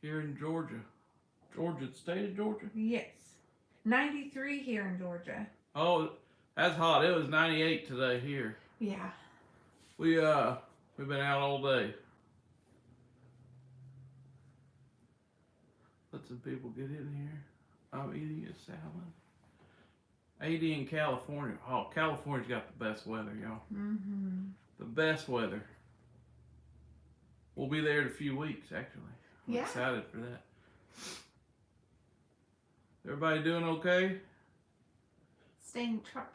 here in Georgia. Georgia, the state of Georgia? Yes. 93 here in Georgia. Oh, that's hot. It was 98 today here. Yeah. We've been out all day. Let some people get in here. I'm eating a salad. 80 in California. Oh, California's got the best weather, y'all. Mm-hmm. The best weather. We'll be there in a few weeks, actually. I'm excited for that. Everybody doing okay?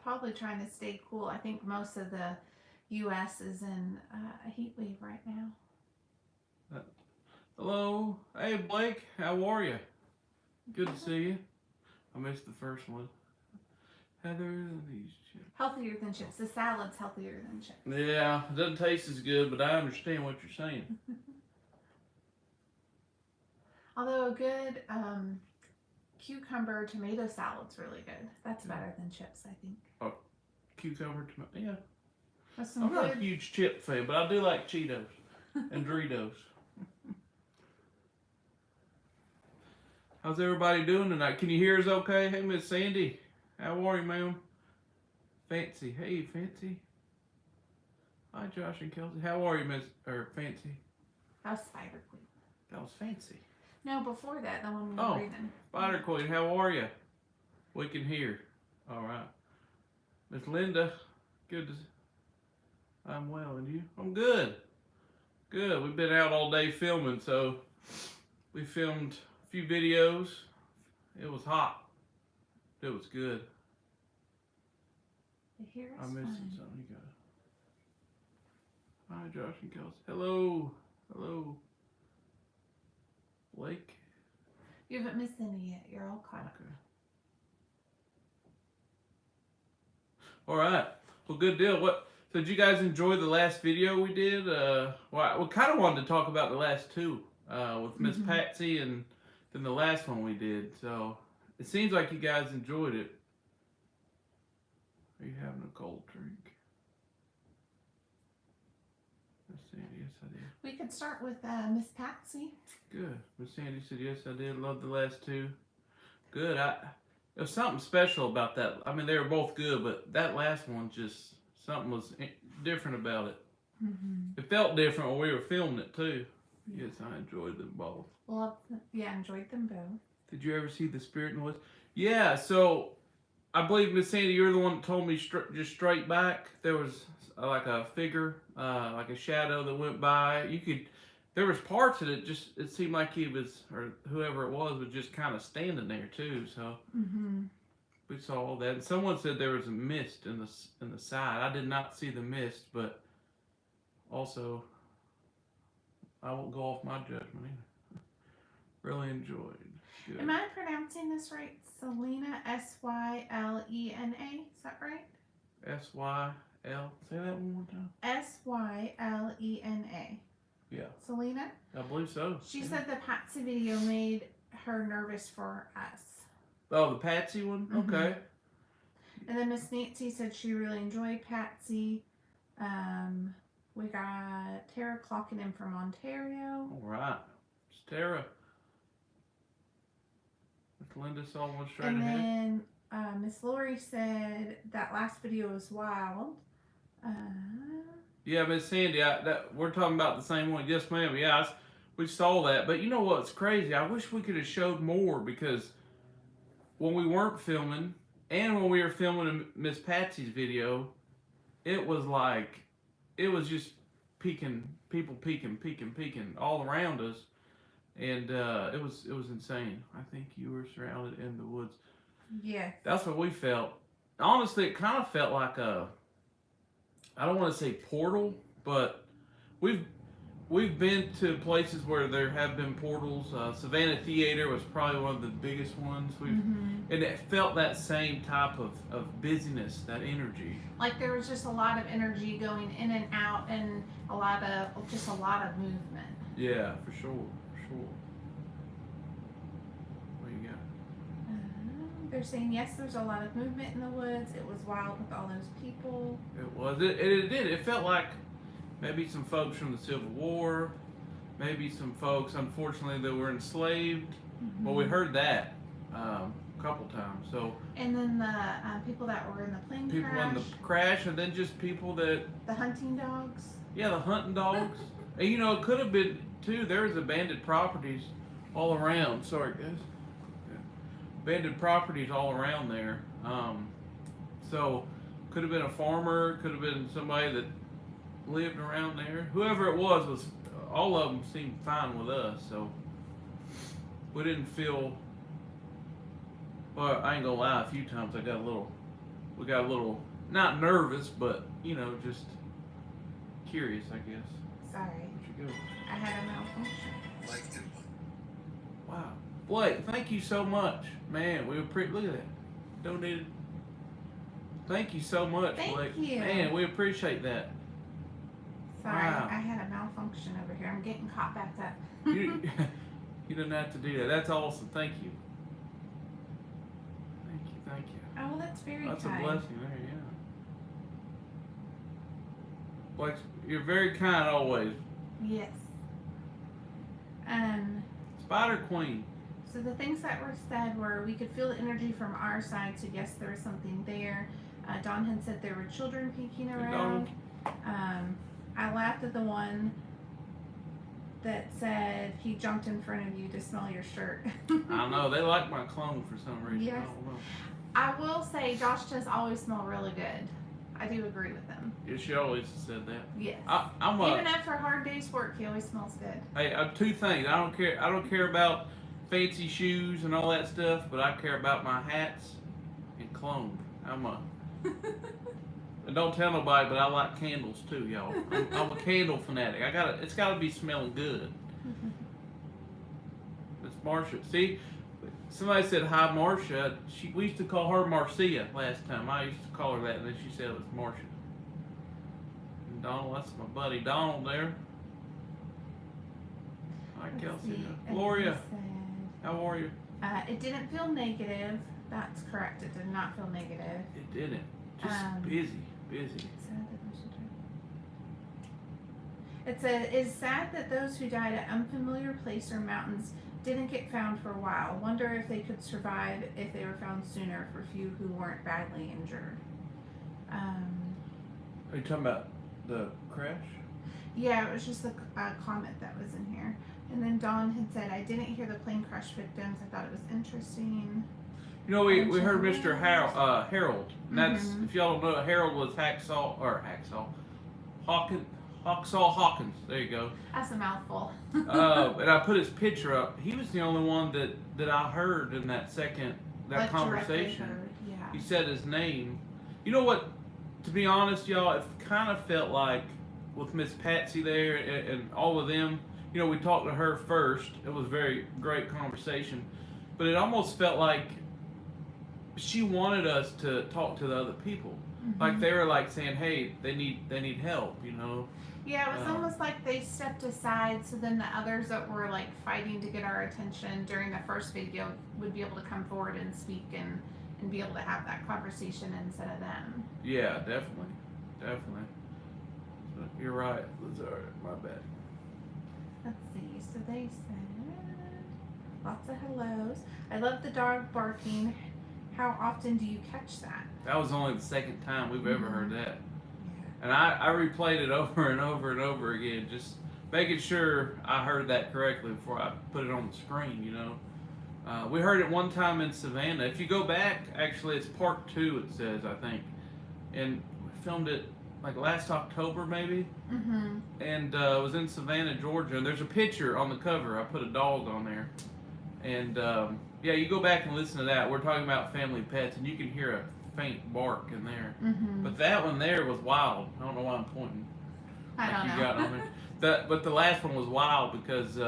Probably trying to stay cool. I think most of the U.S. is in a heat wave right now. Hello. Hey, Blake. How are you? Good to see you. I missed the first one. Heather, these chips. Healthier than chips. The salad's healthier than chips. Yeah, it doesn't taste as good, but I understand what you're saying. Although a good cucumber tomato salad's really good. That's better than chips, I think. Oh, cucumber tomato, yeah. I'm not a huge chip fan, but I do like Cheetos and Doritos. How's everybody doing tonight? Can you hear us okay? Hey, Miss Sandy. How are you, ma'am? Fancy. Hey, Fancy. Hi, Josh and Kelsey. How are you, Fancy? That was Spider Queen. That was Fancy. No, before that, the one we were reading. Spider Queen, how are you? We can hear. All right. Miss Linda, good to I'm well, and you? I'm good. Good. We've been out all day filming, so we filmed a few videos. It was hot. It was good. I'm missing something. You got it. Hi, Josh and Kelsey. Hello. Hello. Blake. You haven't missed any yet. You're all caught up. Okay. All right. Well, good deal. So did you guys enjoy the last video we did? We kind of wanted to talk about the last two with Miss Patsy and then the last one we did. So it seems like you guys enjoyed it. Are you having a cold drink? Miss Sandy, yes I did. We could start with Miss Patsy. Good. Miss Sandy said yes I did. Loved the last two. Good. There was something special about that. I mean, they were both good, but that last one just something was different about it. It felt different when we were filming it too. Yes, I enjoyed them both. Well, yeah, enjoyed them both. Did you ever see The Spirit in the Woods? Yeah, so I believe, Miss Sandy, you're the one that told me just straight back. There was like a figure, like a shadow that went by. There was parts of it, it seemed like he was, or whoever it was just kind of standing there too. So we saw all that. And someone said there was a mist in the side. I did not see the mist, but also I won't go off my judgment either. Really enjoyed. Good. Am I pronouncing this right? Selena, S-Y-L-E-N-A. Is that right? S-Y-L. Say that one more time. S-Y-L-E-N-A. Yeah. Selena? I believe so. She said the Patsy video made her nervous for us. Oh, the Patsy one? Okay. And then Miss Nancy said she really enjoyed Patsy. We got Tara clocking in from Ontario. All right. It's Tara. Miss Linda saw one straight ahead. And then Miss Lori said that last video was wild. Yeah, Miss Sandy, we're talking about the same one. Yes, ma'am. Yeah, we saw that. But you know what's crazy? I wish we could have showed more because when we weren't filming and when we were filming Miss Patsy's video, it was just people peeking all around us. And it was insane. I think you were surrounded in the woods. Yeah. That's what we felt. Honestly, it kind of felt like I don't want to say portal, but we've been to places where there have been portals. Savannah Theater was probably one of the biggest ones. And it felt that same type of busyness, that energy. Like there was just a lot of energy going in and out, and a lot of movement. Yeah, for sure. What you got? They're saying yes, there's a lot of movement in the woods. It was wild with all those people. It was. It did. It felt like maybe some folks from the Civil War, maybe some folks, unfortunately, that were enslaved. Mm-hmm. Well, we heard that a couple times. So And then the people that were in the plane people crash. in the crash, and then just people that The hunting dogs. yeah, the hunting dogs. And you know, it could have been too. There was abandoned properties all around. Sorry, guys. Abandoned properties all around there. So could have been a farmer. Could have been somebody that lived around there. Whoever it was all of them seemed fine with us. So we didn't feel. Well, I ain't gonna lie. A few times we got a little not nervous, but you know, just curious, I guess. Sorry. Where'd you go? I had a malfunction. Wow. Blake, thank you so much. Man, we appreciate, look at that. Donated. Thank you so much, Thank Blake. you. Man, we appreciate that. Sorry, Wow. I had a malfunction over here. I'm getting caught back up. You, you didn't have to do that. That's awesome. Thank you. Thank you. Oh, that's very That's kind. a blessing there, yeah. Blake, you're very kind always. Yes. Spider Queen. So the things that were said were we could feel the energy from our side, so yes, there was something there. Dawn had said there were children peeking around. I laughed at the one that said he jumped in front of you to smell your shirt. I know, they like my clone for some reason. Yes. I don't know. I will say Josh does always smell really good. I do agree with him. Yeah, she always said that. Yes. I'm Even after a hard day's work, he always smells good. Hey, two things. I don't care about fancy shoes and all that stuff, but I care about my hats and cologne. And don't tell nobody, but I like candles too, y'all. I'm a candle fanatic. It's gotta be smelling good. It's Marcia. See, somebody said hi, Marcia. We used to call her Marcia last time. I used to call her that, and then she said it was Marcia. And Donald, that's my buddy Donald there. Hi, Kelsey. Gloria, how are you? It didn't feel negative. That's correct. It did not feel negative. It didn't. Just busy. It said, it's sad that those who died at unfamiliar place or mountains didn't get found for a while. Wonder if they could survive if they were found sooner for few who weren't badly injured. Are you talking about the crash? Yeah, it was just a comment that was in here. And then Dawn had said, I didn't hear the plane crash victims. I thought it was interesting. You know, we heard Mr. Harold. And that's, if y'all don't know, Harold was Hacksaw Hawkins. There you go. That's a mouthful. And I put his picture up. He was the only one that I heard in that conversation. Yeah. He said his name. You know what? To be honest, y'all, it kind of felt like with Miss Patsy there and all of them. You know, we talked to her first. It was a very great conversation, but it almost felt like she wanted us to talk to the other people. Like they were like saying, "Hey, they need help," you know. Yeah, it was almost like they stepped aside, so then the others that were like fighting to get our attention during the first video would be able to come forward and speak and be able to have that conversation instead of them. Yeah, definitely. So, you're right, Lazard. My bad. Let's see. So they said lots of hellos. I love the dog barking. How often do you catch that? That was only the second time we've ever heard that. Yeah. And I replayed it over and over and over again, just making sure I heard that correctly before I put it on the screen, you know. We heard it one time in Savannah. If you go back, actually, it's part 2, it says, I think. And we filmed it like last October, maybe. And it was in Savannah, Georgia. And there's a picture on the cover. I put a dog on there. And yeah, you go back and listen to that. We're talking about family pets, and you can hear a faint bark in there. But that one there was wild. I don't know why I'm pointing. I don't know. Got on there. But the last one was wild because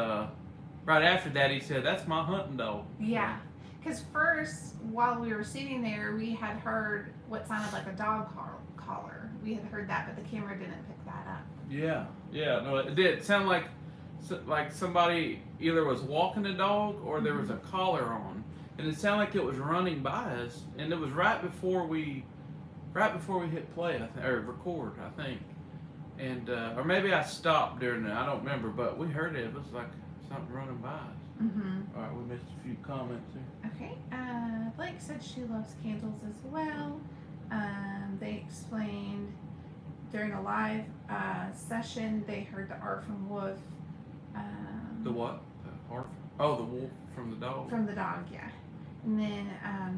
right after that he said, "That's my hunting dog." Yeah, because first, while we were sitting there, we had heard what sounded like a dog collar. We had heard that, but the camera didn't pick that up. Yeah, no, it did sound like somebody either was walking the dog or there was a collar on, and it sounded like it was running by us, and it was right before we hit play, or record, I think. and or maybe I stopped during it. I don't remember, but we heard it. It was like something running by us. All right, we missed a few comments here. Okay. Blake said she loves candles as well. They explained during a live session they heard the R from Wolf. The what? The harp? Oh, the wolf from the dog. From the dog, yeah. And then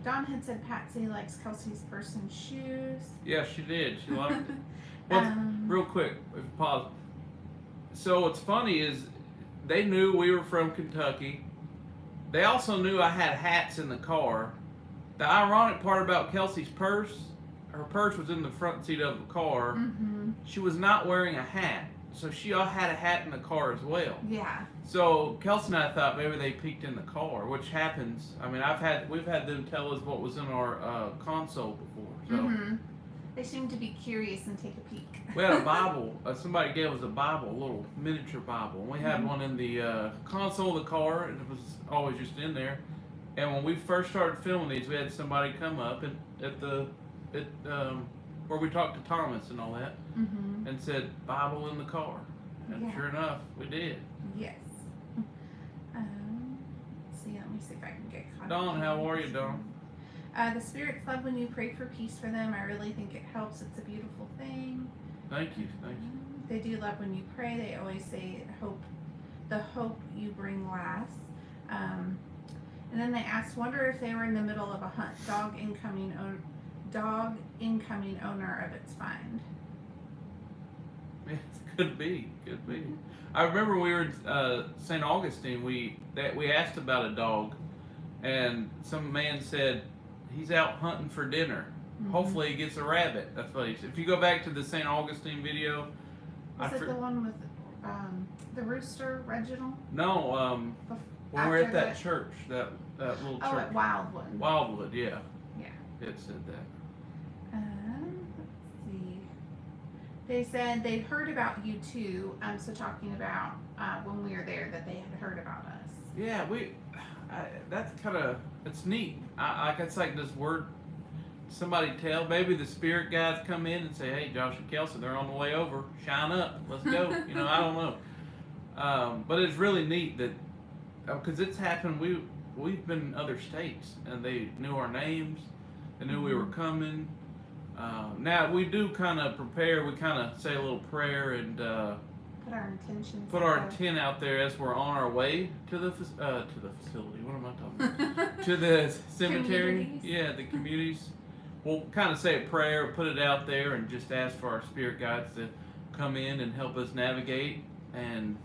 Dawn had said Patsy likes Kelsey's purse and shoes. Yeah, she did. She liked it. Well, real quick, pause. So what's funny is they knew we were from Kentucky. They also knew I had hats in the car. The ironic part about Kelsey's purse, her purse was in the front seat of the car. She was not wearing a hat. So she all had a hat in the car as well. Yeah. So Kelsey and I thought maybe they peeked in the car, which happens. I mean, we've had them tell us what was in our console before. So they seem to be curious and take a peek. we had a Bible. Somebody gave us a Bible, a little miniature Bible. And we had one in the console of the car, and it was always just in there. And when we first started filming these, we had somebody come up where we talked to Thomas and all that, and said Bible in the car. And sure enough, we did. Yes. Let's see. Let me see if I can get caught. Dawn, how are you, Dawn? The spirits love when you pray for peace for them. I really think it helps. It's a beautiful thing. Thank you. They do love when you pray. They always say the hope you bring lasts. And then they asked, wonder if they were in the middle of a hunt. Dog incoming owner of its find. Yeah, could be. I remember we were in St. Augustine. We asked about a dog, and some man said he's out hunting for dinner. Hopefully he gets a rabbit. That's what he said. If you go back to the St. Augustine video, Was it the one with the rooster, Reginald? No, when we were at that church, that little church. Oh, at Wildwood. Wildwood, yeah. Yeah. It said that. Let's see. They said they'd heard about you too. So talking about when we were there, that they had heard about us. Yeah, that's kind of, it's neat. It's like this word, somebody tell, maybe the spirit guides come in and say, hey, Josh and Kelsey, they're on the way over. Shine up. Let's go. I don't know. But it's really neat that, because it's happened, we've been in other states, and they knew our names. They knew we were coming. Now we do kind of prepare. We kind of say a little prayer and put our intent out there as we're on our way to the facility. What am I talking about? To the cemetery. Yeah, the communities. We'll kind of say a prayer, put it out there, and just ask for our spirit guides to come in and help us navigate. And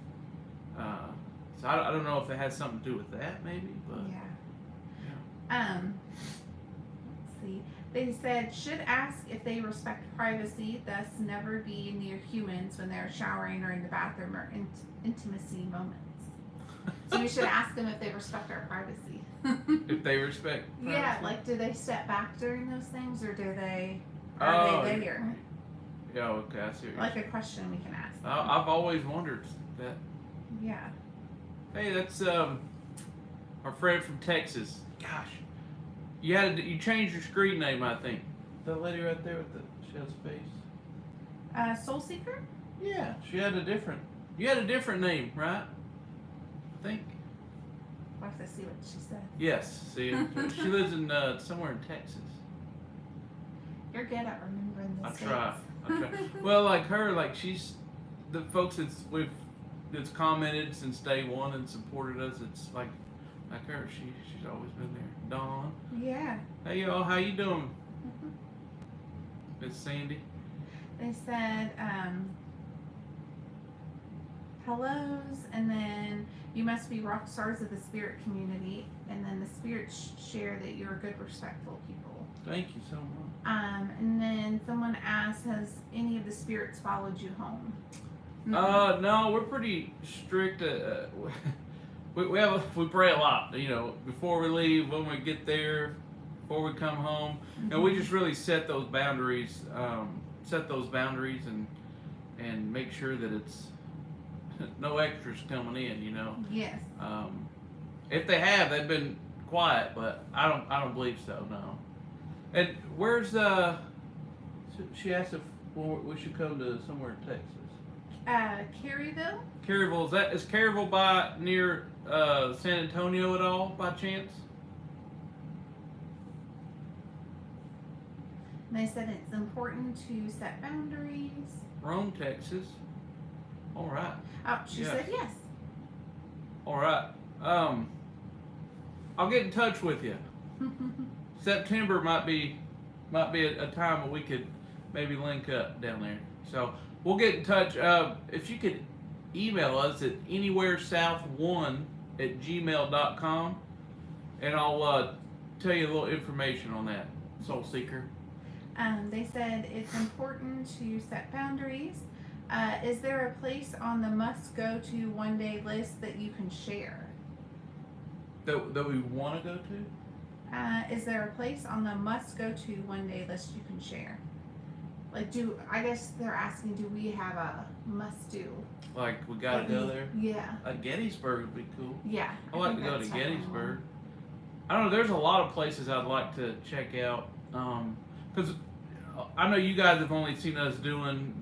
so I don't know if it has something to do with that, maybe, but yeah. Let's see. They said should ask if they respect privacy, thus never be near humans when they're showering or in the bathroom or intimacy moments. So we should ask them if they respect our privacy. If they respect privacy. Yeah, like do they step back during those things, or are they there? Yeah, okay, I see what like a question we can ask. I've always wondered that. Yeah. Hey, that's our friend from Texas. Gosh, you changed your screen name, I think. That lady right there with the shell's face. Soul Seeker? Yeah, you had a different name, right? I think. We'll have to see what she said. Yes, see, she lives in somewhere in Texas. You're good at remembering the states. I try. Well, like her, like she's the folks that's commented since day one and supported us. It's like her. She's always been there. Dawn. Yeah. Hey y'all, how you doing? Miss Sandy. They said hellos, and then you must be rock stars of the spirit community, and then the spirits share that you're good, respectful people. Thank you so much. And then someone asked, has any of the spirits followed you home? No, we're pretty strict. We pray a lot. Before we leave, when we get there, before we come home, and we just really set those boundaries. And make sure that it's no extras coming in. Yes. If they have, they've been quiet, but I don't believe so. No. And where's she asked if Well, we should come to somewhere in Texas. Caryville. Caryville, is Caryville by near San Antonio at all by chance? And they said it's important to set boundaries. Rome, Texas. All right. Oh, she said yes. All right. I'll get in touch with you. September might be a time where we could maybe link up down there. So we'll get in touch. If you could email us at anywheresouth1@gmail.com, and I'll tell you a little information on that, Soul Seeker. They said it's important to set boundaries. Is there a place on the must-go-to one-day list that you can share? That we want to go to? Is there a place on the must-go-to one-day list you can share? Like, I guess they're asking, do we have a must-do? Like, we gotta go there? Yeah. Gettysburg would be cool. Yeah. I'd like to go to Gettysburg. I don't know, there's a lot of places I'd like to check out. Because I know you guys have only seen us doing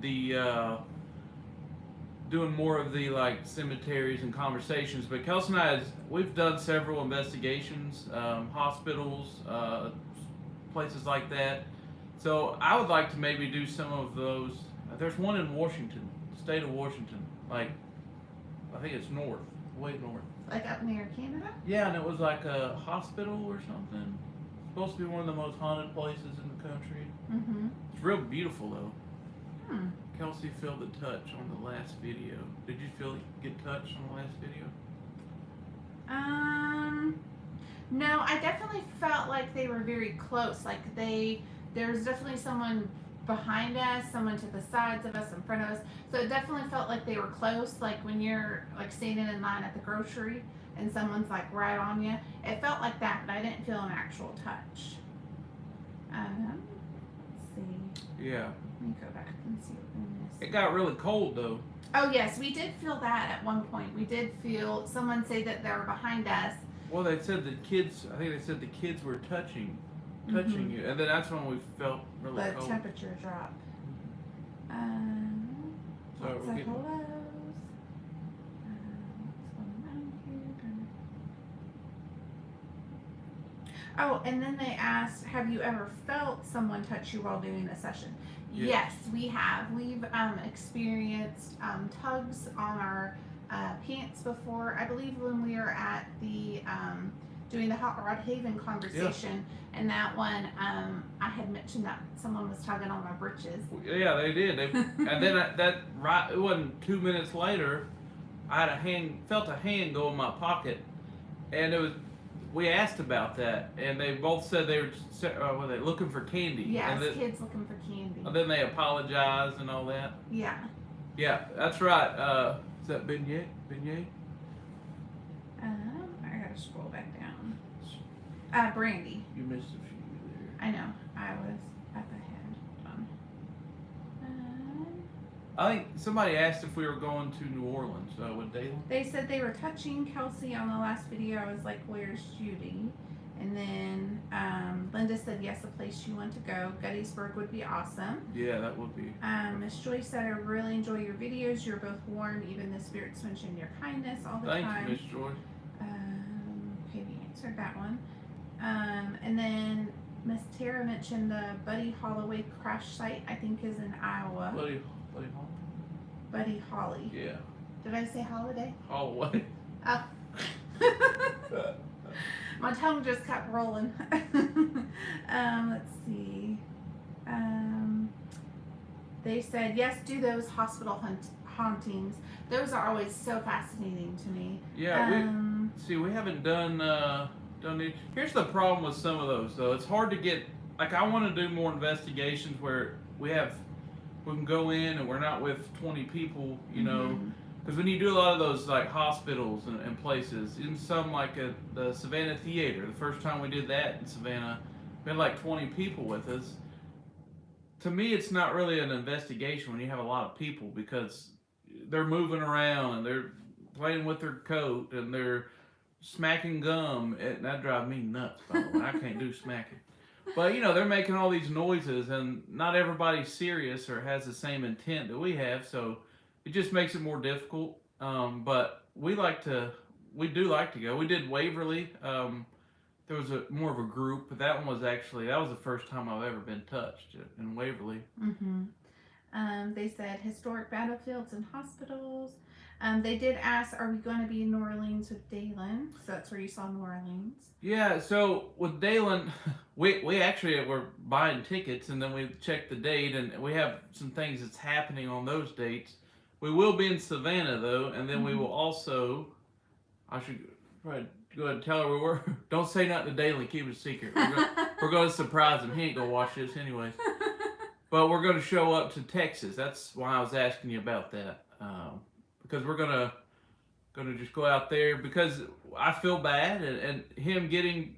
more of the like cemeteries and conversations, but Kelsey and I, we've done several investigations, hospitals, places like that. So I would like to maybe do some of those. There's one in Washington, state of Washington, like I think it's north, way north. Like up near Canada? Yeah, and it was like a hospital or something. Supposed to be one of the most haunted places in the country. Mm-hmm. It's real beautiful though. Hmm. Kelsey felt the touch on the last video. Did you get touched on the last video? No, I definitely felt like they were very close. Like there's definitely someone behind us, someone to the sides of us, in front of us. So it definitely felt like they were close. Like when you're like standing in line at the grocery and someone's like right on you. It felt like that, but I didn't feel an actual touch. Let's see. Yeah. Let me go back and see what we missed. It got really cold though. Oh yes, we did feel that at one point. We did feel someone say that they were behind us. Well, they said the kids. I think they said the kids were touching Mm-hmm. you, and then that's when we felt really The cold. temperature dropped. So Lots we're of getting. hellos. What's going on here? Oh, and then they asked, have you ever felt someone touch you while doing a session? Yeah. Yes, we have. We've experienced tugs on our pants before. I believe when we were at the doing the Hot Rod Haven conversation, and that one, I had mentioned that someone was tugging on my britches. Yeah, they did. And then it wasn't 2 minutes later, I had felt a hand go in my pocket, and it was. We asked about that, and they both said they were they looking for candy. Yes, and kids looking for candy. And then they apologized and all that. Yeah. Yeah, that's right. Is that beignet? Beignet? I gotta scroll back down. Brandy. You missed a few there. I know. I was up ahead. I think somebody asked if we were going to New Orleans with Dalen. They said they were touching Kelsey on the last video. I was like, where's Judy? And then Linda said, yes, a place you want to go. Gettysburg would be awesome. Yeah, that would be. Miss Joyce said, I really enjoy your videos. You're both warm. Even the spirits mention your kindness all the time. Thank you, Miss Joy. Okay, we answered that one. And then Miss Tara mentioned the Buddy Holloway crash site, I think is in Iowa. Buddy Buddy Holly. Yeah. Did I say holiday? Holloway. Oh. My tongue just kept rolling. Let's see. They said, yes, do those hospital hauntings. Those are always so fascinating to me. Yeah, we haven't done it. Here's the problem with some of those though. It's hard to get, like I want to do more investigations where we can go in and we're not with 20 people, you know, because when you do a lot of those like hospitals and places, in some like the Savannah Theater, the first time we did that in Savannah, we had like 20 people with us. To me, it's not really an investigation when you have a lot of people because they're moving around and they're playing with their coat and they're smacking gum, and that drives me nuts, by the way. I can't do smacking. But you know, they're making all these noises, and not everybody's serious or has the same intent that we have, so it just makes it more difficult. But we do like to go. We did Waverly. There was a more of a group, but that one was that was the first time I've ever been touched in Waverly. Mm-hmm. They said historic battlefields and hospitals. They did ask, are we going to be in New Orleans with Dalen? So that's where you saw New Orleans. Yeah, so with Dalen, we actually were buying tickets, and then we checked the date, and we have some things that's happening on those dates. We will be in Savannah though, and then we will also. I should probably go ahead and tell her we were. Don't say nothing to Dalen. Keep it a secret. We're going to surprise him. He ain't gonna watch this anyways. But we're going to show up to Texas. That's why I was asking you about that. Because we're gonna just go out there because I feel bad and him getting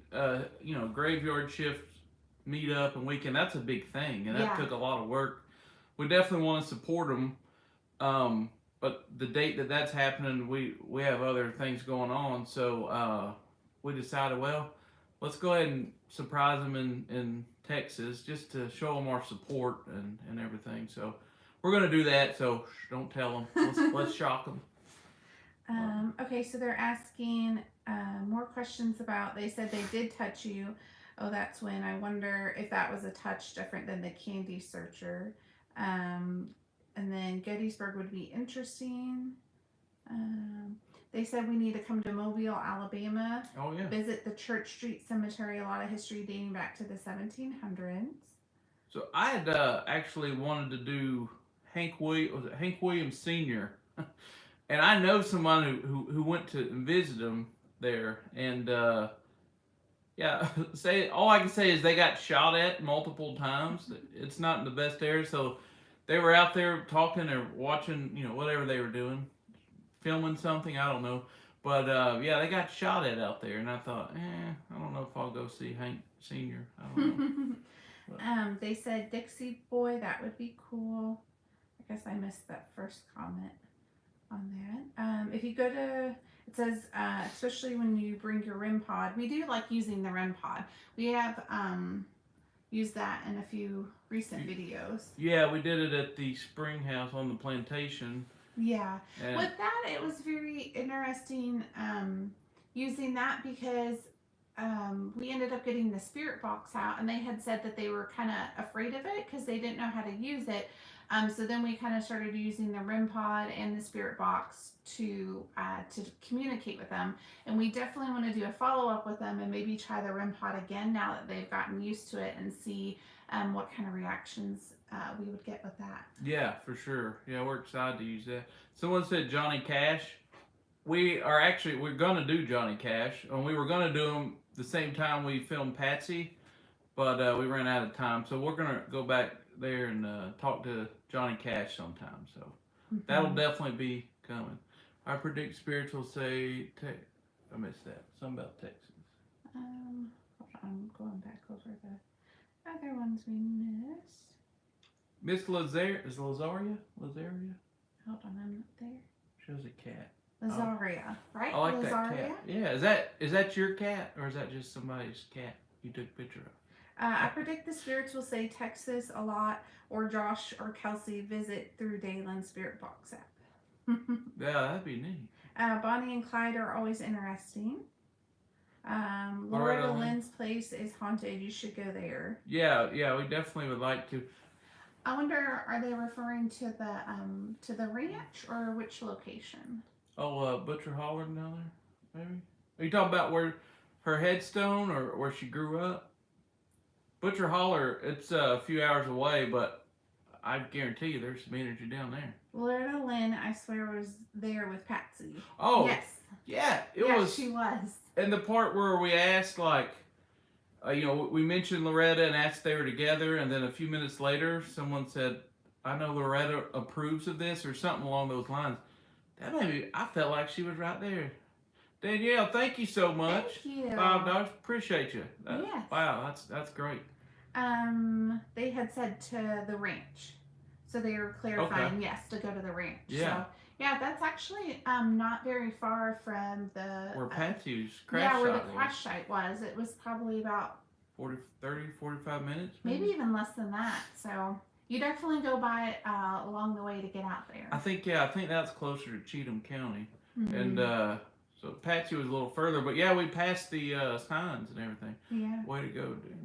graveyard shift meet up and weekend, that's a big thing, and that took a lot of work. We definitely want to support him, but the date that's happening, we have other things going on, so we decided, well, let's go ahead and surprise him in Texas just to show him our support and everything. So we're gonna do that. So don't tell him. Let's shock him. Okay, so they're asking more questions about. They said they did touch you. Oh, that's when. I wonder if that was a touch different than the candy searcher. And then Gettysburg would be interesting. They said we need to come to Mobile, Alabama. Oh yeah. Visit the Church Street Cemetery. A lot of history dating back to the 1700s. So I had actually wanted to do Hank Williams Sr. And I know someone who went to visit him there, and all I can say is they got shot at multiple times. It's not in the best area, so they were out there talking or watching, whatever they were doing, filming something, I don't know. But they got shot at out there, and I thought, I don't know if I'll go see Hank Sr. I don't know. They said Dixie Boy, that would be cool. I guess I missed that first comment on that. If you go to, it says, especially when you bring your Rimpod, we do like using the Rimpod. We have used that in a few recent videos. Yeah, we did it at the Spring House on the plantation. Yeah. With that, it was very interesting using that because we ended up getting the spirit box out, and they had said that they were kind of afraid of it because they didn't know how to use it. So then we kind of started using the Rimpod and the spirit box to communicate with them, and we definitely want to do a follow-up with them and maybe try the Rimpod again now that they've gotten used to it and see what kind of reactions we would get with that. Yeah, for sure. Yeah, we're excited to use that. Someone said Johnny Cash. We're gonna do Johnny Cash, and we were gonna do him the same time we filmed Patsy, but we ran out of time, so we're gonna go back there and talk to Johnny Cash sometime. So that'll definitely be coming. I predict spirits will say, I missed that. Something about Texas. I'm going back over the other ones we missed. Miss Lazaria? Hold on, I'm not there. Shows a cat. Lazaria, right? I like Lazaria? that cat. Yeah, is that your cat, or is that just somebody's cat you took a picture of? I predict the spirits will say Texas a lot, or Josh or Kelsey visit through Dalen's Spirit Box app. Yeah, that'd be neat. Bonnie and Clyde are always interesting. Loretta Lynn's place is haunted. You should go there. Yeah, we definitely would like to. I wonder, are they referring to the ranch or which location? Oh, Butcher Holler down there, maybe? Are you talking about where her headstone or where she grew up? Butcher Holler, it's a few hours away, but I guarantee you there's some energy down there. Loretta Lynn, I swear, was there with Patsy. Oh, yes. Yeah, she was. And the part where we asked, we mentioned Loretta and asked if they were together, and then a few minutes later, someone said, I know Loretta approves of this, or something along those lines. That made me, I felt like she was right there. Danielle, thank you so much. Thank you. $5, appreciate you. Yes. Wow, that's great. They had said to the ranch, so they were clarifying yes to go to the ranch. Yeah. So, yeah, that's actually not very far from the where Patsy's crash site where the crash site was. It was probably about 45 minutes. Maybe even less than that. So you definitely go by it along the way to get out there. I think that's closer to Cheatham County, and so Patsy was a little further, but yeah, we passed the signs and everything. Yeah. Way to go, dude.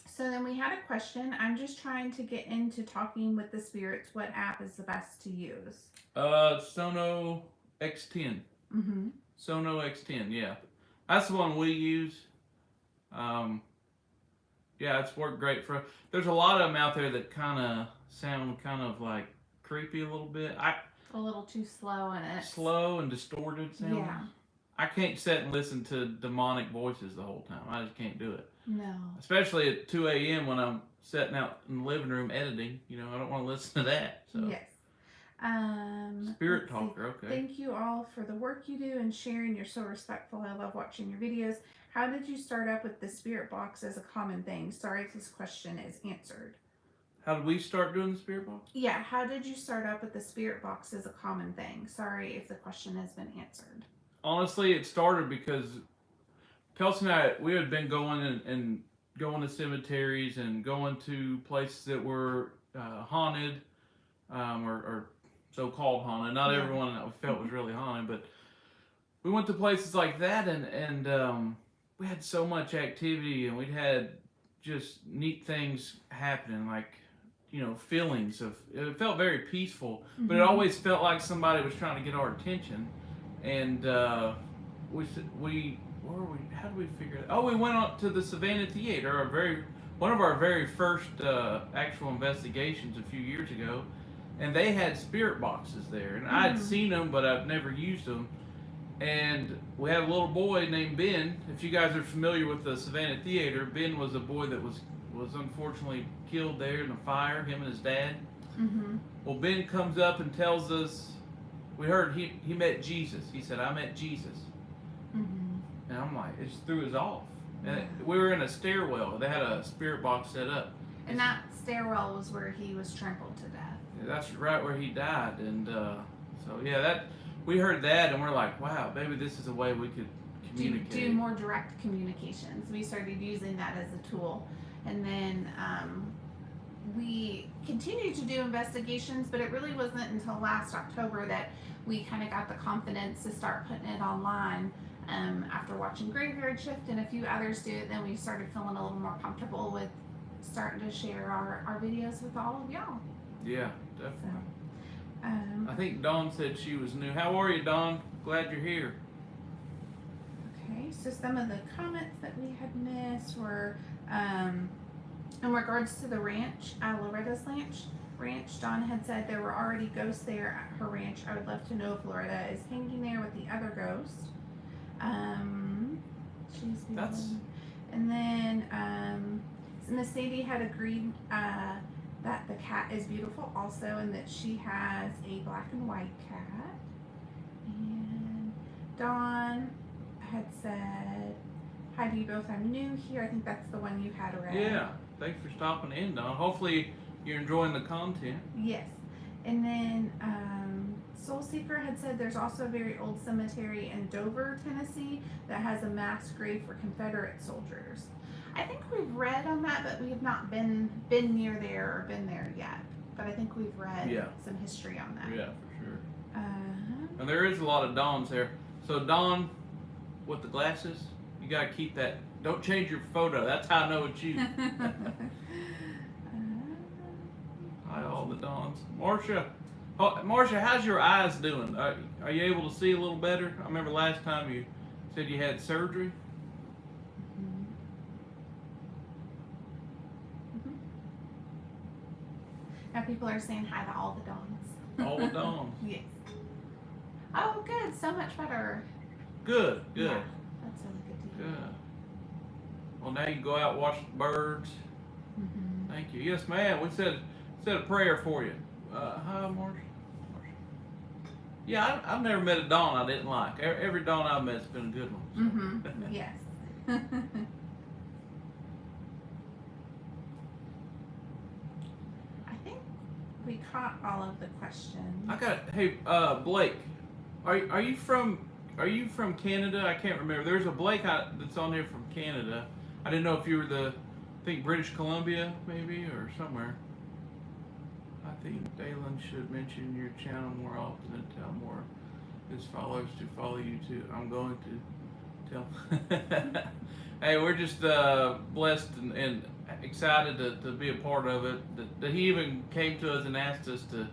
So then we had a question. I'm just trying to get into talking with the spirits. What app is the best to use? Sono X10. Sono X10. Yeah, that's the one we use. Yeah, it's worked great for. There's a lot of them out there that kind of sound kind of like creepy a little bit. A little too slow in it. Slow and distorted sound. Yeah. I can't sit and listen to demonic voices the whole time. I just can't do it. No. Especially at 2 a.m. when I'm sitting out in the living room editing. You know, I don't want to listen to that. So. Yes. Spirit talker, okay. Thank you all for the work you do and sharing. You're so respectful. I love watching your videos. How did you start up with the spirit box as a common thing? Sorry if this question is answered. How did we start doing the spirit box? Yeah, how did you start up with the spirit box as a common thing? Sorry if the question has been answered. Honestly, it started because Kelsey and I, we had been going and going to cemeteries and going to places that were haunted, or so-called haunted. Not everyone that we felt was really haunted, but we went to places like that, and we had so much activity, and we'd had just neat things happening, like, you know, feelings of, it felt very peaceful, but it always felt like somebody was trying to get our attention. And how did we figure it out? Oh, we went up to the Savannah Theater, one of our very first actual investigations a few years ago, and they had spirit boxes there, and I had seen them, but I've never used them. And we had a little boy named Ben. If you guys are familiar with the Savannah Theater, Ben was a boy that was unfortunately killed there in a fire, him and his dad. Well, Ben comes up and tells us, we heard he met Jesus. He said, I met Jesus. And I'm like, it just threw us off. And we were in a stairwell. They had a spirit box set up. And that stairwell was where he was trampled to death. That's right where he died. And so, yeah, we heard that, and we're like, wow, maybe this is a way we could communicate. Do more direct communications. We started using that as a tool. And then we continued to do investigations, but it really wasn't until last October that we kind of got the confidence to start putting it online. After watching Graveyard Shift and a few others do it, then we started feeling a little more comfortable with starting to share our videos with all of y'all. Yeah, definitely. So, I think Dawn said she was new. How are you, Dawn? Glad you're here. Okay, so some of the comments that we had missed were in regards to the ranch, Loretta's ranch. Dawn had said there were already ghosts there at her ranch. I would love to know if Loretta is hanging there with the other ghosts. And then Miss Sadie had agreed that the cat is beautiful also, and that she has a black and white cat. And Dawn had said, hi to you both, I'm new here. I think that's the one you had already. Yeah, thanks for stopping in, Dawn. Hopefully you're enjoying the content. Yes. And then Soul Seeker had said there's also a very old cemetery in Dover, Tennessee that has a mass grave for Confederate soldiers. I think we've read on that, but we have not been near there or been there yet. But I think we've read some history on that. Yeah, for sure. And there is a lot of Dawns there. So Dawn with the glasses, you gotta keep that. Don't change your photo. That's how I know it's you. Hi, all the Dawns. Marcia, how's your eyes doing? Are you able to see a little better? I remember last time you said you had surgery. Now people are saying hi to all the Dawns. All the Dawns. Yes. Oh, good. So much better. Good. Yeah, that's really good to hear. Good. Well, now you can go out and watch the birds. Thank you. Yes, ma'am. We said a prayer for you. Hi, Marcia. Yeah, I've never met a Dawn I didn't like. Every Dawn I've met's been a good one. So. Yes. I think we caught all of the questions. Hey, Blake, are you from Are you from Canada? I can't remember. There's a Blake that's on here from Canada. I didn't know if you were I think British Columbia maybe or somewhere. I think Dalen should mention your channel more often and tell more his followers to follow you too. I'm going to tell. Hey, we're just blessed and excited to be a part of it. That he even came to us and asked us to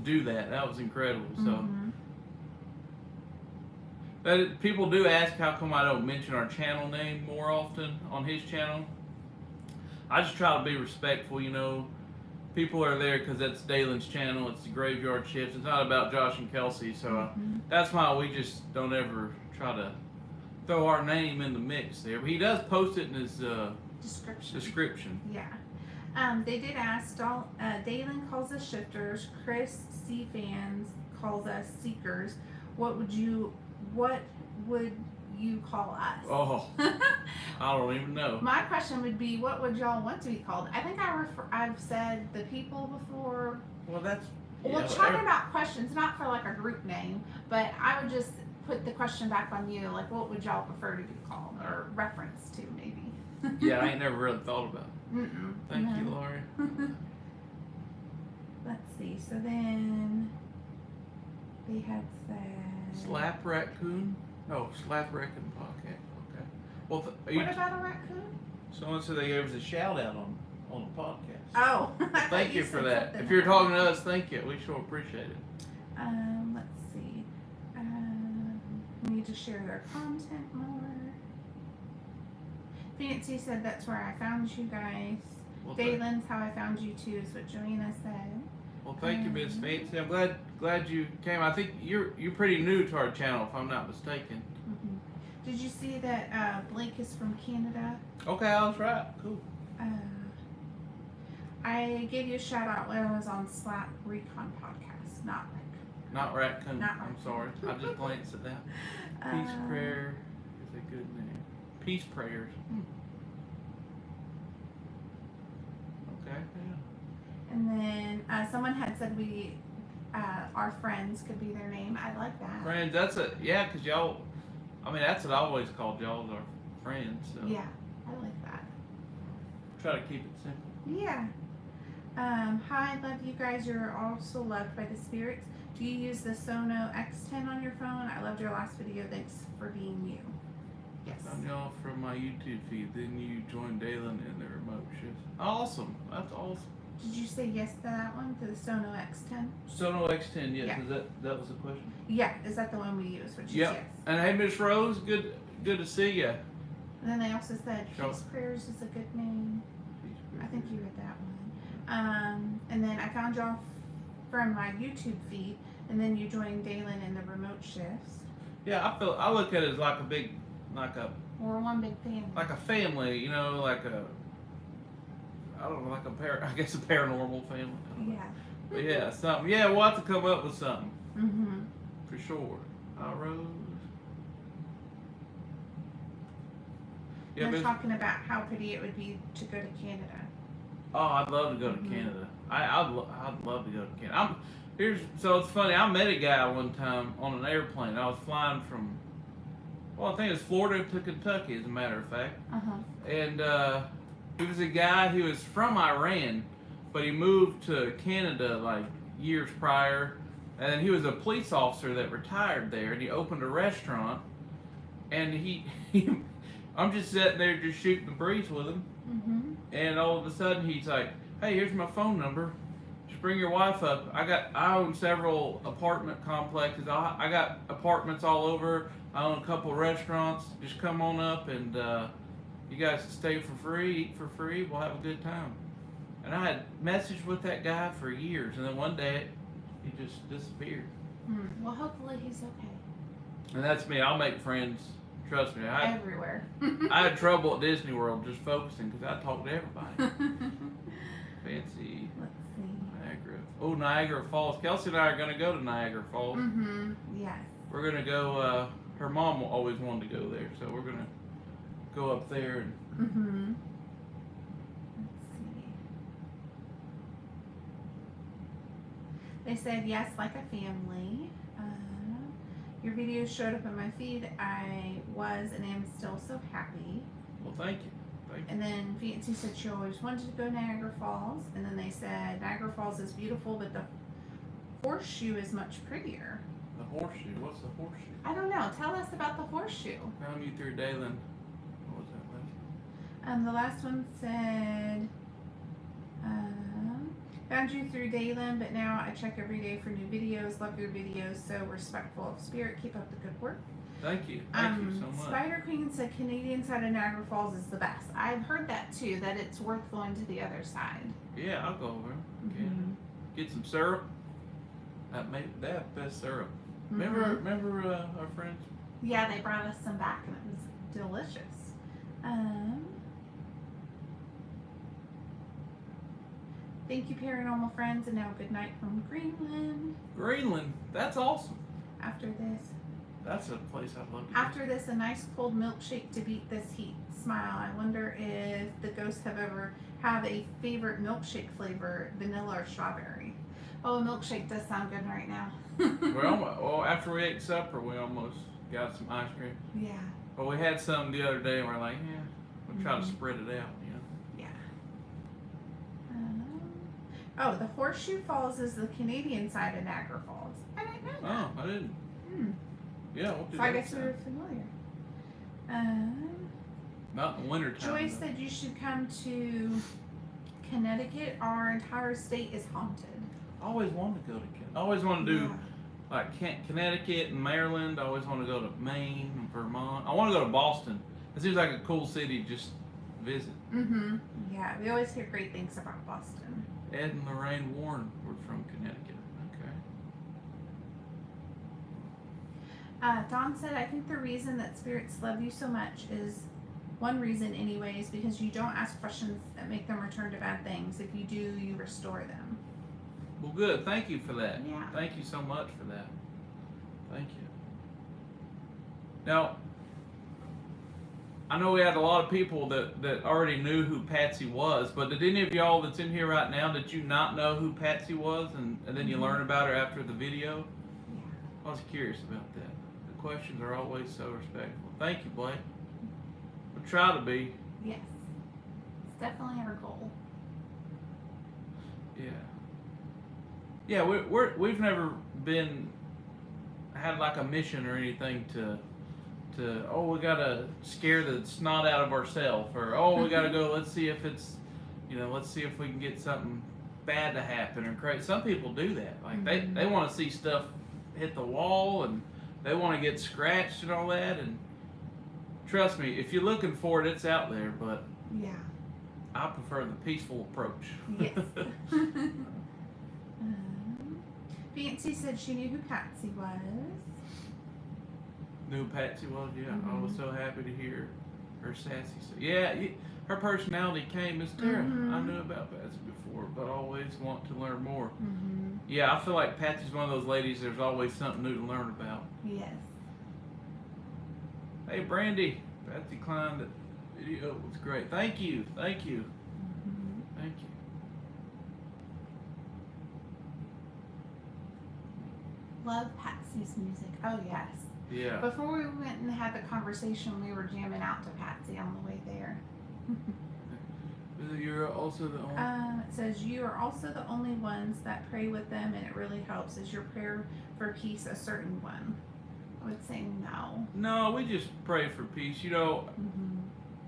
do that. That was incredible. So. But people do ask how come I don't mention our channel name more often on his channel. I just try to be respectful, you know. People are there because that's Dalen's channel. It's the Graveyard Shifts. It's not about Josh and Kelsey, so that's why we just don't ever try to throw our name in the mix there. But he does post it in his description. Yeah. They did ask. Dalen calls us shifters. Chris C fans calls us seekers. What would you call us? Oh, I don't even know. My question would be, what would y'all want to be called? I think I've said the people before. Well, that's. Well, talking about questions, not for like a group name, but I would just put the question back on you, like what would y'all prefer to be called, or reference to maybe. Yeah, I ain't never really thought about it. Thank you, Lori. Let's see. So then they had said Slap Raccoon? No, Slap Raccoon podcast. Okay. Well, what about a raccoon? Someone said they gave us a shout out on the podcast. Oh, thank you for that. If you're talking to us, thank you. We sure appreciate it. Let's see. We need to share their content more. Fancy said that's where I found you guys. Well, Dalen's how I found you too, is what Joanna said. Well, thank you, Miss Fancy. I'm glad you came. I think you're pretty new to our channel, if I'm not mistaken. Did you see that Blake is from Canada? Okay, I was right. Cool. I gave you a shout out when I was on Slap Recon podcast, not Raccoon. Not Raccoon. Not I'm sorry. I just glanced at that. Peace Prayer is a good name. Peace Prayers. Okay. Yeah. And then someone had said our friends could be their name. I like that. Friends, because y'all, I mean, that's what I always called y'all, our friends. So. Yeah, I like that. Try to keep it simple. Yeah. Hi, love you guys. You're also loved by the spirits. Do you use the Sono X10 on your phone? I loved your last video. Thanks for being you. Yes. I found y'all from my YouTube feed. Then you joined Dalen in the remote shifts. Awesome. That's awesome. Did you say yes to that one, to the Sono X10? Sono X10, yes. Yeah. Is that was the question? Yeah. Is that the one we use? Which is yep. Yes. And hey, Miss Rose, good to see you. And then they also said Peace Prayers is a good name. I think you read that one. And then I found y'all from my YouTube feed, and then you joined Dalen in the remote shifts. Yeah, I look at it as like a big, We're one big family. Like a family, you know, like a I guess a paranormal family. Yeah. But yeah, something. Yeah, we'll have to come up with something. Mm-hmm. For sure. Hi, Rose. Yeah, they're talking about how pretty it would be to go to Canada. Oh, I'd love to go to Canada. I'd love to go to Canada. So it's funny. I met a guy one time on an airplane. I was flying from, I think it was Florida to Kentucky, as a matter of fact. And he was a guy. He was from Iran, but he moved to Canada like years prior. And he was a police officer that retired there, and he opened a restaurant. And I'm just sitting there just shooting the breeze with him. And all of a sudden he's like, hey, here's my phone number. Just bring your wife up. I own several apartment complexes. I got apartments all over. I own a couple of restaurants. Just come on up and you guys can stay for free, eat for free. We'll have a good time. And I had messaged with that guy for years. And then one day he just disappeared. Well, hopefully he's okay. And that's me. I'll make friends. Trust me. Everywhere. I had trouble at Disney World just focusing because I talked to everybody. Fancy. Let's see. Niagara. Oh, Niagara Falls. Kelsey and I are going to go to Niagara Falls. Yes. We're going to go, her mom always wanted to go there, so we're going to go up there. And Let's see. They said yes, like a family. Your videos showed up in my feed. I was and am still so happy. Well, thank you. Thank you. And then Fancy said she always wanted to go to Niagara Falls. And then they said Niagara Falls is beautiful, but the horseshoe is much prettier. The horseshoe? What's the horseshoe? I don't know. Tell us about the horseshoe. Found you through Dalen. What was that last? The last one said, found you through Dalen, but now I check every day for new videos. Love your videos. So respectful of spirit. Keep up the good work. Thank you. Thank you so much. Spider Queen said Canadian side of Niagara Falls is the best. I've heard that too, that it's worth going to the other side. Yeah, I'll go over. Okay. Mm-hmm. Get some syrup. They have best syrup. Mm-hmm. Remember our friends? Yeah, they brought us some back and it was delicious. Thank you, paranormal friends, and now good night from Greenland. Greenland. That's awesome. After this, That's a place I'd love to go. After this, a nice cold milkshake to beat this heat. Smile. I wonder if the ghosts have ever have a favorite milkshake flavor, vanilla or strawberry. Oh, a milkshake does sound good right now. Well, after we ate supper, we almost got some ice cream. Yeah. But we had some the other day, and we're like, yeah, we'll try to Mhm. spread it out, you know. Yeah. Oh, the Horseshoe Falls is the Canadian side of Niagara Falls. I didn't know that. Oh, I didn't. Hmm. Yeah, we'll do So I that guess we soon. were familiar. Not in the winter time. Joyce said you should come to Connecticut. Our entire state is haunted. I always wanted to go to Connecticut. I always want to do Yeah. like Connecticut and Maryland. I always want to go to Maine and Vermont. I want to go to Boston. It seems like a cool city to just visit. Mm-hmm. Yeah, we always hear great things about Boston. Ed and Lorraine Warren were from Connecticut. Okay. Dawn said, I think the reason that spirits love you so much is one reason anyways, because you don't ask questions that make them return to bad things. If you do, you restore them. Well, good. Thank you for that. Yeah. Thank you so much for that. Thank you. Now, I know we had a lot of people that already knew who Patsy was, but did any of y'all that's in here right now, did you not know who Patsy was, and then you learn about her after the video? Yeah. I was curious about that. The questions are always so respectful. Thank you, Blake. We'll try to be. Yes. It's definitely our goal. Yeah. Yeah, we've never had like a mission or anything to we gotta scare the snot out of ourselves, or we gotta go, let's see if it's, let's see if we can get something bad to happen or crazy. Some people do that. Like they want to see stuff hit the wall, and they want to get scratched and all that. And trust me, if you're looking for it, it's out there. But Yeah. I prefer the peaceful approach. Yes. Fancy said she knew who Patsy was. Knew who Patsy was, yeah. I was so happy to hear her sassy stuff. Yeah, her personality came as Tara. I knew about Patsy before, but always want to learn more. Yeah, I feel like Patsy's one of those ladies there's always something new to learn about. Yes. Hey, Brandy. Patsy Clyde, that video was great. Thank you. Thank you. Thank you. Love Patsy's music. Oh, yes. Yeah. Before we went and had the conversation, we were jamming out to Patsy on the way there. You're also the only. It says, you are also the only ones that pray with them, and it really helps. Is your prayer for peace a certain one? I would say no. No, we just pray for peace.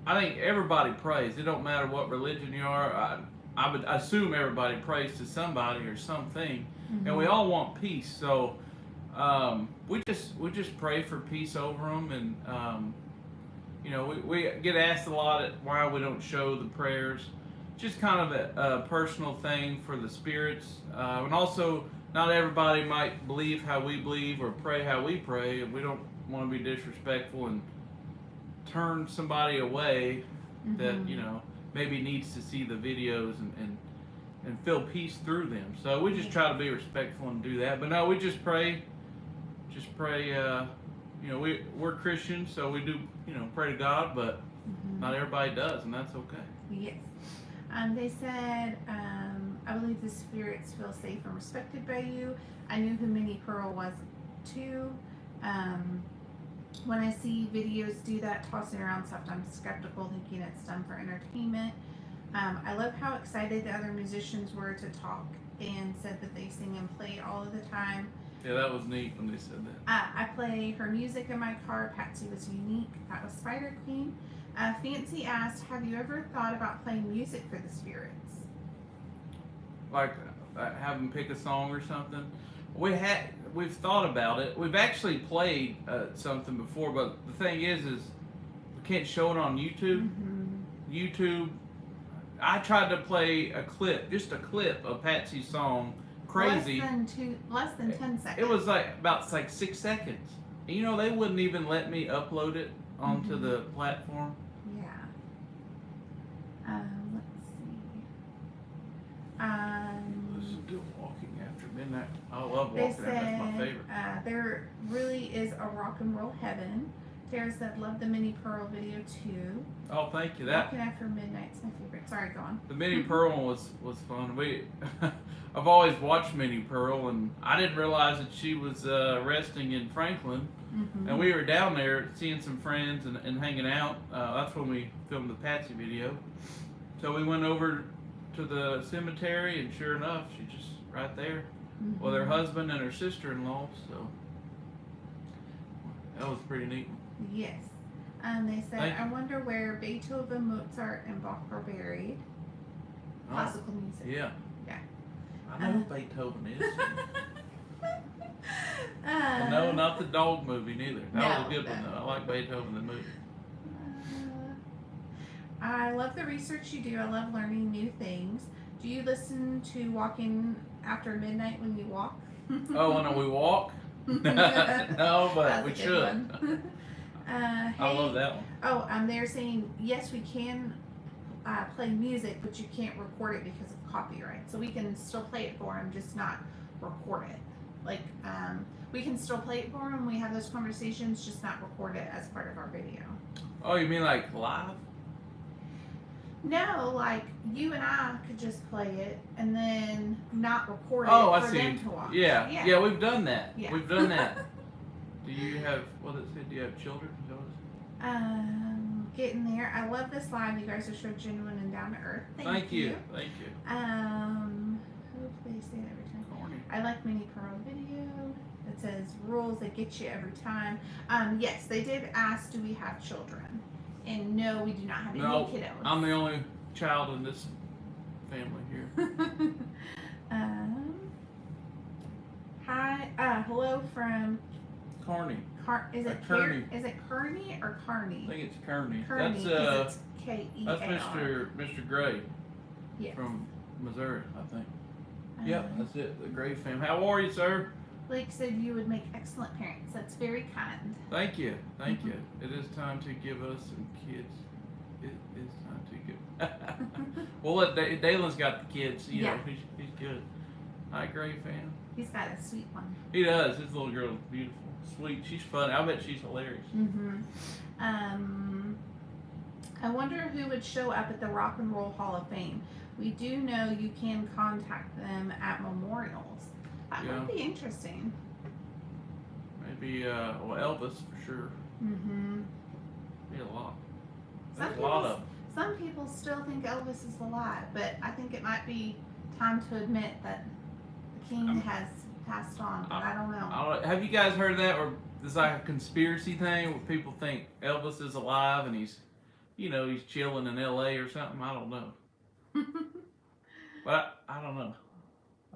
I think everybody prays. It don't matter what religion you are. I would assume everybody prays to somebody or something, and we all want peace. So we just pray for peace over them, and we get asked a lot at why we don't show the prayers. Just kind of a personal thing for the spirits, and also not everybody might believe how we believe or pray how we pray, and we don't want to be disrespectful and turn somebody away that maybe needs to see the videos and feel peace through them. So we just try to be respectful and do that. But no, we just pray. Just pray. We're Christians, so we do pray to God, but not everybody does, and that's okay. Yes. They said, I believe the spirits feel safe and respected by you. I knew who Minnie Pearl was too. When I see videos do that, tossing around stuff, I'm skeptical, thinking it's done for entertainment. I love how excited the other musicians were to talk and said that they sing and play all of the time. Yeah, that was neat when they said that. I play her music in my car. Patsy was unique. That was Spider Queen. Fancy asked, have you ever thought about playing music for the spirits? Like have them pick a song or something. We've thought about it. We've actually played something before, but the thing is we can't show it on YouTube. Mm-hmm. YouTube. I tried to play just a clip of Patsy's song, "Crazy." Less than 10 seconds. It was about 6 seconds. And, you know, they wouldn't even let me upload it onto Mm-hmm. the platform. Yeah. Let's see. Listen to Walking After Midnight. I love They Walking After. That's my said favorite. there really is a rock and roll heaven. Tara said, love the Mini Pearl video too. Oh, thank you. That Walking After Midnight's my favorite. Sorry, go on. the Mini Pearl one was fun. I've always watched Mini Pearl, and I didn't realize that she was resting in Franklin. Mm-hmm. And we were down there seeing some friends and hanging out. That's when we filmed the Patsy video. So we went over to the cemetery, and sure enough, she's just right there Mm-hmm. with her husband and her sister-in-law. So that was pretty neat. Yes. They said, Thank you. I wonder where Beethoven, Mozart, and Bach are buried. Oh, Classical music. yeah. Yeah. I know who Beethoven is. Uh, No, not the dog movie neither. That was a No, good one though. I like Beethoven the movie. I love the research you do. I love learning new things. Do you listen to Walking After Midnight when you walk? Oh, when we walk? No, but That's we a good should. one. I Hey, love that one. oh, they're saying yes, we can play music, but you can't record it because of copyright. So we can still play it for them, just not record it. Like we can still play it for them. We have those conversations, just not record it as part of our video. Oh, you mean like live? No, like you and I could just play it and then not record it Oh, I for see. them to watch. Yeah, we've done that. Yeah. We've done that. Do you have, what it said, do you have children? Is that what it said? Getting there. I love this live. You guys are so genuine and down to earth. Thank you. Thank you. Hopefully they say it every time. Corny. I like Mini Pearl video. It says rules that get you every time. Yes, they did ask, do we have children? And no, we do not have any kiddos. I'm the only child in this family here. Hi, hello from Corny. is it Kearney. Is it Kearney or Carney? I think it's Kearney. Kearney, 'cause it's K-E-A-R. That's Mr. Gray Yes. from Missouri, I think. Yep, Um, that's it. The Gray family. How are you, sir? Blake said you would make excellent parents. That's very kind. Thank you. Thank you. It is time to give us some kids. It is time to give. Well, look, Dalen's got the kids. You know, he's good. Hi, Gray fan. He's got a sweet one. He does. His little girl is beautiful, sweet. She's funny. I bet she's hilarious. I wonder who would show up at the Rock and Roll Hall of Fame. We do know you can contact them at memorials. That would be interesting. Maybe, Elvis for sure. Be a lot. There's a lot of. Some people still think Elvis is alive, but I think it might be time to admit that the king has passed on. But I don't know. Have you guys heard of that? Or there's like a conspiracy thing where people think Elvis is alive and he's chilling in L.A. or something. I don't know. But I don't know.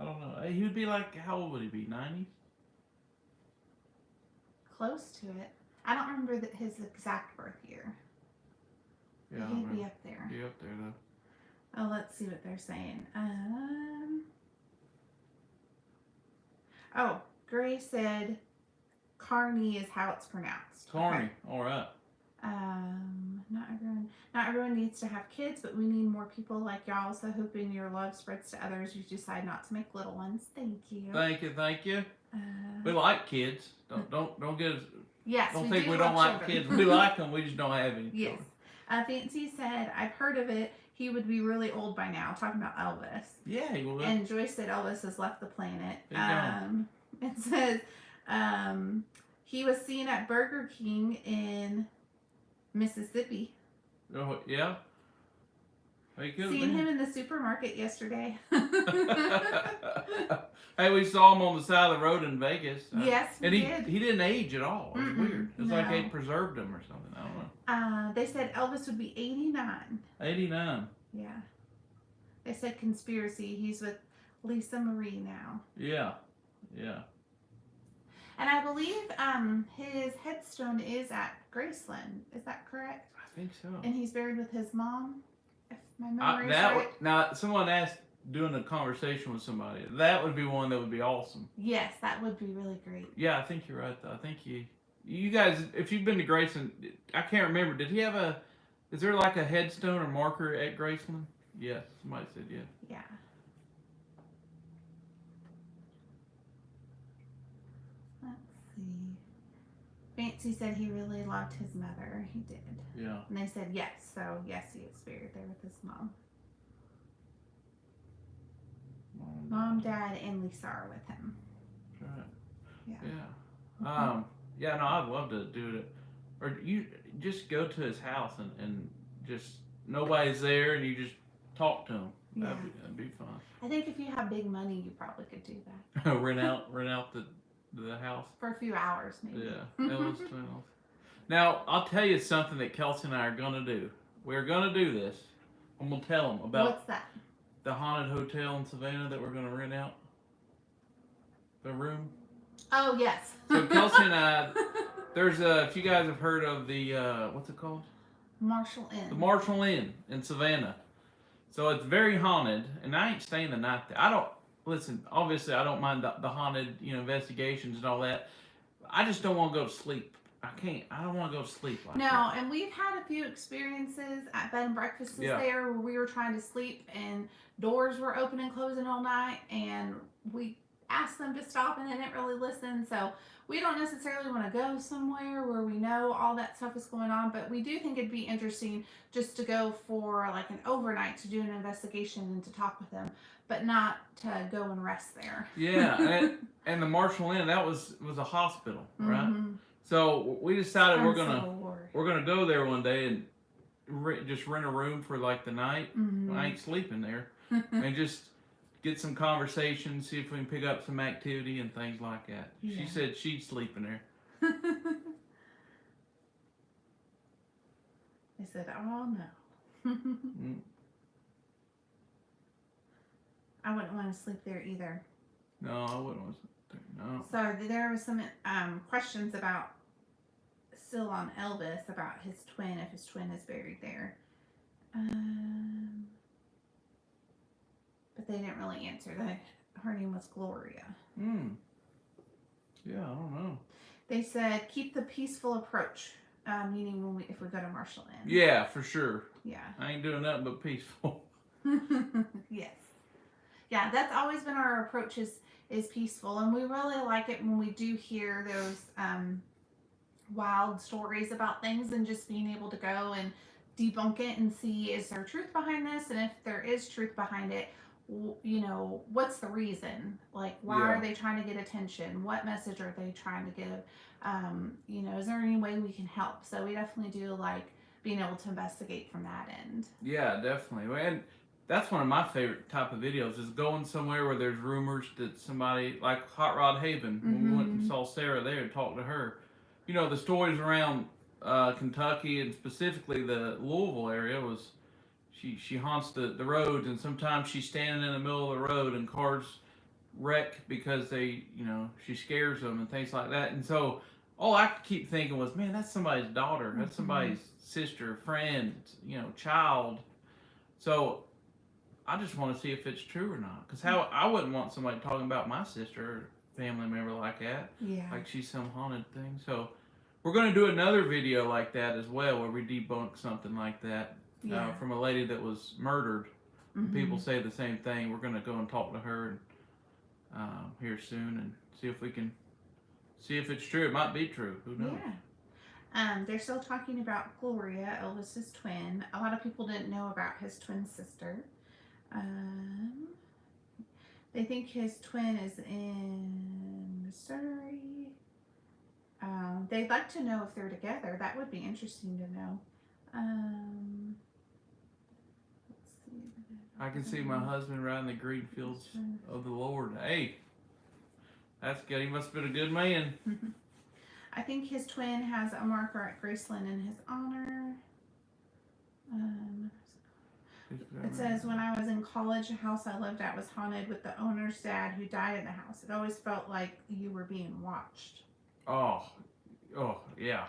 I don't know. He would be like, how old would he be? 90s? Close to it. I don't remember his exact birth year. Yeah, He'd be up there. Be up there though. Oh, let's see what they're saying. Oh, Gray said Carney is how it's pronounced. Carney, all right. Not everyone needs to have kids, but we need more people like y'all. So hoping your love spreads to others who decide not to make little ones. Thank you. Thank you. We like kids. Don't get us. Yes. Don't think we don't like kids. We like them. We just don't have any. Yes. Fancy said, I've heard of it. He would be really old by now. Talking about Elvis. Yeah, he would. And Joyce said Elvis has left the planet. He's gone. It says He was seen at Burger King in Mississippi. Oh, yeah? He could have Seen been. him in the supermarket yesterday. Hey, we saw him on the side of the road in Vegas. Yes, we and did. He didn't age at all. It was weird. It was like they no. preserved him or something. I don't know. They said Elvis would be 89. 89. Yeah. They said conspiracy. He's with Lisa Marie now. Yeah. Yeah. And I believe his headstone is at Graceland. Is that correct? I think so. And he's buried with his mom, if my memory is right. Now, someone asked doing a conversation with somebody. That would be one that would be awesome. Yes, that would be really great. Yeah, I think you're right, though. I think you guys, if you've been to Graceland, I can't remember. Did he have is there like a headstone or marker at Graceland? Yes, somebody said yes. Yeah. Let's see. Fancy said he really loved his mother. He did. Yeah. And they said yes. So, yes, he is buried there with his mom. Mom, Dad, and Lisa are with him. Right. Yeah. Yeah. Yeah, no, I'd love to do it. Or you just go to his house and just, nobody's there and you just talk to him. Yeah. That'd be fun. I think if you have big money, you probably could do that. rent out the house. For a few hours, maybe. Yeah, Elvis Twin. Now, I'll tell you something that Kelsey and I are going to do. We're going to do this. I'm going to tell them about What's that? the haunted hotel in Savannah that we're going to rent out. The room. Oh, yes. So Kelsey and I, there's if you guys have heard of the, what's it called? Marshall Inn. The Marshall Inn in Savannah. So it's very haunted, and I ain't staying the night there. Listen, obviously I don't mind the haunted, investigations and all that. I just don't want to go to sleep. I don't want to go to sleep like that. No, and we've had a few experiences at bed and breakfasts there where we were trying to sleep and doors were open and closing all night, and we asked them to stop and they didn't really listen. So we don't necessarily want to go somewhere where we know all that stuff is going on, but we do think it'd be interesting just to go for like an overnight to do an investigation and to talk with them, but not to go and rest there. Yeah, and the Marshall Inn, that was a hospital, right? Mm-hmm. So we decided we're gonna go there one day and just rent a room for like the night. Mm-hmm. I ain't sleeping there, and just get some conversation, see if we can pick up some activity and things like that. Yeah. She said she'd sleep in there. I said, oh no. I wouldn't want to sleep there either. No, I wouldn't want to sleep there. No. So there was some questions about, still on Elvis, about his twin, if his twin is buried there. But they didn't really answer that. Her name was Gloria. Yeah, I don't know. They said keep the peaceful approach, meaning if we go to Marshall Inn. Yeah, for sure. Yeah. I ain't doing nothing but peaceful. Yes. Yeah, that's always been our approach is peaceful, and we really like it when we do hear those wild stories about things, and just being able to go and debunk it and see, is there truth behind this, and if there is truth behind it, what's the reason? Like, why are they trying to get attention? What message are they trying to give? Is there any way we can help? So we definitely do like being able to investigate from that end. Yeah, definitely. And that's one of my favorite type of videos, is going somewhere where there's rumors that somebody, like Hot Rod Haven, when we went and saw Sarah there and talked to her. The stories around Kentucky and specifically the Louisville area was, she haunts the roads, and sometimes she's standing in the middle of the road and cars wreck because she scares them and things like that. And so all I keep thinking was, man, that's somebody's daughter. That's somebody's sister, friend, child. So I just want to see if it's true or not. Because I wouldn't want somebody talking about my sister or family member like that. Yeah. Like she's some haunted thing. So we're going to do another video like that as well, where we debunk something like that. From a lady that was murdered. People say the same thing. We're going to go and talk to her here soon and see if it's true. It might be true. Who knows? Yeah. They're still talking about Gloria, Elvis's twin. A lot of people didn't know about his twin sister. They think his twin is in Missouri. They'd like to know if they're together. That would be interesting to know. Let's see. I can see my husband riding the green fields of the Lord. Hey, that's good. He must have been a good man. I think his twin has a marker at Graceland in his honor. It says, when I was in college, the house I lived at was haunted with the owner's dad who died in the house. It always felt like you were being watched. Oh, yeah.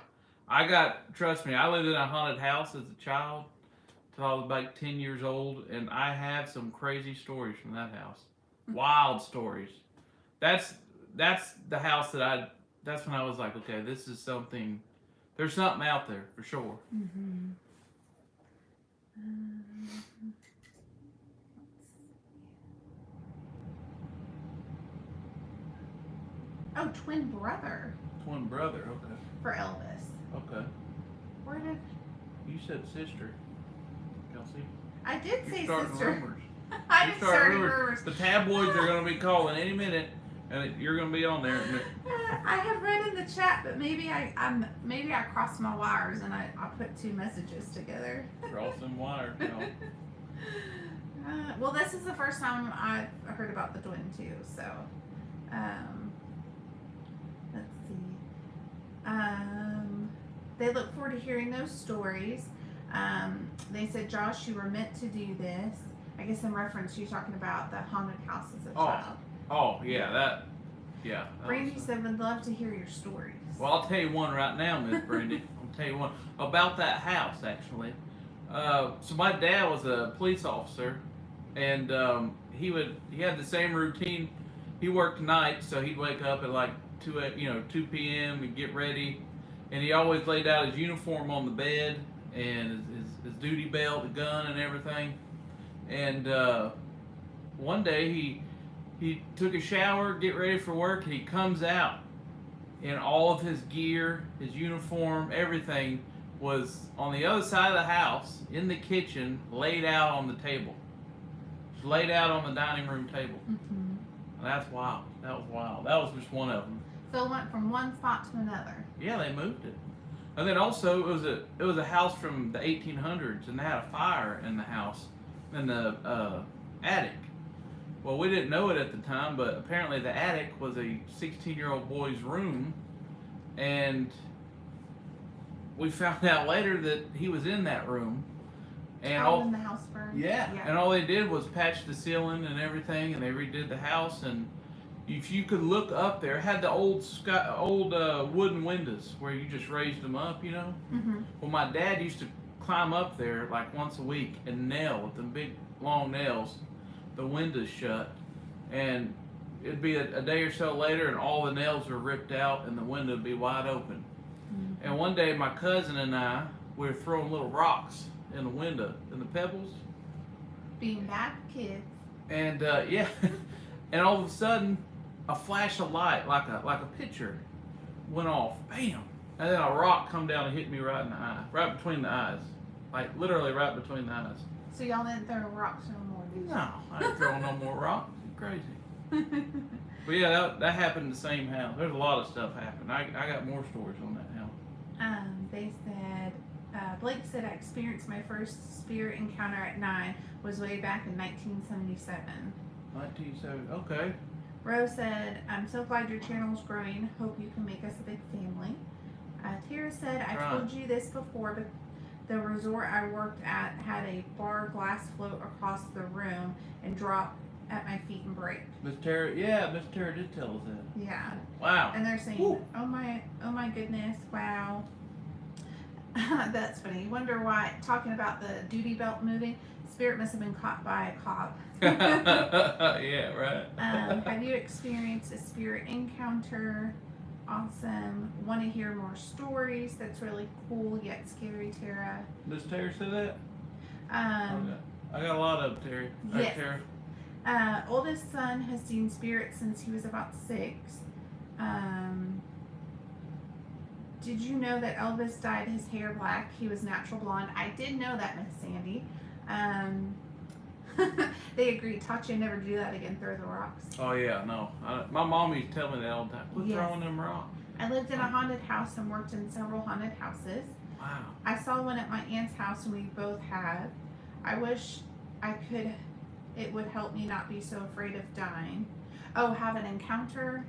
Trust me, I lived in a haunted house as a child till I was about 10 years old, and I have some crazy stories from that house. Wild stories. That's the house that's when I was like, okay, this is something, there's something out there for sure. Mm-hmm. Oh, twin brother. Twin brother, okay. For Elvis. Okay. Where did... You said sister, Kelsey. I did say starting sister. Rumors. I did start rumors. The tabloids are going to be calling any minute, and you're going to be on there. I have read in the chat, but maybe I crossed my wires and I put two messages together. Crossing wires, no. Well, this is the first time I've heard about the twin too. So, let's see. They look forward to hearing those stories. They said, Josh, you were meant to do this. I guess in reference to you talking about the haunted house as a child. Oh, yeah, Brandy said, would love to hear your stories. Well, I'll tell you one right now, Miss Brandy. I'll tell you one about that house, actually. So my dad was a police officer, and he had the same routine. He worked nights, so he'd wake up at like 2 p.m. and get ready, and he always laid out his uniform on the bed and his duty belt, the gun, and everything. And one day he took a shower, get ready for work, and he comes out, and all of his gear, his uniform, everything was on the other side of the house in the kitchen, laid out on the table. Just laid out on the dining room table. Mm-hmm. That's wild. That was wild. That was just one of them. So it went from one spot to another. Yeah, they moved it. And then also it was a house from the 1800s, and they had a fire in the house, in the attic. Well, we didn't know it at the time, but apparently the attic was a 16-year-old boy's room, and we found out later that he was in that room. And when the house burned. Yeah, and all they did was patch the ceiling and everything, and they redid the house. And if you could look up there, it had the old wooden windows where you just raised them up, you know. Mm-hmm. Well, my dad used to climb up there like once a week and nail with them big long nails the windows shut, and it'd be a day or so later, and all the nails were ripped out, and the window would be wide open. Mm-hmm. And one day, my cousin and I were throwing little rocks in the window, in the pebbles. Being bad kids. And yeah, and all of a sudden, a flash of light, like a picture, went off. Bam! And then a rock come down and hit me right in the eye, right between the eyes, like literally right between the eyes. So y'all didn't throw rocks no more, did you? No, I ain't throwing no more rocks. You're crazy. But yeah, that happened in the same house. There's a lot of stuff happened. I got more stories on that house. They said, Blake said, I experienced my first spirit encounter at 9 was way back in 1977. 1970. Okay. Rose said, I'm so glad your channel's growing. Hope you can make us a big family. Tara said, I told you this before, but the resort I worked at had a bar glass float across the room and drop at my feet and break. Miss Tara did tell us that. Yeah. Wow. And they're saying, Woo. oh my goodness, wow. That's funny. Wonder why, talking about the duty belt moving, spirit must have been caught by a cop. Yeah, right. Have you experienced a spirit encounter? Awesome. Want to hear more stories? That's really cool yet scary, Tara. Does Tara say that? Okay. I got a lot of them, Terry. Yes. Tara. Oldest son has seen spirits since he was about 6. Did you know that Elvis dyed his hair black? He was natural blonde. I did know that, Miss Sandy. They agreed. Taught you never do that again. Throw the rocks. Oh yeah, no. My mom used to tell me that all the time. Quit Yes. throwing them rocks. I lived in a haunted house and worked in several haunted houses. Wow. I saw one at my aunt's house and we both have. I wish I could, it would help me not be so afraid of dying. Oh, have an encounter.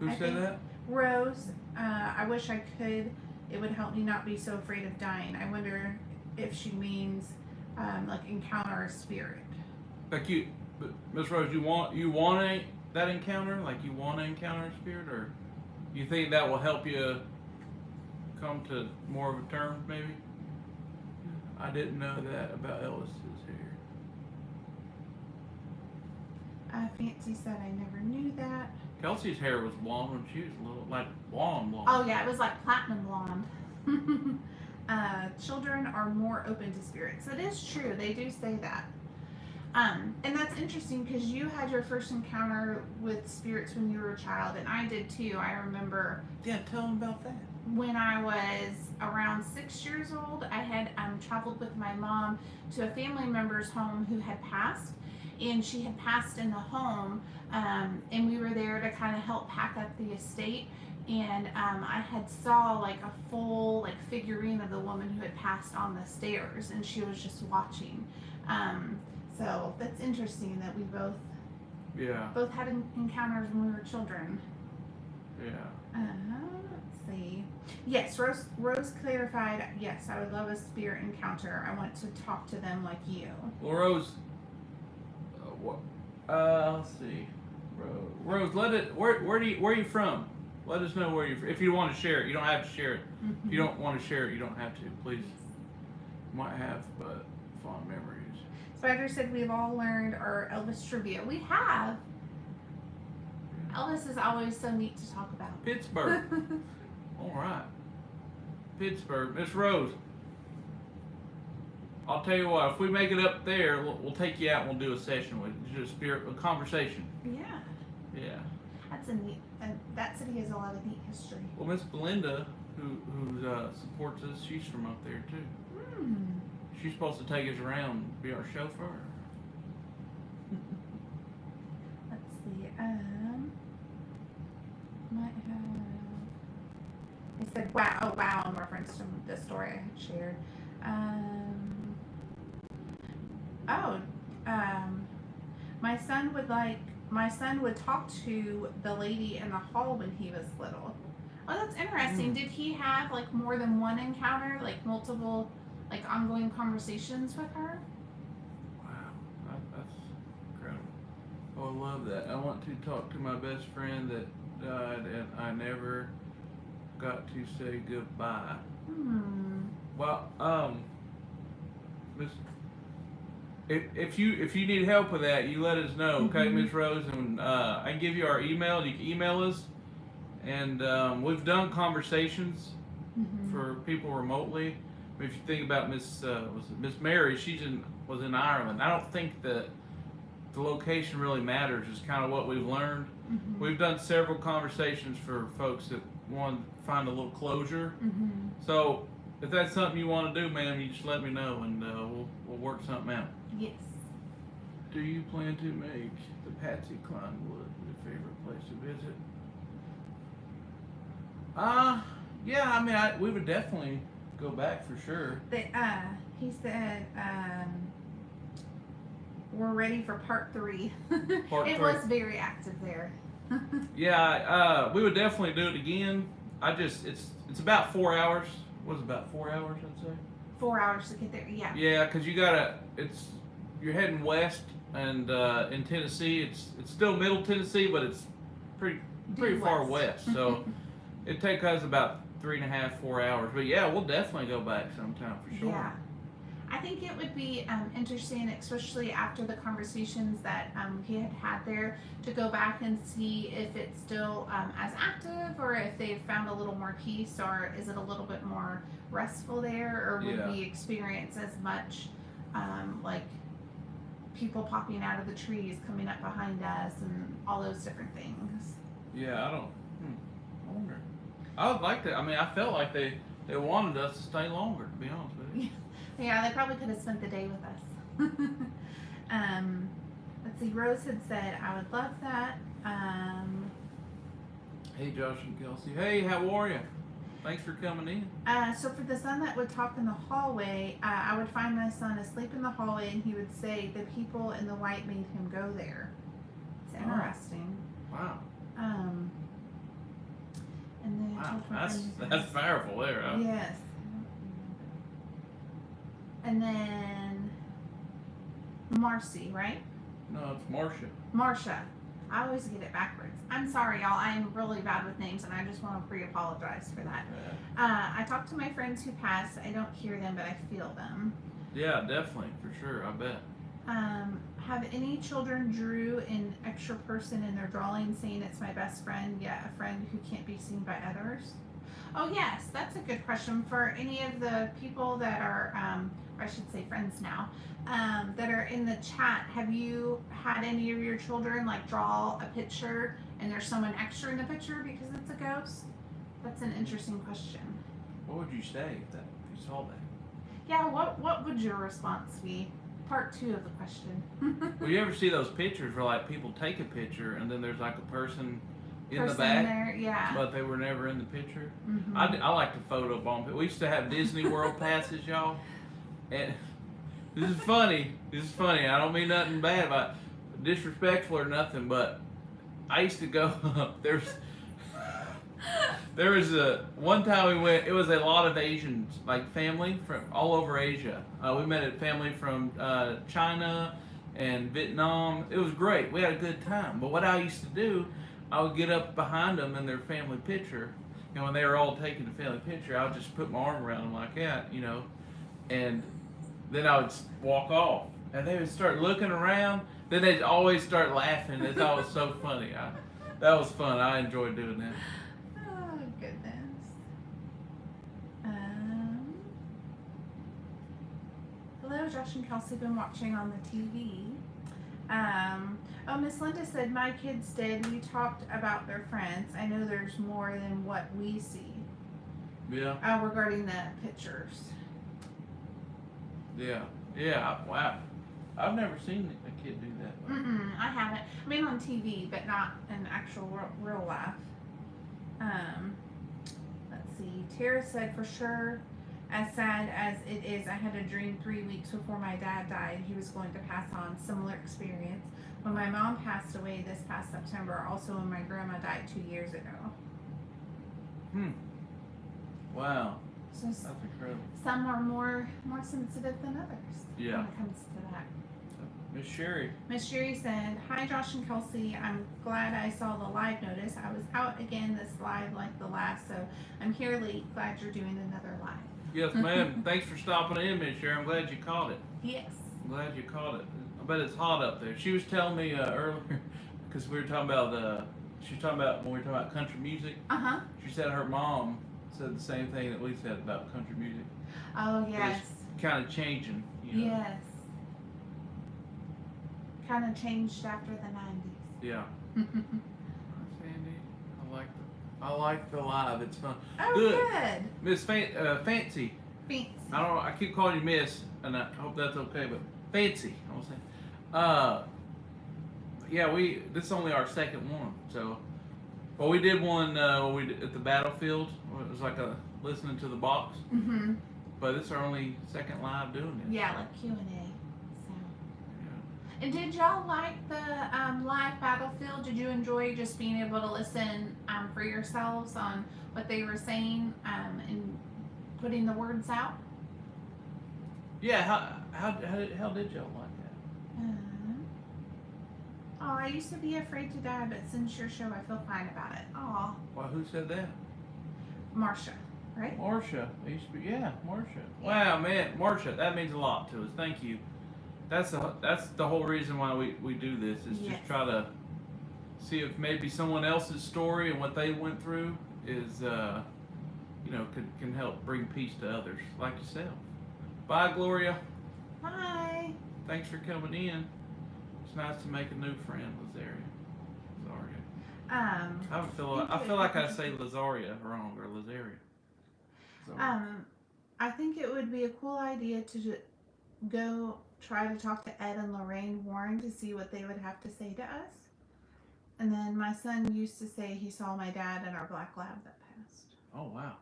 Who said that? Rose, I wish I could, it would help me not be so afraid of dying. I wonder if she means like encounter a spirit. Like you, Miss Rose, that encounter? Like you want to encounter a spirit, or you think that will help you come to more of a term, maybe? I didn't know that about Elvis's hair. Fancy said I never knew that. Kelsey's hair was blonde when she was little, like blonde. Oh yeah, it was like platinum blonde. Children are more open to spirits. It is true. They do say that. And that's interesting because you had your first encounter with spirits when you were a child, and I did too. I remember. Yeah, tell them about that. When I was around 6 years old, I had traveled with my mom to a family member's home who had passed, and she had passed in the home, and we were there to kind of help pack up the estate. And I had saw like a full like figurine of the woman who had passed on the stairs, and she was just watching. So that's interesting that we both had encounters when we were children. Yeah. Let's see. Yes, Rose clarified. Yes, I would love a spirit encounter. I want to talk to them like you. Well, Rose. Let's see. Rose, where are you from? Let us know where you're. If you want to share it, you don't have to share it. Mm-hmm. If you don't want to share it, you don't have to. Please. You might have, but fond memories. Spider said we've all learned our Elvis trivia. We have. Elvis is always so neat to talk about. Pittsburgh. All right. Pittsburgh. Miss Rose. I'll tell you what. If we make it up there, we'll take you out and we'll do a session with you. Just a conversation. Yeah. Yeah. That's a neat. That city has a lot of neat history. Well, Miss Belinda, who supports us, she's from up there too. She's supposed to take us around and be our chauffeur. Let's see. Might have. He said, "Wow, oh wow," in reference to the story I had shared. My son would talk to the lady in the hall when he was little. Oh, that's interesting. Did he have like more than one encounter, like multiple, like ongoing conversations with her? Wow, that's incredible. Oh, I love that. I want to talk to my best friend that died, and I never got to say goodbye. Well, Miss. If you need help with that, you let us know, okay, Miss Rose, and I can give you our email. You can email us, and we've done conversations for people remotely. If you think about Miss Mary, was in Ireland. I don't think that the location really matters. It's kind of what we've learned. We've done several conversations for folks that want to find a little closure. So if that's something you want to do, ma'am, you just let me know, and we'll work something out. Yes. Do you plan to make the Patsy Clinewood your favorite place to visit? Yeah, I mean, we would definitely go back for sure. He said, we're ready for part 3. It was very active there. Yeah, we would definitely do it again. It's about 4 hours. Was it about 4 hours, I'd say? 4 hours to get there, yeah. Yeah, because you're heading west, and in Tennessee, it's still middle Tennessee, but it's pretty far west. So it'd take us about 3.5, 4 hours. But yeah, we'll definitely go back sometime for sure. Yeah. I think it would be interesting, especially after the conversations that he had there, to go back and see if it's still as active, or if they've found a little more peace, or is it a little bit more restful there, or would we experience as much like people popping out of the trees, coming up behind us, and all those different things. Yeah, I wonder. I would like to. I mean, I felt like they wanted us to stay longer, to be honest with you. Yeah, they probably could have spent the day with us. Let's see, Rose had said, I would love that. Hey, Josh and Kelsey. Hey, how are you? Thanks for coming in. So for the son that would talk in the hallway, I would find my son asleep in the hallway, and he would say the people in the white made him go there. It's interesting. Wow. And then Wow, that's powerful there, huh? Yes. And then Marcy, right? No, it's Marcia. Marsha. I always get it backwards. I'm sorry, y'all. I'm really bad with names, and I just want to pre-apologize for that. Yeah. I talk to my friends who passed. I don't hear them, but I feel them. Yeah, definitely, for sure. I bet. Have any children drew an extra person in their drawing, saying it's my best friend, yet a friend who can't be seen by others? Oh yes, that's a good question. For any of the people that are, or I should say friends now, that are in the chat, have you had any of your children like draw a picture and there's someone extra in the picture because it's a ghost? That's an interesting question. What would you say if you saw that? Yeah, what would your response be? Part 2 of the question. Well, you ever see those pictures where like people take a picture and then there's like a person in the back, there, yeah, but they were never in the picture? Mm-hmm. I like to photo bomb. We used to have Disney World passes, y'all, and this is funny. I don't mean nothing bad about disrespectful or nothing, but I used to go. There was a one time we went. It was a lot of Asians, like family from all over Asia. We met a family from China and Vietnam. It was great. We had a good time. But what I used to do, I would get up behind them in their family picture, and when they were all taking the family picture, I would just put my arm around them like that, and then I would walk off, and they would start looking around. Then they'd always start laughing. They thought it was so funny. That was fun. I enjoyed doing that. Oh goodness. Hello, Josh and Kelsey. Been watching on the TV. Oh, Miss Linda said my kids did. We talked about their friends. I know there's more than what we see. Yeah. Regarding the pictures. Yeah. Wow. I've never seen a kid do that. I haven't. I mean, on TV, but not in actual real life. Let's see. Tara said, for sure, as sad as it is, I had a dream 3 weeks before my dad died. He was going to pass on similar experience. When my mom passed away this past September, also when my grandma died 2 years ago. Wow. So that's incredible. Some are more sensitive than others. Yeah. When it comes to that. Miss Sherry. Miss Sherry said, hi Josh and Kelsey, I'm glad I saw the live notice. I was out again this live like the last, so I'm here late. Glad you're doing another live. Yes, ma'am. Thanks for stopping in, Miss Sherry. I'm glad you caught it. Yes. I'm glad you caught it. I bet it's hot up there. She was telling me earlier, because we were talking about, she was talking about when we were talking about country music. Uh-huh. She said her mom said the same thing that we said about country music. Oh, yes. It's kind of changing, Yes. Kind of changed after the 90s. Yeah. Sandy, I like the live. It's fun. Oh, good. Miss Fancy. Fancy. I don't know. I keep calling you Miss, and I hope that's okay. But Fancy, I was saying. Yeah, this is only our second one. So, well, we did one at the battlefield. It was like listening to the box. Mm-hmm. But this is our only second live doing this. Yeah, like Q&A. And did y'all like the live battlefield? Did you enjoy just being able to listen for yourselves on what they were saying and putting the words out? Yeah, how did y'all like that? Oh, I used to be afraid to die, but since your show, I feel fine about it. Oh. Well, who said that? Marcia, right? Marcia. Marcia. Wow, man, Marcia, that means a lot to us. Thank you. That's the whole reason why we do this is just try to see if maybe someone else's story and what they went through is can help bring peace to others like yourself. Bye, Gloria. Bye. Thanks for coming in. It's nice to make a new friend, Lazaria. I feel like I say Lazaria wrong or Lazaria. I think it would be a cool idea to go try to talk to Ed and Lorraine Warren to see what they would have to say to us. And then my son used to say he saw my dad and our black lab that passed. Oh wow.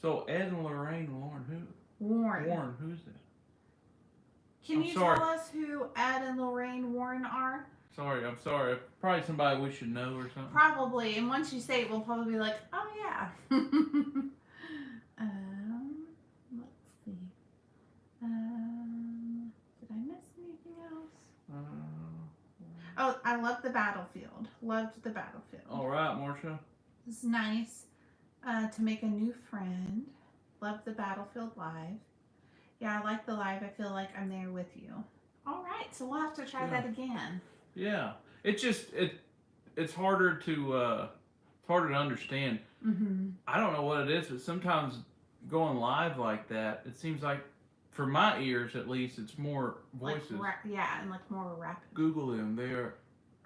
So Ed and Lorraine Warren, who? Warren. Warren, who's that? Can I'm you sorry. tell us who Ed and Lorraine Warren are? Sorry, I'm sorry. Probably somebody we should know or something. Probably. And once you say it, we'll probably be like, oh yeah. Let's see. Did I miss anything else? Oh, I love the battlefield. Loved the battlefield. All right, Marcia. It's nice to make a new friend. Love the battlefield live. Yeah, I like the live. I feel like I'm there with you. All right, so we'll have to try that again. Yeah, it's just it's harder to understand. Mm-hmm. I don't know what it is, but sometimes going live like that, it seems like, for my ears at least, it's more voices. Yeah, and like more rapid. Google them. They are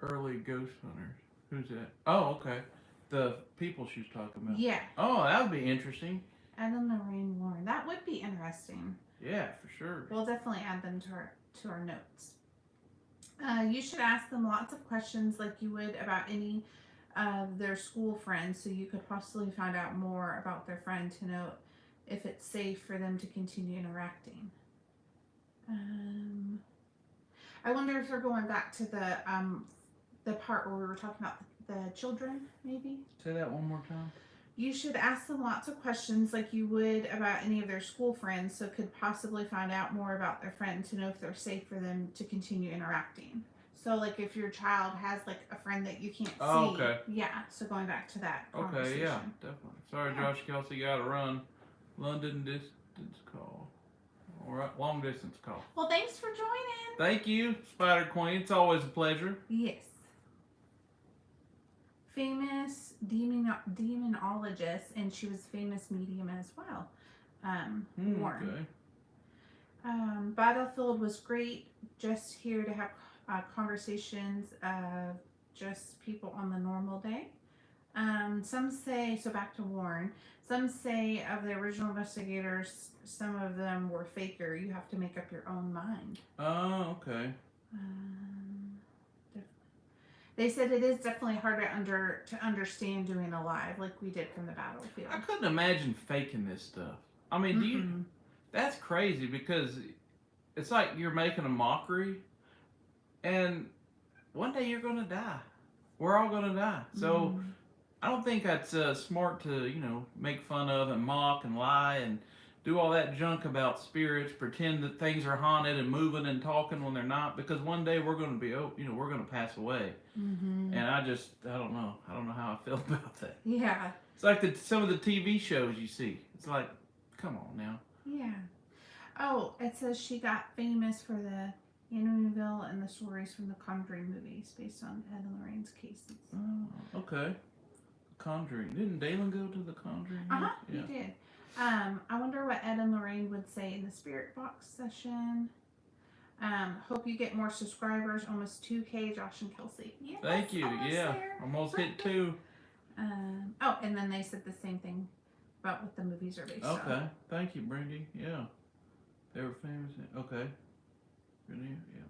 early ghost hunters. Who's that? Oh, okay. The people she's talking about. Yeah. Oh, that would be interesting. Add them to Lorraine Warren. That would be interesting. Yeah, for sure. We'll definitely add them to our notes. You should ask them lots of questions like you would about any of their school friends, so you could possibly find out more about their friend to know if it's safe for them to continue interacting. I wonder if they're going back to the part where we were talking about the children, maybe? Say that one more time. You should ask them lots of questions like you would about any of their school friends, so could possibly find out more about their friend to know if they're safe for them to continue interacting. So like if your child has like a friend that you can't see. Okay. Yeah, so going back to that conversation. Okay, yeah, definitely. Sorry, Josh, Kelsey, gotta run. London distance call. All right, long distance call. Well, thanks for joining. Thank you, Spider Queen. It's always a pleasure. Yes. Famous demonologist, and she was famous medium as well. Warren. Okay. Battlefield was great. Just here to have conversations of just people on the normal day. Some say, so back to Warren, some say of the original investigators, some of them were faker. You have to make up your own mind. Oh, okay. They said it is definitely hard to understand doing a live like we did from the battlefield. I couldn't imagine faking this stuff. I mean, that's crazy, because it's like you're making a mockery, and one day you're going to die. We're all going to die. So I don't think that's smart to, make fun of and mock and lie and do all that junk about spirits, pretend that things are haunted and moving and talking when they're not, because one day we're going to be, we're going to pass away. And I don't know. I don't know how I feel about that. Yeah. It's like some of the TV shows you see. It's like, come on now. Yeah. Oh, it says she got famous for the Amityville and the stories from the Conjuring movies based on Ed and Lorraine's cases. Oh, okay. Conjuring. Didn't Dalen go to the Conjuring? Yeah. Yeah. He did. I wonder what Ed and Lorraine would say in the Spirit Box session. Hope you get more subscribers. Almost 2K, Josh and Kelsey. Yes, Thank you. Yeah. there. Almost hit 2. And then they said the same thing about what the movies are based on. Okay. Thank you, Brandy. Yeah. They were famous. Okay. Really? Yeah.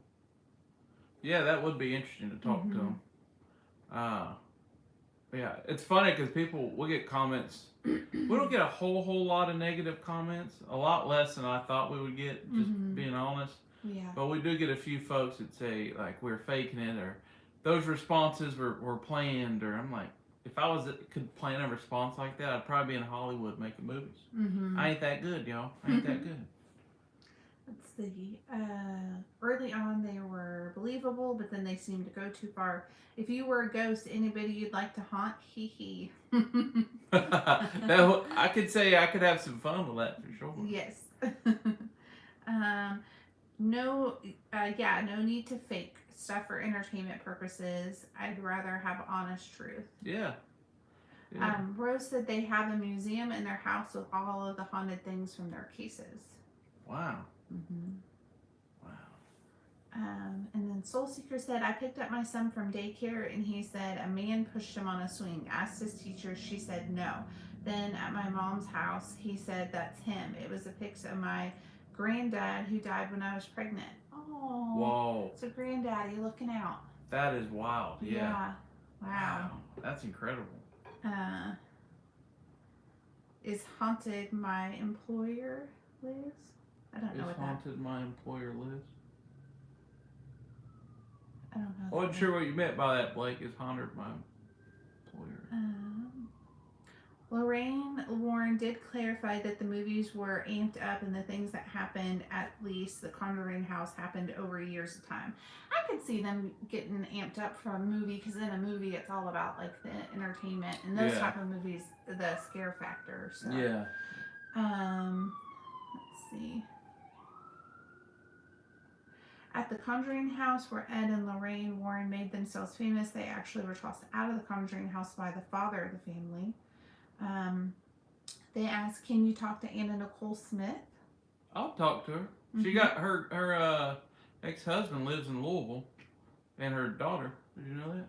Yeah, that would be interesting to talk to them. Yeah, it's funny because we get comments. We don't get a whole lot of negative comments. A lot less than I thought we would get, just being honest. Yeah. But we do get a few folks that say, like, we're faking it, or those responses were planned, or I'm like, if I could plan a response like that, I'd probably be in Hollywood making movies. I ain't that good, y'all. I ain't that good. Let's see. Early on, they were believable, but then they seemed to go too far. If you were a ghost, anybody you'd like to haunt? Hee hee. I could say I could have some fun with that for sure. Yes. No need to fake stuff for entertainment purposes. I'd rather have honest truth. Yeah. Rose said they have a museum in their house with all of the haunted things from their cases. Wow. Wow. And then Soul Seeker said, I picked up my son from daycare and he said a man pushed him on a swing. Asked his teacher, she said no. Then at my mom's house, he said that's him. It was a picture of my granddad who died when I was pregnant. Oh. Whoa. It's a granddaddy looking out. That is wild. Yeah. Wow. That's incredible. Is haunted my employer lives? I don't know what that. Haunted my employer lives. I don't know. I wasn't sure what you meant by that, Blake. Is haunted my employer. Lorraine Warren did clarify that the movies were amped up and the things that happened, at least the Conjuring house, happened over years of time. I could see them getting amped up for a movie, because in a movie it's all about like the entertainment, and those type of movies, the scare factor. So. Yeah. Let's see. At the Conjuring house where Ed and Lorraine Warren made themselves famous, they actually were tossed out of the Conjuring house by the father of the family. They asked, "Can you talk to Anna Nicole Smith?" I'll talk to her. Mm-hmm. She got her ex-husband lives in Louisville, and her daughter. Did you know that?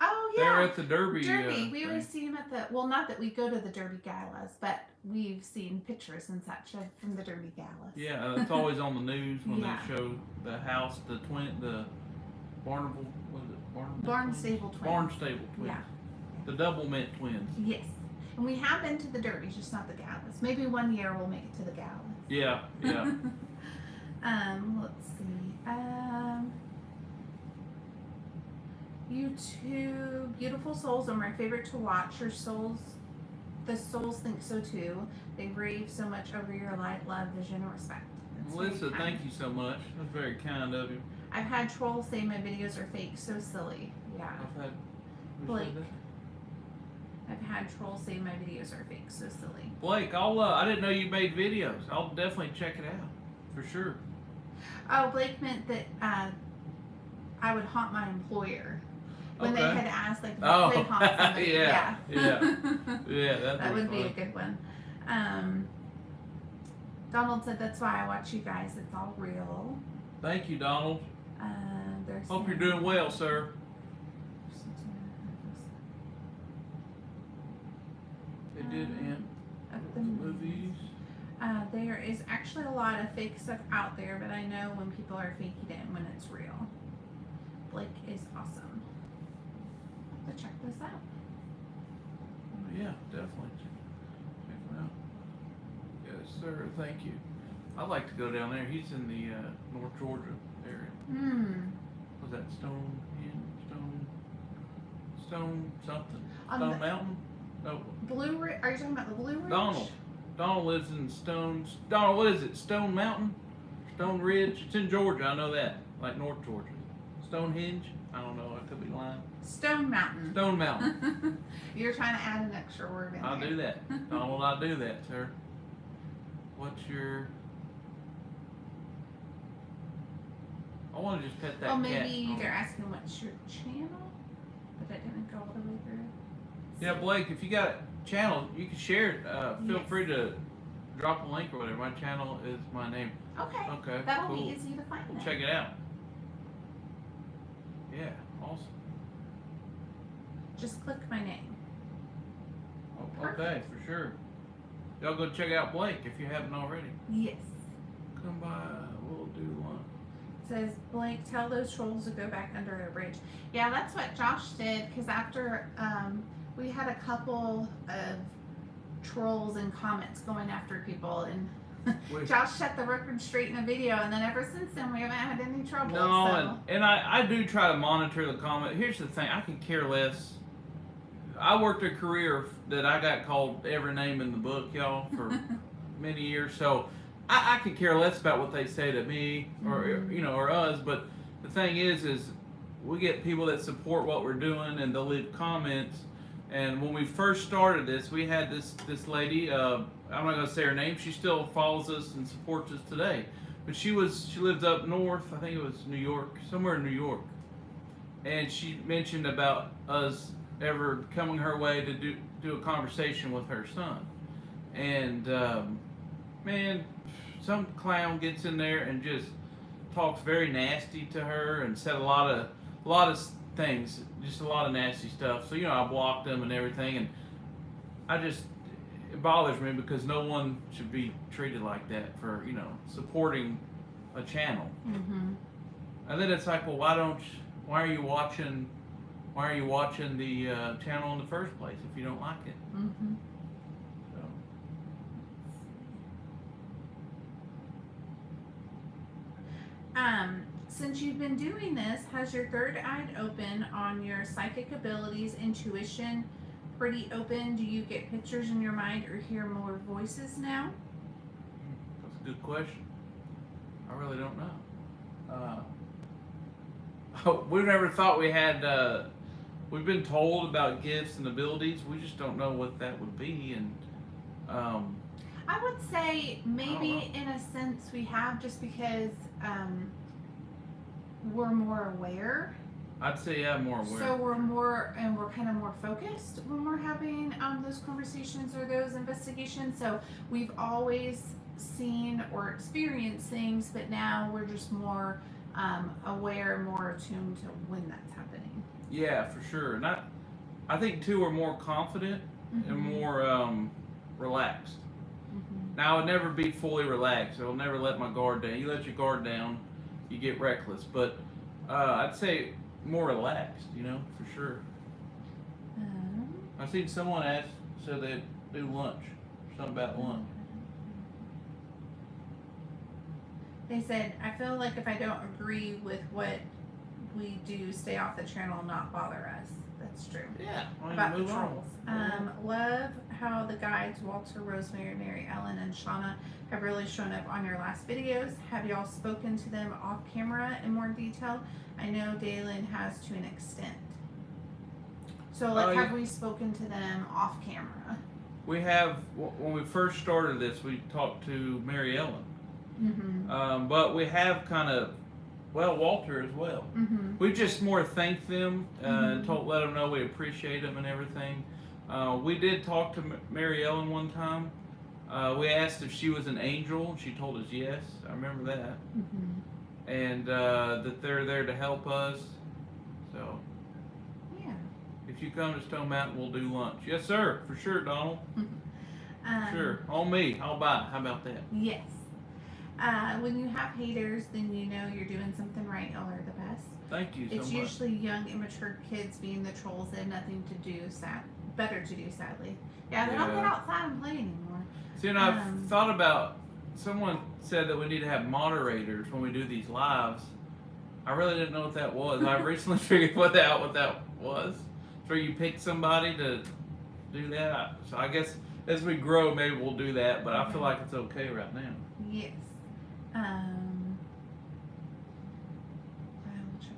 Oh yeah. They're at the Derby. We always see them at the. Well, not that we go to the Derby galas, but we've seen pictures and such from the Derby galas. Yeah, it's always on the news when they show the house, the Barnstable twins. Barnstable twins. Yeah. The double mint twins. Yes. And we have been to the Derby, just not the galas. Maybe one year we'll make it to the galas. Yeah, yeah. Let's see. YouTube, Beautiful Souls are my favorite to watch. The souls think so too. They rave so much over your light, love, vision, and respect. Melissa, thank you so much. That's very kind of you. I've had trolls say my videos are fake. So silly. Yeah. Blake. I've had trolls say my videos are fake. So silly. Blake, I didn't know you made videos. I'll definitely check it out. For sure. Oh, Blake meant that I would haunt my employer. When they had asked, like, if I could haunt somebody. Yeah. That would be a good one. Donald said, "That's why I watch you guys. It's all real." Thank you, Donald. Hope you're doing well, sir. They did the movies. There is actually a lot of fake stuff out there, but I know when people are faking it and when it's real. Blake is awesome. So check this out. Yeah, definitely. Check it out. Yes, sir. Thank you. I'd like to go down there. He's in the North Georgia area. Was that Stone something? Stone Mountain? No. Blue Ridge? Are you talking about the Blue Ridge? Donald lives in Donald, what is it? Stone Mountain? Stone Ridge? It's in Georgia. I know that. Like North Georgia. Stonehenge? I don't know. I could be lying. Stone Mountain. Stone Mountain. You're trying to add an extra word in I'll there. do that. Donald, I'll do that, sir. What's your... I want to just pet that cat. Oh, maybe they're asking what's your channel? But that didn't go all the way through. Yeah, Blake, if you got a channel, you can share it. Feel free to drop a link or whatever. My channel is my name. Okay. That'll be easy to find. We'll check it out. Yeah, awesome. Just click my name. Oh, okay, for sure. Y'all go check out Blake if you haven't already. Yes. Come by, we'll do lunch. Says, Blake, tell those trolls to go back under the bridge. Yeah, that's what Josh did, because after we had a couple of trolls and comments going after people, and Josh set the record straight in a video, and then ever since then we haven't had any trouble. No, and I do try to monitor the comment. Here's the thing, I can care less. I worked a career that I got called every name in the book, y'all, for many years, so I could care less about what they say to me or or us. But the thing is we get people that support what we're doing and they'll leave comments. And when we first started this, we had this lady. I'm not gonna say her name. She still follows us and supports us today. But she lived up north. I think it was New York, somewhere in New York. And she mentioned about us ever coming her way to do a conversation with her son. And man, some clown gets in there and just talks very nasty to her and said a lot of things, just a lot of nasty stuff. So I blocked them and everything, and it bothers me because no one should be treated like that for supporting a channel. And then it's like, well, why are you watching why are you watching the channel in the first place if you don't like it? Mm-hmm. Since you've been doing this, has your third eye open on your psychic abilities, intuition pretty open? Do you get pictures in your mind or hear more voices now? That's a good question. I really don't know. We never thought we had. We've been told about gifts and abilities. We just don't know what that would be, and I would say maybe in a sense we have, just because we're more aware. I'd say more aware. So we're kind of more focused when we're having those conversations or those investigations. So we've always seen or experienced things, but now we're just more aware, more attuned to when that's happening. Yeah, for sure. And I think too, we're more confident and more relaxed. Now, I would never be fully relaxed. I'll never let my guard down. You let your guard down, you get reckless. But I'd say more relaxed, for sure. I seen someone said they'd do lunch, something about lunch. They said, I feel like if I don't agree with what we do, stay off the channel and not bother us. That's true. Yeah. About the trolls. Love how the guides, Walter, Rosemary, Mary Ellen, and Shauna have really shown up on your last videos. Have y'all spoken to them off camera in more detail? I know Dalen has to an extent. So, have we spoken to them off camera? We have. When we first started this, we talked to Mary Ellen. But we have kind of, Walter as well. We just more thanked them and let them know we appreciate them and everything. We did talk to Mary Ellen one time. We asked if she was an angel. She told us yes. I remember that. And that they're there to help us. So, yeah. If you come to Stone Mountain, we'll do lunch. Yes, sir. For sure, Donald. Sure. On me. I'll buy. How about that? Yes. When you have haters, then you know you're doing something right. Y'all are the best. Thank you so much. It's usually young, immature kids being the trolls. They have nothing to do. Better to do, sadly. Yeah, they don't get outside and play anymore. See, and I've thought about. Someone said that we need to have moderators when we do these lives. I really didn't know what that was. I recently figured what that was. So you pick somebody to do that. So I guess as we grow, maybe we'll do that. But I feel like it's okay right now. Yes. Check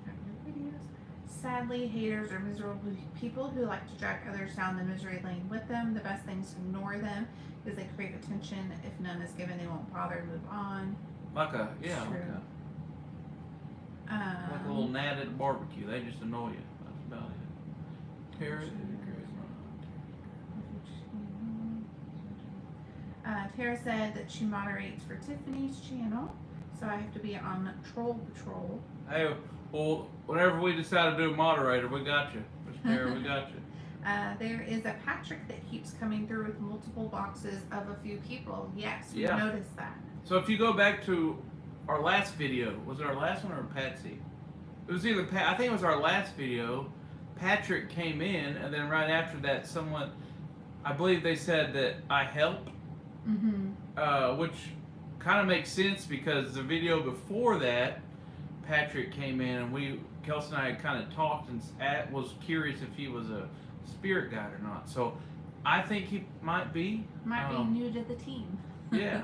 out your videos. Sadly, haters are miserable people who like to drag others down the misery lane with them. The best thing is to ignore them because they crave attention. If none is given, they won't bother. Move on. Like a True. like a little gnat at a barbecue. They just annoy you. That's about it. Tara. Tara said that she moderates for Tiffany's channel, so I have to be on Troll Patrol. Hey, well, whenever we decide to do a moderator, we got you. Miss Tara, we got you. There is a Patrick that keeps coming through with multiple boxes of a few people. Yes, we noticed that. So if you go back to our last video, was it our last one or Patsy? It was either I think it was our last video. Patrick came in, and then right after that, someone, I believe they said that I helped. Which kind of makes sense because the video before that, Patrick came in and Kelsey and I had kind of talked and was curious if he was a spirit guide or not. So I think he might be. Might be new to the team. Yeah.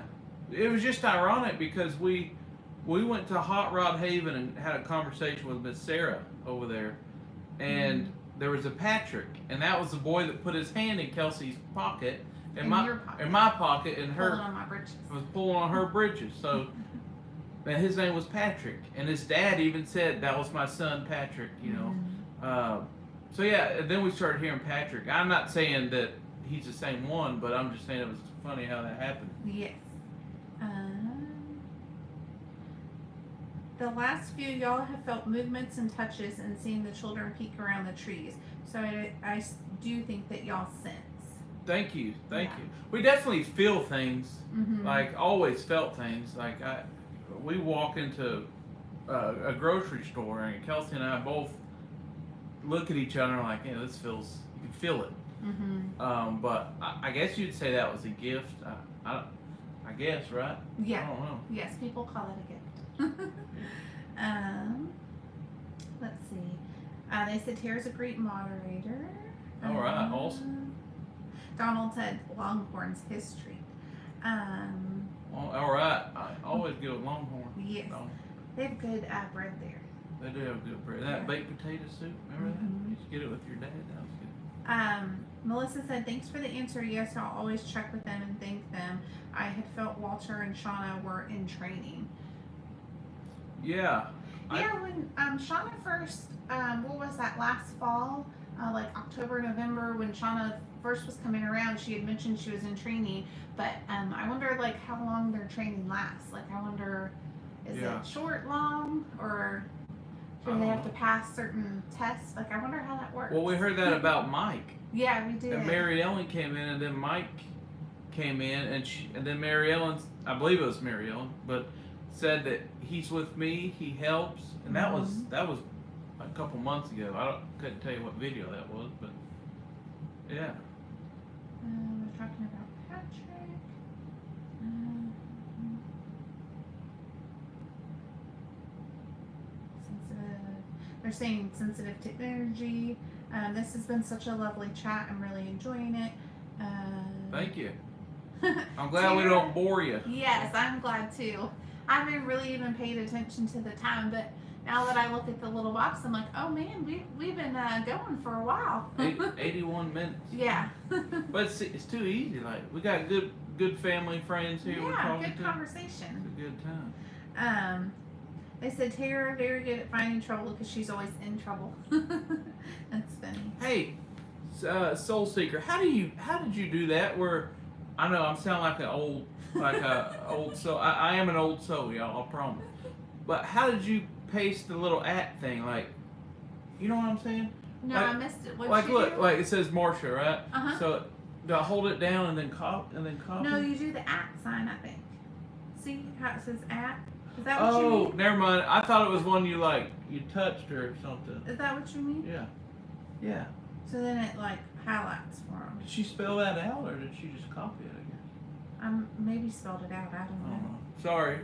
It was just ironic because we went to Hot Rod Haven and had a conversation with Miss Sarah over there. And there was a Patrick. And that was the boy that put his hand in Kelsey's pocket. In my pocket, and her was pulling on her britches. So, and his name was Patrick, and his dad even said that was my son Patrick. So yeah, and then we started hearing Patrick. I'm not saying that he's the same one, but I'm just saying it was funny how that happened. Yes. The last few y'all have felt movements and touches and seen the children peek around the trees. So I do think that y'all sense. Thank you. We definitely feel things. Like always felt things. Like we walk into a grocery store and Kelsey and I both look at each other and like, yeah, this feels. You can feel it. But I guess you'd say that was a gift. I guess, right? Yeah. I don't know. Yes, people call it a gift. Let's see. They said Tara's a great moderator. All right, awesome. Donald said Longhorns history. Well, all right. I always go with Longhorn. Yes. No, They have good bread there. they do have good bread. That Yeah. baked potato soup, remember that? You used to get it with your dad. That was good. Melissa said, thanks for the answer. Yes, I'll always check with them and thank them. I had felt Walter and Shauna were in training. Yeah. Yeah, when Shauna first, what was that, last fall? Like October, November, when Shauna first was coming around, she had mentioned she was in training. But I wonder, like, how long their training lasts. Like, I wonder, is it short, long, or do they have to pass certain tests? Like, I wonder how that works. Well, we heard that about Mike. Yeah, we did. And Mary Ellen came in, and then Mike came in, and then Mary Ellen, I believe it was Mary Ellen, but said that he's with me, he helps, and that was a couple months ago. Couldn't tell you what video that was, but yeah. We're talking about Patrick. Sensitive. They're saying sensitive to energy. This has been such a lovely chat. I'm really enjoying it. Thank you. I'm glad we don't bore you. Yes, I'm glad too. I haven't really even paid attention to the time, but now that I look at the little box, I'm like, oh man, we've been going for a while. 81 minutes. Yeah. But it's too easy. Like, we got good family friends here. We're Yeah, talking good to. conversation. It's a good time. They said Tara very good at finding trouble because she's always in trouble. That's funny. Hey, Soul Seeker, how did you do that? Where I know I'm sounding like old soul. I am an old soul, y'all. I promise. But how did you paste the little @ thing? Like, you know what I'm saying? No, like, I missed it. What like, you look, do? like it says Marsha, right? Uh-huh. So do I hold it down and then copy? No, you do the @ sign, I think. See how it says @ Is that what you Oh, mean? never mind. I thought it was one you touched or something. Is that what you mean? Yeah. Yeah. So then it like highlights for them. Did she spell that out or did she just copy it? I guess. Maybe spelled it out. I don't know. Sorry,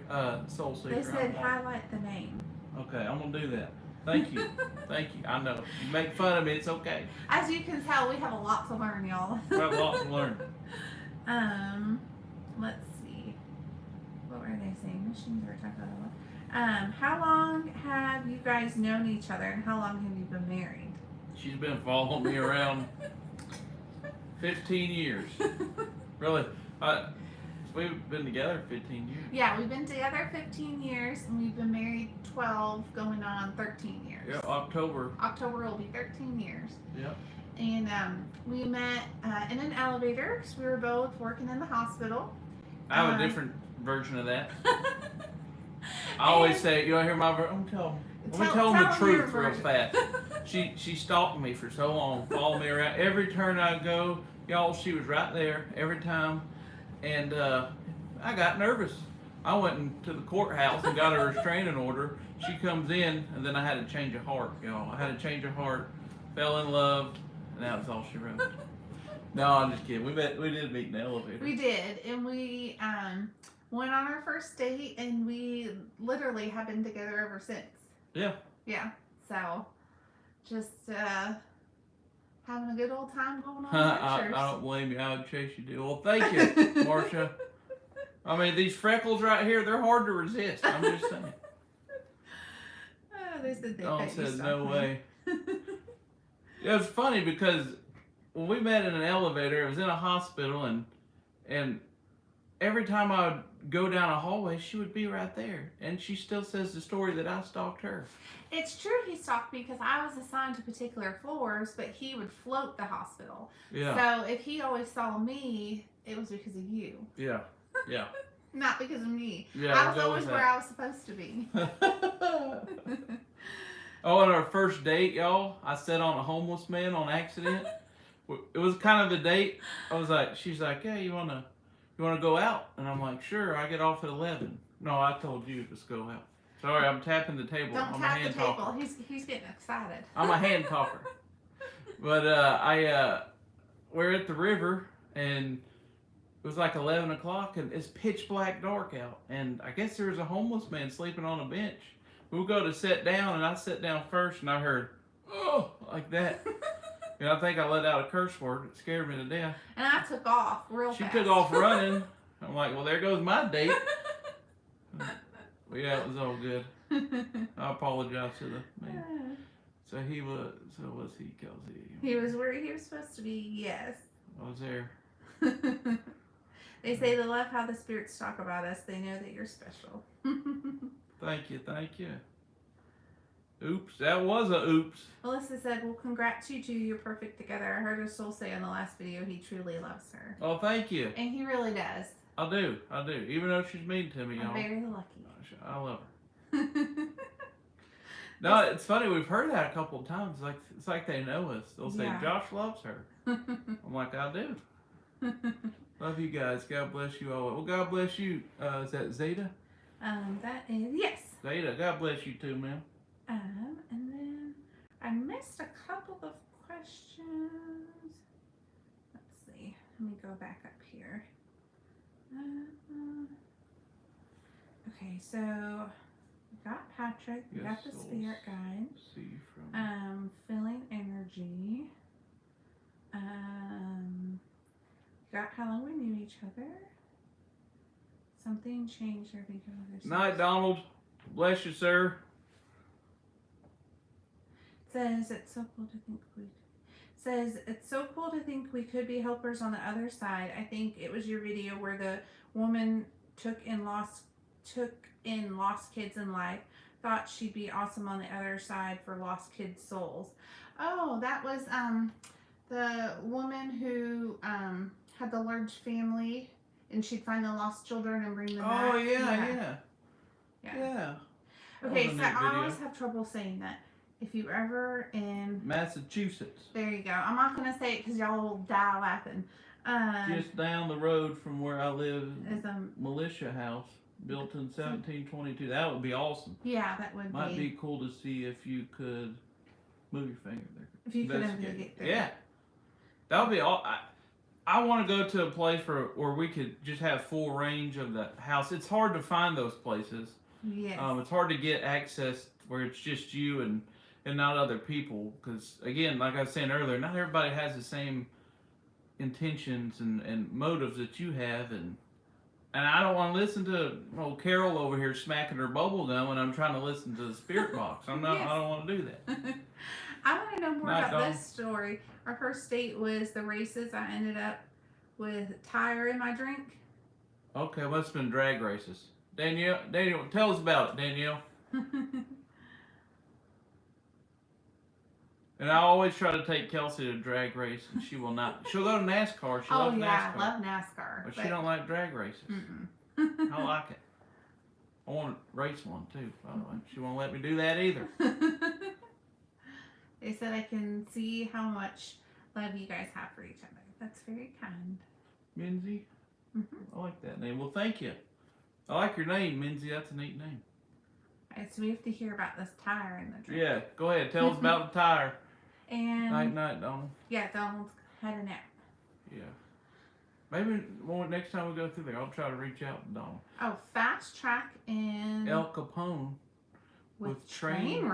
Soul Seeker. They said highlight the name. Okay, I'm gonna do that. Thank you. Thank you. I know. You make fun of me, it's okay. As you can tell, we have a lot to learn, y'all. We have a lot to learn. Let's see. What were they saying? Missions were talking about. How long have you guys known each other, and how long have you been married? She's been following me around 15 years. Really? We've been together 15 years. Yeah, we've been together 15 years, and we've been married 12, going on 13 years. Yeah, October. October will be 13 years. Yep. And we met in an elevator because we were both working in the hospital. I have a different version of that. I always say, you want to hear my version? Let me tell them the truth real fast. She stalked me for so long, followed me around. Every turn I go, y'all, she was right there every time. And I got nervous. I went into the courthouse and got a restraining order. She comes in, and then I had to change of heart, y'all. I had to change of heart, fell in love, and that was all she wrote. No, I'm just kidding. We did meet in the elevator. We did, and we went on our first date, and we literally have been together ever since. Yeah. Yeah. So, just having a good old time going on I don't blame you. I would chase you, dude. Well, thank you, Marsha. I mean, these freckles right here, they're hard to resist. I'm just saying. They said they Dawn says no way. It was funny because when we met in an elevator, it was in a hospital, and every time I would go down a hallway, she would be right there. And she still says the story that I stalked her. It's true he stalked me because I was assigned to particular floors, but he would float the hospital. Yeah. So if he always saw me, it was because of you. Yeah. Yeah. Not because of me. Yeah, I was always where I was supposed to be. Oh, on our first date, y'all, I sat on a homeless man on accident. It was kind of a date. She's like, "Yeah, you wanna go out?" And I'm like, "Sure." I get off at 11. No, I told you, let's go out. Sorry, I'm tapping the table. Don't I'm tap a hand the table. talker. He's getting excited. I'm a hand talker. But we're at the river, and it was like 11 o'clock, and it's pitch black dark out. And I guess there was a homeless man sleeping on a bench. We'll go to sit down, and I sat down first, and I heard, oh, like that. And I think I let out a curse word. It scared me to death. And I took off real fast. She took off running. I'm like, well, there goes my date. But yeah, it was all good. I apologize to the man. So was he, Kelsey? He was where he was supposed to be, yes. I was there. They say they love how the spirits talk about us. They know that you're special. Thank you. Oops, that was a oops. Melissa said, well, congrats you two. You're perfect together. I heard her soul say on the last video he truly loves her. Oh, thank you. And he really does. I do. Even though she's mean to me, I'm y'all. very lucky. I love her. No, it's funny. We've heard that a couple of times. It's like they know us. They'll say, Yeah. Josh loves her. I'm like, I do. Love you guys. God bless you all. Well, God bless you. Is that Zeta? That is, yes. Zeta, God bless you too, ma'am. And then I missed a couple of questions. Let's see. Let me go back up here. Okay, so we got Patrick. We got the spirit guide. See from. Feeling energy. Got how long we knew each other. Something changed every other. Night, Donald. Bless you, sir. Says it's so cool to think we could be helpers on the other side. I think it was your video where the woman took in lost kids in life. Thought she'd be awesome on the other side for lost kids' souls. Oh, that was the woman who had the large family, and she'd find the lost children and bring them back. Oh yeah. Okay, so I always have trouble saying that. If you ever in Massachusetts. There you go. I'm not gonna say it because y'all will die laughing. Just down the road from where I live is a militia house built in 1722. That would be awesome. Yeah, that would Might be cool to see if you could move your finger there. If you could ever get there. Yeah, that would be all. I want to go to a place where we could just have full range of the house. It's hard to find those places. Yes. It's hard to get access where it's just you and not other people, because again, like I was saying earlier, not everybody has the same intentions and motives that you have, and I don't want to listen to old Carol over here smacking her bubble gum when I'm trying to listen to the spirit box. I'm not. Yes. I don't want to do that. I want to know more about this story. Our first date was the races. I ended up with tire in my drink. Okay, well, it's been drag races. Danielle, tell us about it, Danielle. And I always try to take Kelsey to drag race, and she will not. She'll go to NASCAR. She loves NASCAR. I love NASCAR. But she don't like drag races. I like it. I want to race one too, by the way. She won't let me do that either. They said I can see how much love you guys have for each other. That's very kind. Minzy? I like that name. Well, thank you. I like your name, Minzy. That's a neat name. Alright, so we have to hear about this tire in the drink. Yeah, go ahead. Tell us about the tire. And Night, Donald. Yeah, Donald's had a nap. Yeah. Maybe next time we go through there, I'll try to reach out to Donald. Oh, fast track in El Capone with train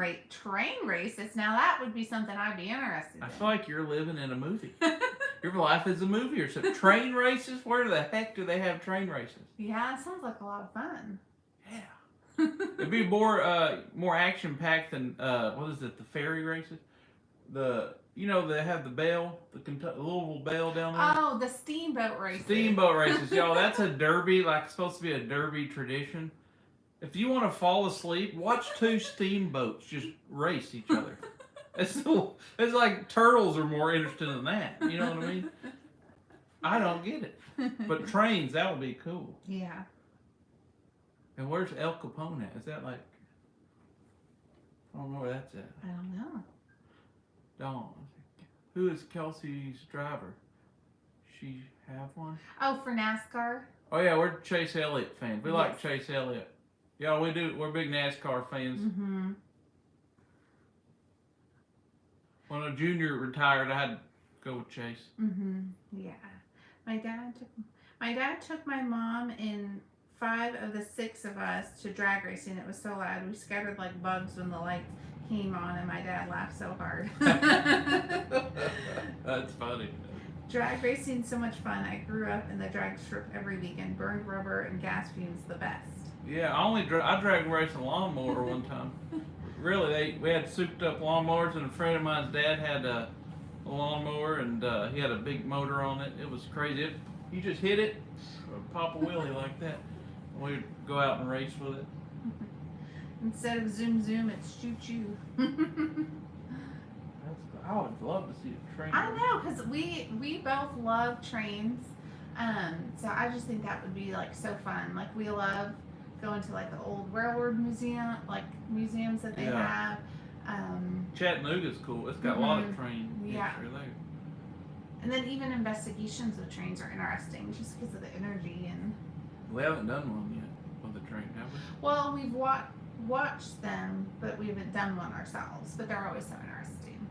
races. Now that would be something I'd be interested in. I feel like you're living in a movie. Your life is a movie or something. Train races? Where the heck do they have train races? Yeah, it sounds like a lot of fun. Yeah. It'd be more action packed than what is it? The ferry races. They have the Bell, the Louisville Bell down there. Oh, the steamboat races. Steamboat races, y'all. That's a derby, like it's supposed to be a derby tradition. If you want to fall asleep, watch two steamboats just race each other. It's like turtles are more interested in that. You know what I mean? I don't get it. But trains, that would be cool. Yeah. And where's El Capone at? Is that like... I don't know where that's at. I don't know. Who is Kelsey's driver? She have one? Oh, for NASCAR? Oh yeah, we're Chase Elliott fans. We like Chase Elliott. Yeah, we do. We're big NASCAR fans. Mm-hmm. When a junior retired, I had to go with Chase. Mm-hmm. Yeah. My dad took my mom and 5 of the 6 of us to drag racing. It was so loud. We scattered like bugs when the lights came on, and my dad laughed so hard. That's funny. Drag racing's so much fun. I grew up in the drag strip every weekend. Burned rubber and gas fumes, the best. Yeah, I drag raced a lawnmower one time. Really, we had souped up lawnmowers, and a friend of mine's dad had a lawnmower, and he had a big motor on it. It was crazy. You just hit it, pop a wheelie like that. We'd go out and race with it. Instead of zoom zoom, it's choo choo. I would love to see a train. I know, because we both love trains. So I just think that would be like so fun. Like we love going to like the old railroad museums that they have. Chattanooga's cool. It's got a lot of train yeah. history there. And then even investigations with trains are interesting just because of the energy and. We haven't done one yet with the train, have we? Well, we've watched them, but we haven't done one ourselves. But they're always so interesting.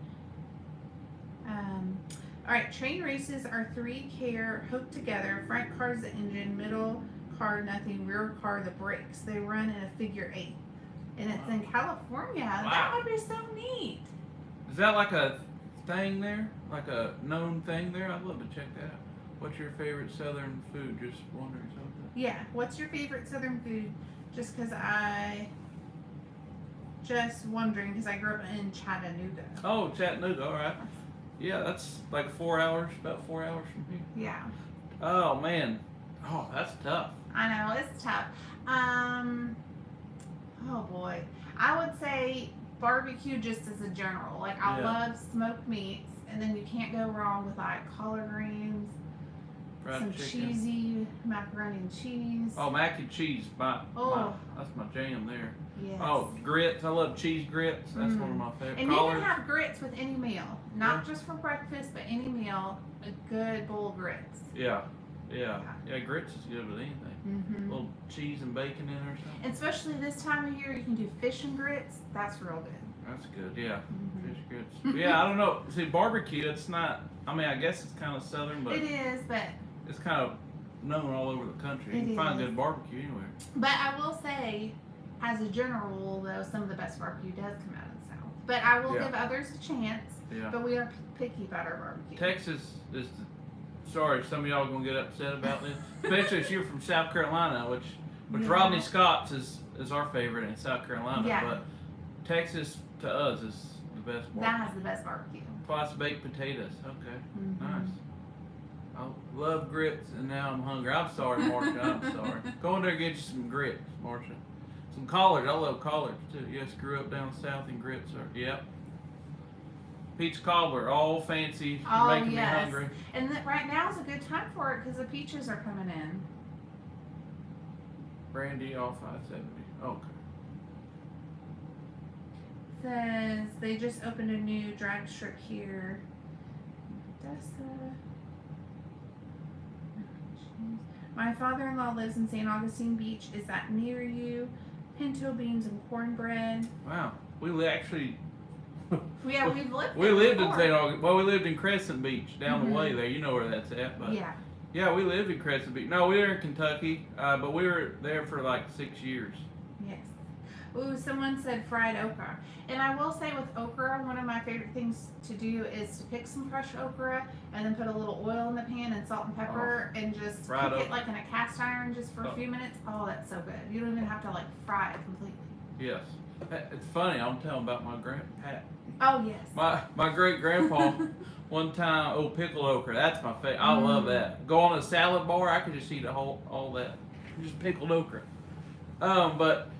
All right, train races are 3 car hooked together. Front car is the engine, middle car nothing, rear car the brakes. They run in a figure 8, and it's in California. Wow. That would be so neat. Is that like a thing there? Like a known thing there? I'd love to check that out. What's your favorite Southern food? Just wondering something. Yeah. What's your favorite Southern food? Just because I grew up in Chattanooga. Oh, Chattanooga. All right. Yeah, that's like 4 hours, about 4 hours from here. Yeah. Oh man. Oh, that's tough. I know, it's tough. Oh boy. I would say barbecue just as a general. Like I love smoked meats, and then you can't go wrong with like collard greens, some chicken. cheesy macaroni and cheese. Oh, mac and cheese. That's my jam there. Yes. Oh, grits. I love cheese grits. That's one of my favorite. And you can have grits with any meal. Not just for breakfast, but any meal. A good bowl of grits. Yeah, grits is good with anything. A little cheese and bacon in there or something. And especially this time of year, you can do fish and grits. That's real good. That's good, yeah. Fish grits. Yeah, I don't know. See, barbecue, it's not, I mean, I guess it's kind of Southern, but. It is, but. It's kind of known all over the country. You can find good barbecue anywhere. But I will say, as a general rule, though, some of the best barbecue does come out of the South. But I will give others a chance. Yeah. But we are picky about our barbecue. Texas is, sorry, some of y'all are going to get upset about this. Especially if you're from South Carolina, which Rodney Scott's is our favorite in South Carolina. Yeah. But Texas, to us, is the best barbecue. That has the best barbecue. Twice baked potatoes. Okay. Nice. I love grits, and now I'm hungry. I'm sorry, Marcia. I'm sorry. Go in there and get you some grits, Marcia. Some collards. I love collards, too. Yes, grew up down south, and grits are, yep. Peach cobbler, all fancy. You're making me hungry. And right now is a good time for it because the peaches are coming in. Brandy, all 570. Okay. Says they just opened a new drag strip here. My father-in-law lives in St. Augustine Beach. Is that near you? Pinto beans and cornbread. Wow. We actually. Yeah, we've lived. We lived in St. Augustine. Well, we lived in Crescent Beach down the way there. You know where that's at, but. Yeah. Yeah, we lived in Crescent Beach. No, we were in Kentucky, but we were there for like 6 years. Yes. Ooh, someone said fried okra. And I will say with okra, one of my favorite things to do is to pick some fresh okra and then put a little oil in the pan and salt and pepper and just cook it like in a cast iron just for a few minutes. Oh, that's so good. You don't even have to like fry it completely. Yes. It's funny, I'm telling about my grandpa. Oh, yes. My great grandpa, one time, pickled okra. That's my favorite. I love that. Go on a salad bar, I could just eat all that. Just pickled okra. But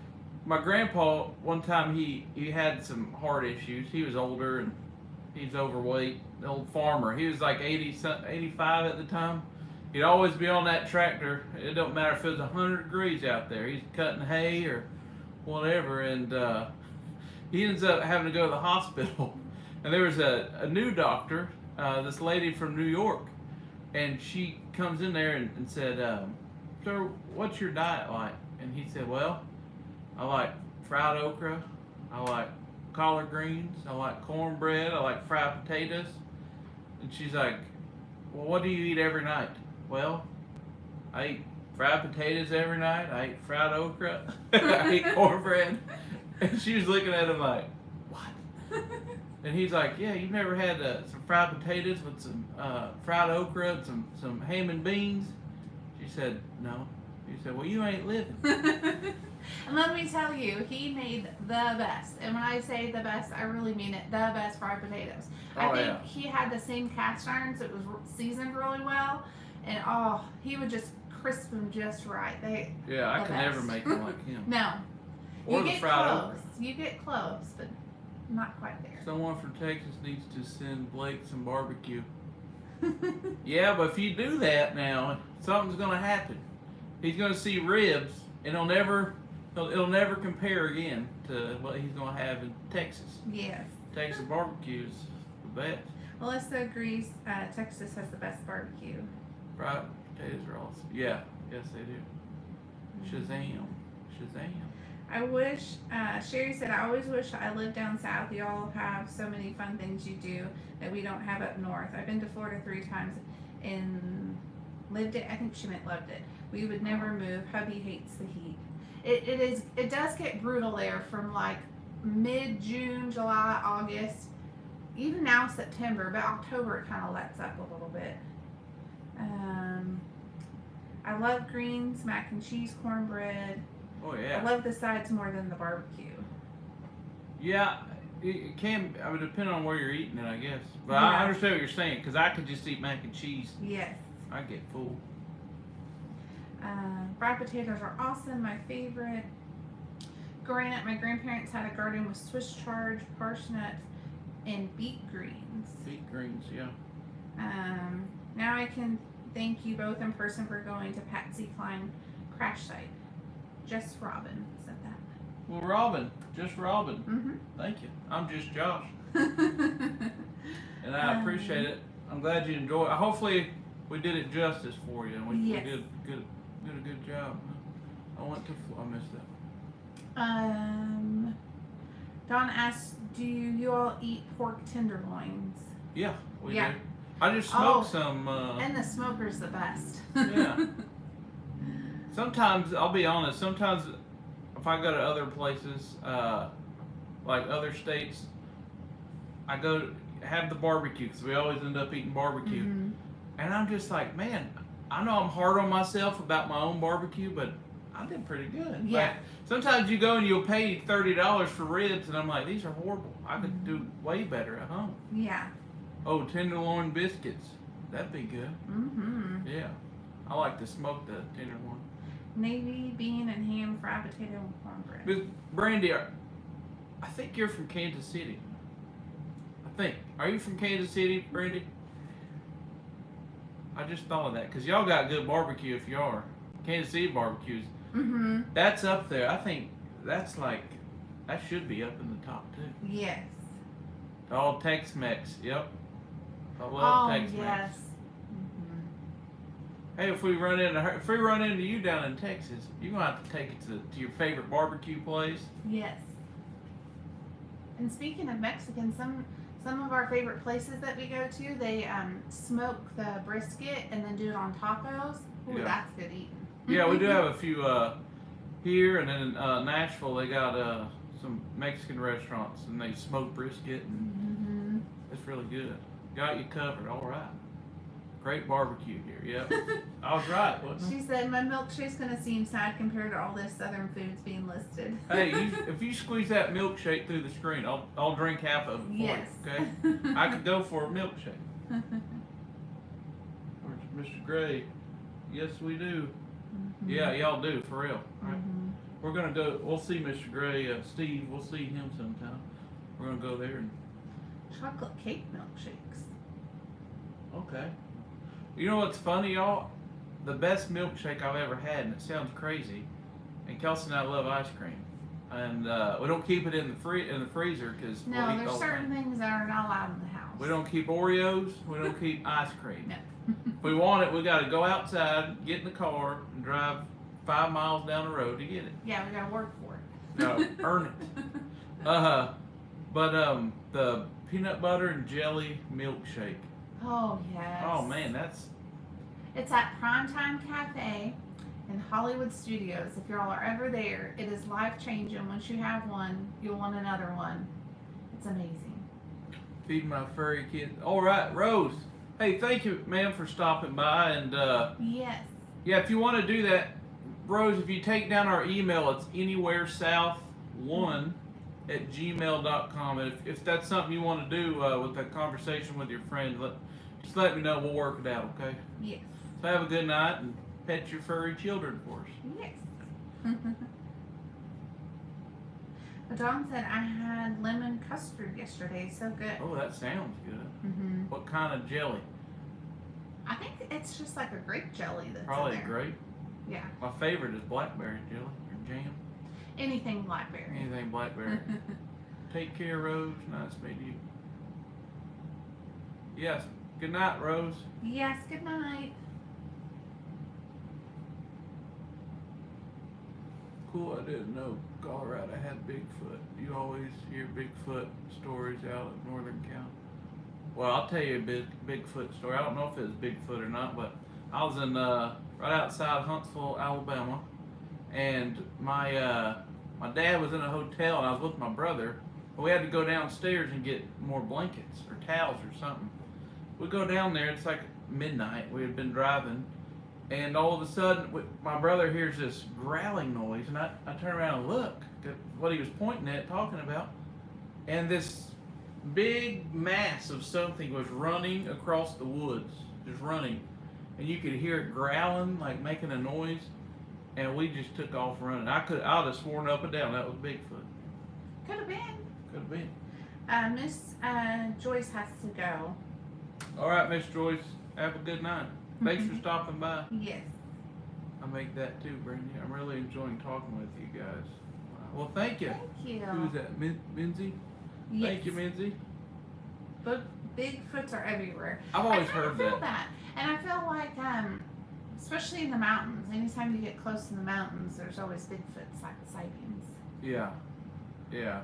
my grandpa, one time he had some heart issues. He was older and he's overweight, the old farmer. He was like 85 at the time. He'd always be on that tractor. It don't matter if it was 100 degrees out there. He's cutting hay or whatever, and he ends up having to go to the hospital. And there was a new doctor, this lady from New York, and she comes in there and said, "Sir, what's your diet like?" And he said, "Well, I like fried okra. I like collard greens. I like cornbread. I like fried potatoes. And she's like, well, what do you eat every night? Well, I eat fried potatoes every night. I eat fried okra. I eat cornbread. And she was looking at him like, what? And he's like, yeah, you've never had some fried potatoes with some fried okra and some ham and beans? She said, no. He said, well, you ain't living. And let me tell you, he made the best. And when I say the best, I really mean it. The best fried potatoes. I think he had the same cast irons. It was seasoned really well. And he would just crisp them just right. I can never make them like him. No. Or you the get fried close. okra. You get close, but not quite there. Someone from Texas needs to send Blake some barbecue. Yeah, but if you do that now, something's going to happen. He's going to see ribs, and it'll never compare again to what he's going to have in Texas. Yes. Texas barbecue is the best. Melissa agrees. Texas has the best barbecue. Fried potatoes are awesome. Yeah, yes they do. Shazam. I wish, Sherry said, I always wish I lived down south. Y'all have so many fun things you do that we don't have up north. I've been to Florida 3 times and lived it. I think she meant loved it. We would never move. Hubby hates the heat. It does get brutal there from like mid-June, July, August, even now September, but October it kind of lets up a little bit. I love greens, mac and cheese, cornbread. Oh yeah. I love the sides more than the barbecue. Yeah, it can. I would depend on where you're eating it, I guess. But Yeah. I understand what you're saying because I could just eat mac and cheese. Yes. I get full. Fried potatoes are awesome. My favorite. Growing up, my grandparents had a garden with Swiss chard, parsnips, and beet greens. Beet greens, yeah. Now I can thank you both in person for going to Patsy Cline crash site. Just Robin said that. Well, Robin, just Robin. Mm-hmm. Thank you. I'm just Josh, and I appreciate it. I'm glad you enjoyed it. Hopefully, we did it justice for you. We Yes. did a good job. I missed that. Don asked, do you all eat pork tenderloins? Yeah, we Yeah. did. I just smoked some. And the smoker's the best. Yeah. Sometimes, I'll be honest, sometimes if I go to other places, like other states, I go to have the barbecue because we always end up eating barbecue. Mm-hmm. And I'm just like, man, I know I'm hard on myself about my own barbecue, but I did pretty good. Yeah. Like, sometimes you go and you'll pay $30 for ribs, and I'm like, these are horrible. I could do way better at home. Yeah. Oh, tenderloin biscuits. That'd be good. Mm-hmm. Yeah. I like to smoke the tenderloin. Navy, bean, and ham, fried potato, and cornbread. Miss Brandy, I think you're from Kansas City. I think. Are you from Kansas City, Brandy? I just thought of that because y'all got good barbecue if you are. Kansas City barbecues. Mm-hmm. That's up there. I think that's like, that should be up in the top too. Yes. All Tex-Mex. Yep. I love Tex-Mex. Yes. Hey, if we run into you down in Texas, you're gonna have to take it to your favorite barbecue place. Yes. And speaking of Mexican, some of our favorite places that we go to, they smoke the brisket and then do it on tacos. Ooh, Yeah. that's good eating. Yeah, we do have a few here, and then in Nashville they got some Mexican restaurants, and they smoke brisket, and it's really good. Got you covered. All right. Great barbecue here. Yep. I was right, wasn't She said, my milkshake's going to seem sad compared to all this southern foods being listed. I? Hey, if you squeeze that milkshake through the screen, I'll drink half of it for Yes. you. Okay. I could go for a milkshake. Where's Mr. Gray? Yes, we do. Yeah, y'all do for real. All right. We're gonna go. We'll see Mr. Gray. Steve. We'll see him sometime. We're gonna go there and. Chocolate cake milkshakes. Okay. You know what's funny, y'all? The best milkshake I've ever had, and it sounds crazy. And Kelsey and I love ice cream, and we don't keep it in the freezer because No, there's certain things that are not allowed in the house. We don't keep Oreos. We don't keep ice cream. No. If we want it, we got to go outside, get in the car, and drive 5 miles down the road to get it. Yeah, we gotta work for it. No, earn it. The peanut butter and jelly milkshake. Oh, yes. Oh man, that's. It's at Primetime Cafe in Hollywood Studios. If y'all are ever there, it is life changing. Once you have one, you'll want another one. It's amazing. Feed my furry kids. All right, Rose. Hey, thank you, ma'am, for stopping by. And Yes. yeah, if you want to do that, Rose, if you take down our email, it's anywheresouth1@gmail.com. And if that's something you want to do with that conversation with your friend, just let me know. We'll work it out, okay? Yes. So have a good night and pet your furry children for us. Yes. Dawn said I had lemon custard yesterday. So good. Oh, that sounds good. Mm-hmm. What kind of jelly? I think it's just like a grape jelly that's Probably in there. grape. Yeah. My favorite is blackberry jelly or jam. Anything blackberry. Anything blackberry. Take care, Rose. Nice meeting you. Yes. Good night, Rose. Yes. Good night. Cool. I didn't know Colorado had Bigfoot. You always hear Bigfoot stories out of Northern County. Well, I'll tell you a Bigfoot story. I don't know if it was Bigfoot or not, but I was in right outside Huntsville, Alabama, and my dad was in a hotel, and I was with my brother. We had to go downstairs and get more blankets or towels or something. We go down there. It's like midnight. We had been driving, and all of a sudden, my brother hears this growling noise, and I turn around and look at what he was pointing at, talking about, and this big mass of something was running across the woods, just running, and you could hear it growling, like making a noise, and we just took off running. I'd have sworn up and down that was Bigfoot. Could have been. Could have been. Miss Joyce has to go. All right, Miss Joyce, have a good night. Thanks for stopping by. Yes. I make that too, Brandy. I'm really enjoying talking with you guys. Well, thank you. Thank you. Who's that, Minzy? Yes. Thank you, Minzy. But Bigfoots are everywhere. I've always I heard feel that. And I feel like, especially in the mountains, anytime you get close to the mountains, there's always Bigfoot sightings. Yeah. Yeah.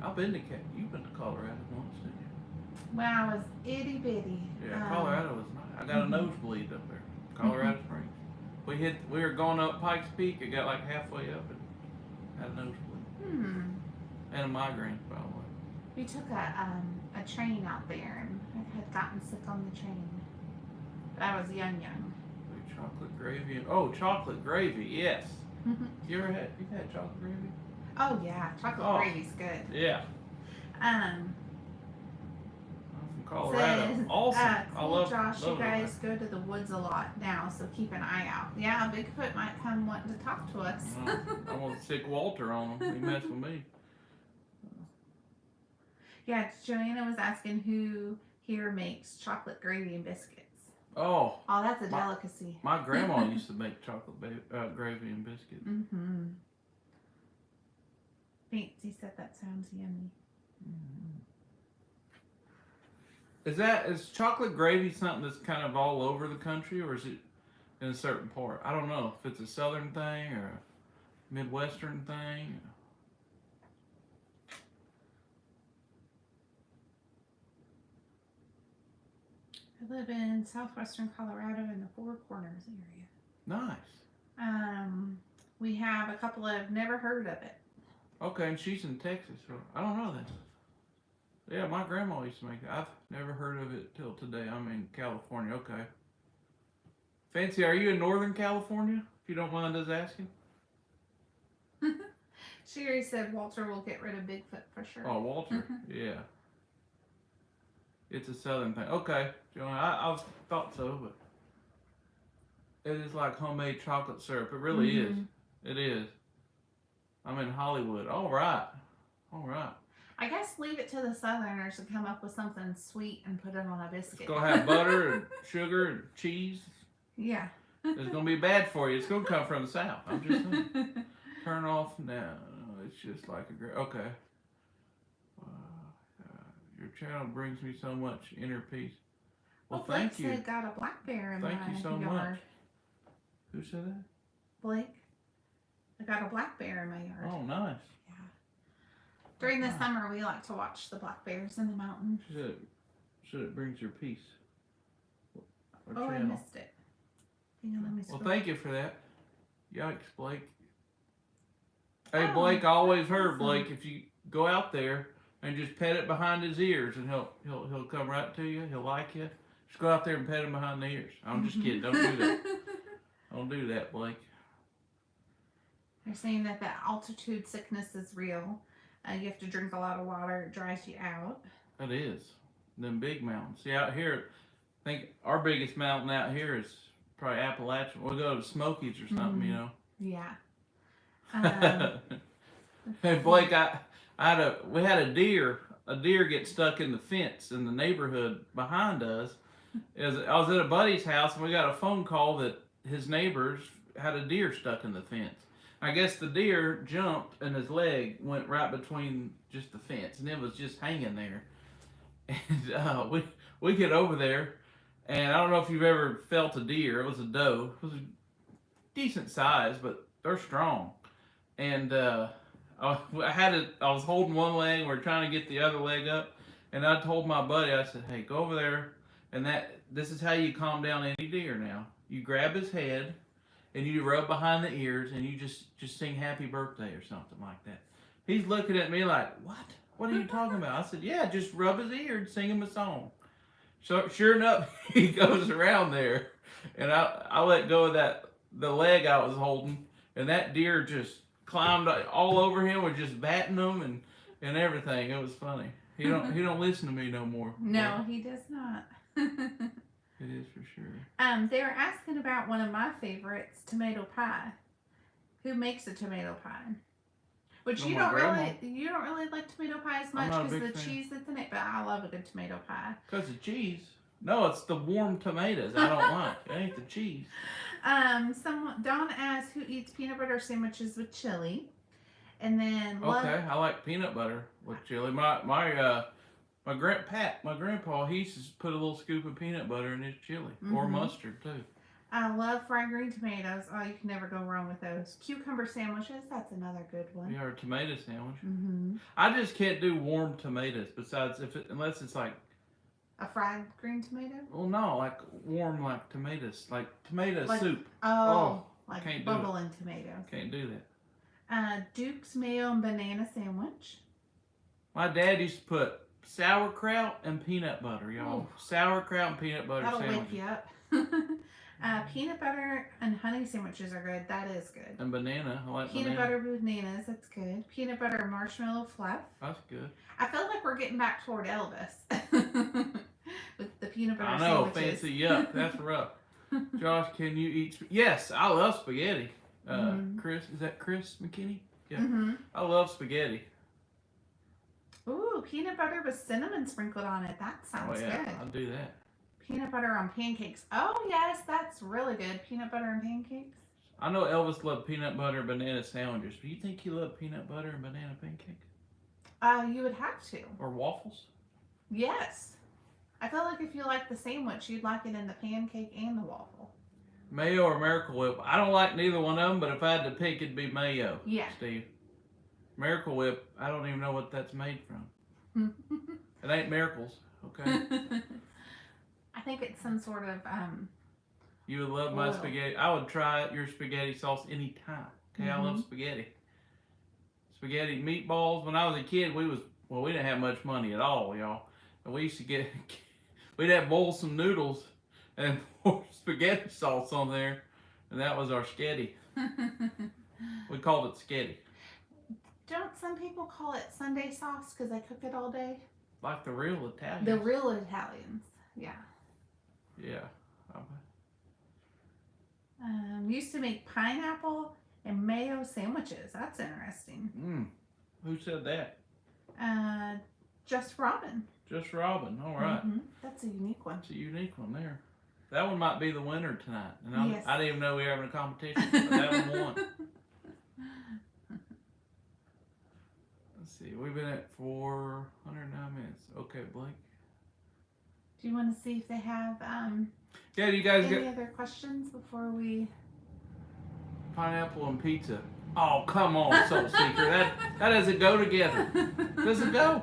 I've been to You've been to Colorado once, didn't you? When I was itty bitty. Yeah, Colorado was nice. I got a nosebleed up there, Colorado Springs. We were going up Pikes Peak. I got like halfway up and had a nosebleed. And a migraine, by the way. We took a train out there, and I had gotten sick on the train. But I was young. Chocolate gravy. Chocolate gravy, yes. You've had chocolate gravy? Oh yeah, chocolate gravy's good. Yeah. I'm from Colorado. Says, awesome. Cool Josh, you guys go to the woods a lot now, so keep an eye out. Yeah, Bigfoot might come wanting to talk to us. I want to stick Walter on him. He messed with me. Yeah, Joanna was asking who here makes chocolate gravy and biscuits. Oh, that's a delicacy. My grandma used to make chocolate gravy and biscuits. Mm-hmm. Fancy said that sounds yummy. Mm-hmm. Is chocolate gravy something that's kind of all over the country, or is it in a certain part? I don't know if it's a southern thing or a Midwestern thing. I live in southwestern Colorado in the Four Corners area. Nice. We have a couple of never heard of it. Okay, and she's in Texas, so I don't know that. Yeah, my grandma used to make it. I've never heard of it till today. I'm in California. Okay. Fancy, are you in Northern California? If you don't mind us asking. Sherry said Walter will get rid of Bigfoot for sure. Oh, Walter. Yeah. It's a southern thing. Okay, Joanna, I thought so, but it is like homemade chocolate syrup. It really is. It is. I'm in Hollywood. All right. I guess leave it to the Southerners to come up with something sweet and put it on a biscuit. It's going to have butter and sugar and cheese. Yeah. It's going to be bad for you. It's going to come from the South. I'm just saying. Turn off now. It's just like a great... Okay. Your channel brings me so much inner peace. Well, thank you. Said got a black bear in Thank my you so yard. much. Who said that? Blake. I got a black bear in my yard. Oh, nice. Yeah. During the summer, we like to watch the black bears in the mountains. Should it brings your peace. Oh, I missed it. Hang on, let me scroll. Well, thank you for that. Yikes, Blake. Hey, Blake, I always heard, Blake, if you go out there and just pet it behind his ears, and he'll come right to you. He'll like you. Just go out there and pet him behind the ears. I'm just kidding. Don't do that. Don't do that, Blake. They're saying that the altitude sickness is real. You have to drink a lot of water. It dries you out. It is. Them big mountains. See, out here, I think our biggest mountain out here is probably Appalachian. We'll go to the Smokies or something, you know. Yeah. Hey, Blake, we had a deer get stuck in the fence in the neighborhood behind us. I was at a buddy's house, and we got a phone call that his neighbors had a deer stuck in the fence. I guess the deer jumped and his leg went right between just the fence, and it was just hanging there. And we get over there, and I don't know if you've ever felt a deer. It was a doe. It was a decent size, but they're strong. And I was holding one leg, and we were trying to get the other leg up, and I told my buddy, I said, hey, go over there, and this is how you calm down any deer now. You grab his head, and you rub behind the ears, and you just sing happy birthday or something like that. He's looking at me like, what? What are you talking about? I said, yeah, just rub his ear and sing him a song. So sure enough, he goes around there, and I let go of the leg I was holding, and that deer just climbed all over him, was just batting him and everything. It was funny. He don't listen to me no more. No, he does not. It is for sure. They were asking about one of my favorites, tomato pie. Who makes a tomato pie? Which you don't really like tomato pie as much because of the cheese that's in it, but I love a good tomato pie. Because of cheese? No, it's the warm tomatoes I don't like. It ain't the cheese. Dawn asked who eats peanut butter sandwiches with chili, and then okay, I like peanut butter with chili. My grandpa, he used to put a little scoop of peanut butter in his chili or mustard too. I love fried green tomatoes. Oh, you can never go wrong with those. Cucumber sandwiches, that's another good one. Yeah, or a tomato sandwich. I just can't do warm tomatoes. Besides, unless it's like a fried green tomato. Well, no, like warm, like tomatoes, like tomato soup. Oh, like bubbling tomatoes. Can't do that. Duke's mayo and banana sandwich. My dad used to put sauerkraut and peanut butter, y'all. Ooh. Sauerkraut and peanut butter That'll sandwich. wake you up. Peanut butter and honey sandwiches are good. That is good. And banana. I like peanut butter bananas. That's good. Peanut butter and marshmallow fluff. That's good. I feel like we're getting back toward Elvis with the peanut butter sandwiches. I know, fancy yuck. That's rough. Josh, can you eat? Yes, I love spaghetti. Chris, is that Chris McKinney? Yeah. I love spaghetti. Ooh, peanut butter with cinnamon sprinkled on it. That sounds good. I'll do that. Peanut butter on pancakes. Oh, yes, that's really good. Peanut butter and pancakes. I know Elvis loved peanut butter and banana sandwiches. Do you think he loved peanut butter and banana pancakes? You would have to. Or waffles? Yes. I feel like if you like the sandwich, you'd like it in the pancake and the waffle. Mayo or Miracle Whip? I don't like neither one of them, but if I had to pick, it'd be mayo. Yeah. Steve. Miracle Whip, I don't even know what that's made from. It ain't miracles, okay? I think it's some sort of You would love my spaghetti. I would try your spaghetti sauce anytime. Okay, I love spaghetti. Spaghetti meatballs. When I was a kid, we didn't have much money at all, y'all. And we used to we'd have boil some noodles and pour spaghetti sauce on there, and that was our sketty. We called it sketty. Don't some people call it Sunday sauce because they cook it all day? Like the real Italians. The real Italians, yeah. Yeah. Used to make pineapple and mayo sandwiches. That's interesting. Who said that? Just Robin. Just Robin. All right. That's a unique one. It's a unique one there. That one might be the winner tonight. And yes. I didn't even know we were having a competition, but that one won. Let's see. We've been at 109 minutes. Okay, Blake. Do you want to see if they have you guys any other questions before we... Pineapple and pizza. Oh, come on, Soul Seeker. That doesn't go together. Does it go?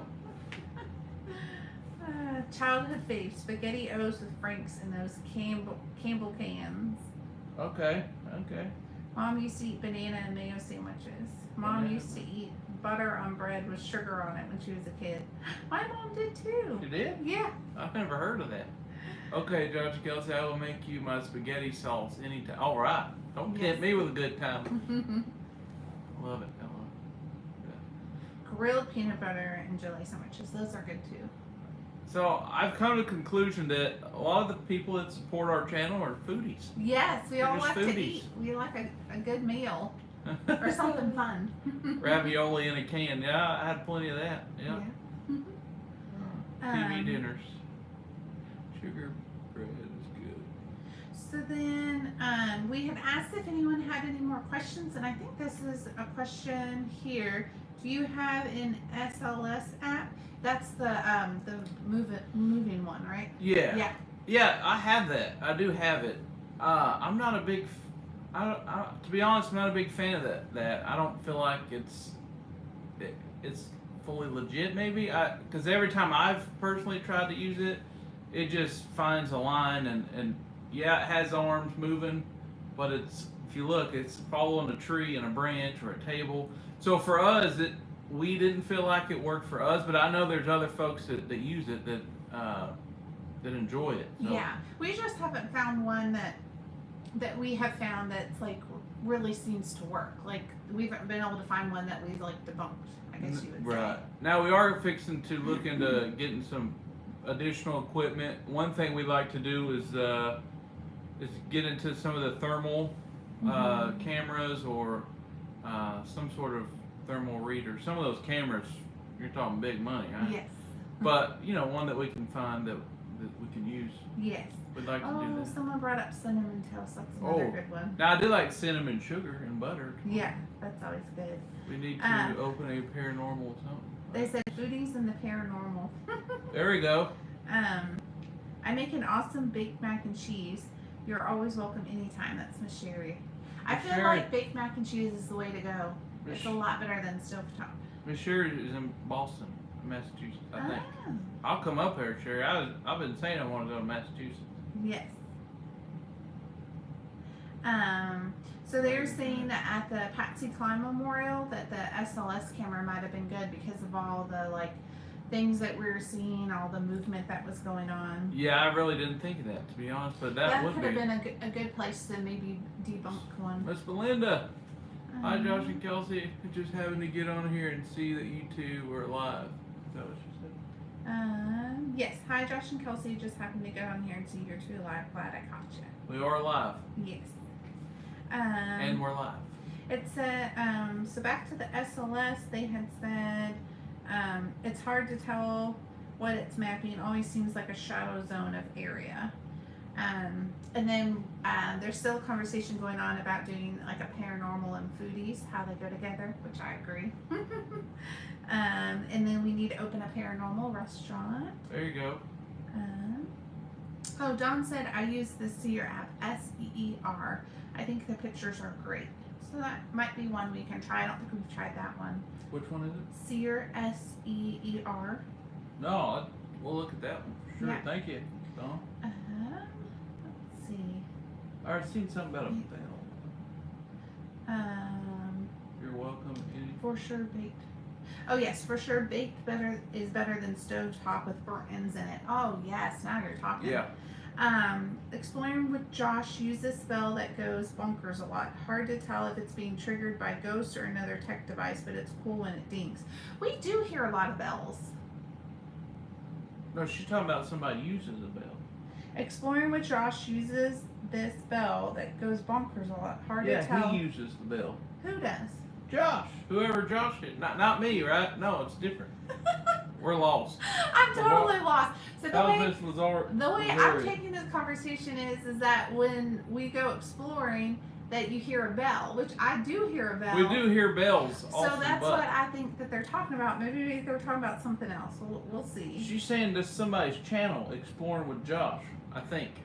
Childhood fave, spaghetti O's with Franks in those Campbell cans. Okay. Mom used to eat banana and mayo sandwiches. Mom used to eat butter on bread with sugar on it when she was a kid. My mom did too. You did? Yeah. I've never heard of that. Okay, Judge Kelsey, I will make you my spaghetti sauce anytime. All right. Don't tempt me with a good time. Love it. I love it. Grilled peanut butter and jelly sandwiches. Those are good too. So I've come to the conclusion that a lot of the people that support our channel are foodies. Yes, we They're all just like to foodies. eat. We like a good meal or something fun. Ravioli in a can. Yeah, I had plenty of that. Yeah. TV dinners. Sugar bread is good. So then we had asked if anyone had any more questions, and I think this is a question here. Do you have an SLS app? That's the moving one, right? Yeah. Yeah, I have that. I do have it. I'm not a big. To be honest, I'm not a big fan of that. I don't feel like it's fully legit. Maybe because every time I've personally tried to use it, it just finds a line and yeah, it has arms moving, but if you look, it's following a tree and a branch or a table. So for us, we didn't feel like it worked for us, but I know there's other folks that use it that enjoy it. So. Yeah, we just haven't found one that we have found that's like really seems to work. Like we haven't been able to find one that we've like debunked, I guess you would say. Right. Now we are fixing to look into getting some additional equipment. One thing we like to do is get into some of the thermal cameras or some sort of thermal reader. Some of those cameras, you're talking big money, right? Yes. But one that we can find that we can use. Yes. We'd like to do that. Someone brought up cinnamon toast. That's another good one. Now I do like cinnamon sugar and butter. Yeah, that's always good. We need to open a paranormal something. They said foodies and the paranormal. There we go. I make an awesome baked mac and cheese. You're always welcome anytime. That's Miss Sherry. I feel like baked mac and cheese is the way to go. It's a lot better than stovetop. Miss Sherry is in Boston, Massachusetts, I think. I'll come up there, Sherry. I've been saying I want to go to Massachusetts. Yes. So they were saying that at the Patsy Cline Memorial that the SLS camera might have been good because of all the things that we were seeing, all the movement that was going on. Yeah, I really didn't think of that, to be honest, but that would could have been a good place to maybe debunk one. Miss Belinda. Hi, Josh and Kelsey. Just having to get on here and see that you two were live. Is that what she said? Yes. Hi, Josh and Kelsey. Just happened to get on here and see you're two live. Glad I caught you. We are live. Yes. And we're live. It said, so back to the SLS, they had said, it's hard to tell what it's mapping. It always seems like a shadow zone of area. And then there's still a conversation going on about doing like a paranormal and foodies, how they go together, which I agree. And then we need to open a paranormal restaurant. There you go. Don said I use the Seer app, SEER. I think the pictures are great. So that might be one we can try. I don't think we've tried that one. Which one is it? Seer, SEER. No, we'll look at that one for sure. Yeah. Thank you, Don. Let's see. I've seen something about a bell. You're welcome. For sure baked. Oh yes, for sure baked is better than stovetop with burnt ends in it. Oh yes, now you're talking. Yeah. Exploring with Josh, use a spell that goes bonkers a lot. Hard to tell if it's being triggered by ghosts or another tech device, but it's cool when it dings. We do hear a lot of bells. No, she's talking about somebody uses a bell. Exploring with Josh uses this bell that goes bonkers a lot. Hard to tell. Yeah, he uses the bell. Who does? Josh. Whoever Josh is. Not me, right? No, it's different. We're lost. I'm totally lost. So the way I'm taking this conversation is that when we go exploring, that you hear a bell, which I do hear a bell. We do hear bells. So that's what I think that they're talking about. Maybe they're talking about something else. We'll see. She's saying this is somebody's channel, Exploring with Josh, I think.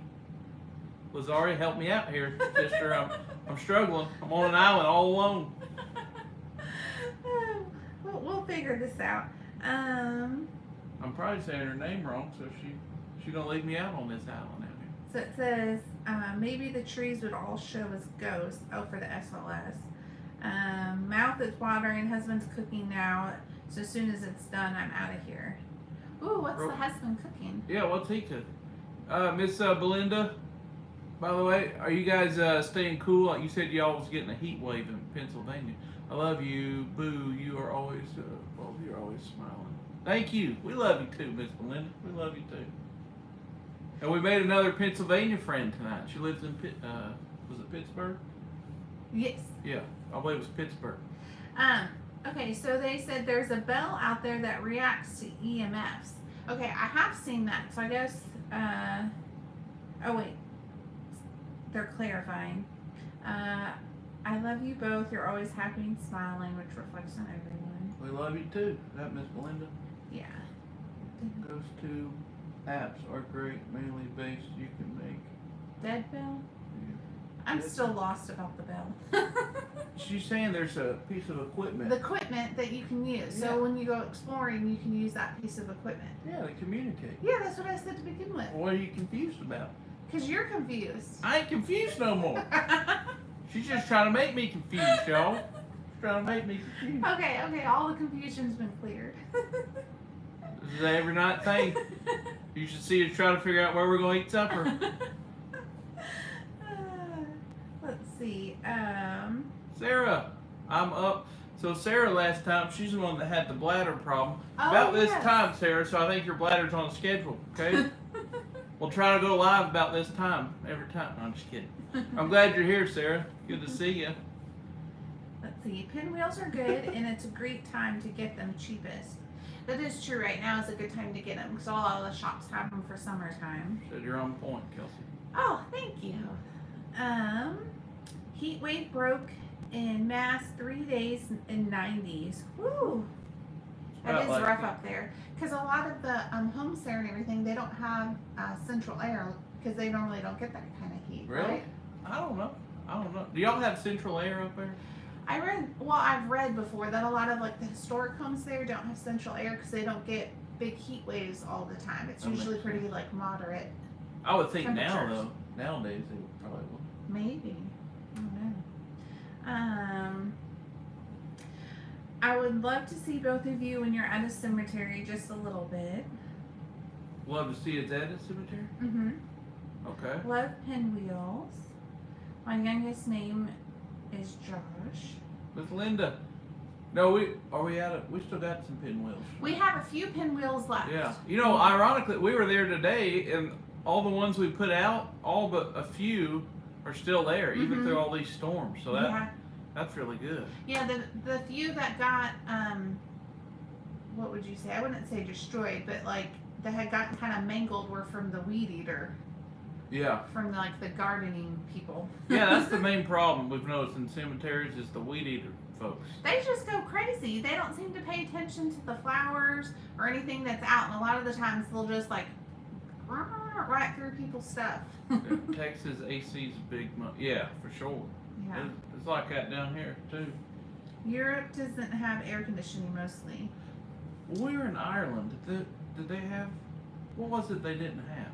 Lazari, help me out here, sister. I'm struggling. I'm on an island all alone. we'll figure this out. I'm probably saying her name wrong, so she don't leave me out on this island out here. So it says maybe the trees would all show as ghosts. Oh, for the SLS. Mouth is watering. Husband's cooking now. So as soon as it's done, I'm out of here. Ooh, what's the husband cooking? Yeah, what's he cooking? Miss Belinda, by the way, are you guys staying cool? Like you said, y'all was getting a heat wave in Pennsylvania. I love you, boo. You are always, well, you're always smiling. Thank you. We love you too, Miss Belinda. We love you too. And we made another Pennsylvania friend tonight. She lives in was it Pittsburgh? Yes. Yeah, I believe it was Pittsburgh. Okay, so they said there's a bell out there that reacts to EMFs. Okay, I have seen that. So I guess, oh wait, they're clarifying. I love you both. You're always happy and smiling, which reflects on everyone. We love you too. That Miss Belinda. Yeah. Those two apps are great, mainly based you can make. Dead bell? Yeah. I'm still lost about the bell. She's saying there's a piece of equipment. The equipment that you can use. Yeah. So when you go exploring, you can use that piece of equipment. Yeah, they communicate. Yeah, that's what I said to begin with. What are you confused about? Because you're confused. I ain't confused no more. She's just trying to make me confused, y'all. She's trying to make me confused. Okay, all the confusion's been cleared. This is an every night thing. You should see us try to figure out where we're going to eat supper. Let's see. Sarah, I'm up. So Sarah last time, she's the one that had the bladder problem. Oh, About this yes. time, Sarah, so I think your bladder's on schedule, okay? We'll try to go live about this time every time. No, I'm just kidding. I'm glad you're here, Sarah. Good to see you. Let's see. Pinwheels are good, and it's a great time to get them cheapest. That is true. Right now is a good time to get them because a lot of the shops have them for summertime. Said you're on point, Kelsey. Oh, thank you. Heat wave broke in Mass 3 days in 90s. Woo! That is like rough it. up there. Because a lot of the homes there and everything, they don't have central air because they normally don't get that kind of heat. Really? Right? I don't know. Do y'all have central air up there? I've read before that a lot of like the historic homes there don't have central air because they don't get big heat waves all the time. It's That makes usually pretty sense. like moderate. I would think now, Temperatures. though. Nowadays, they would probably would. Maybe. I don't know. I would love to see both of you when you're at a cemetery just a little bit. Love to see it at a cemetery? Mm-hmm. Okay. Love pinwheels. My youngest name is Josh. Miss Linda. No, we still got some pinwheels. We have a few pinwheels left. Yeah. You know, ironically, we were there today, and all the ones we put out, all but a few are still there, even Mhm. through all these storms. So Yeah. that's really good. Yeah, the few that got what would you say? I wouldn't say destroyed, but like that had gotten kind of mangled were from the weed eater, Yeah. from like the gardening people. Yeah, that's the main problem we've noticed in cemeteries is the weed eater folks. They just go crazy. They don't seem to pay attention to the flowers or anything that's out, and a lot of the times they'll just like right through people's stuff. Texas AC's big money. Yeah, for sure. Yeah. It's like that down here too. Europe doesn't have air conditioning mostly. We were in Ireland. Did they have? What was it they didn't have?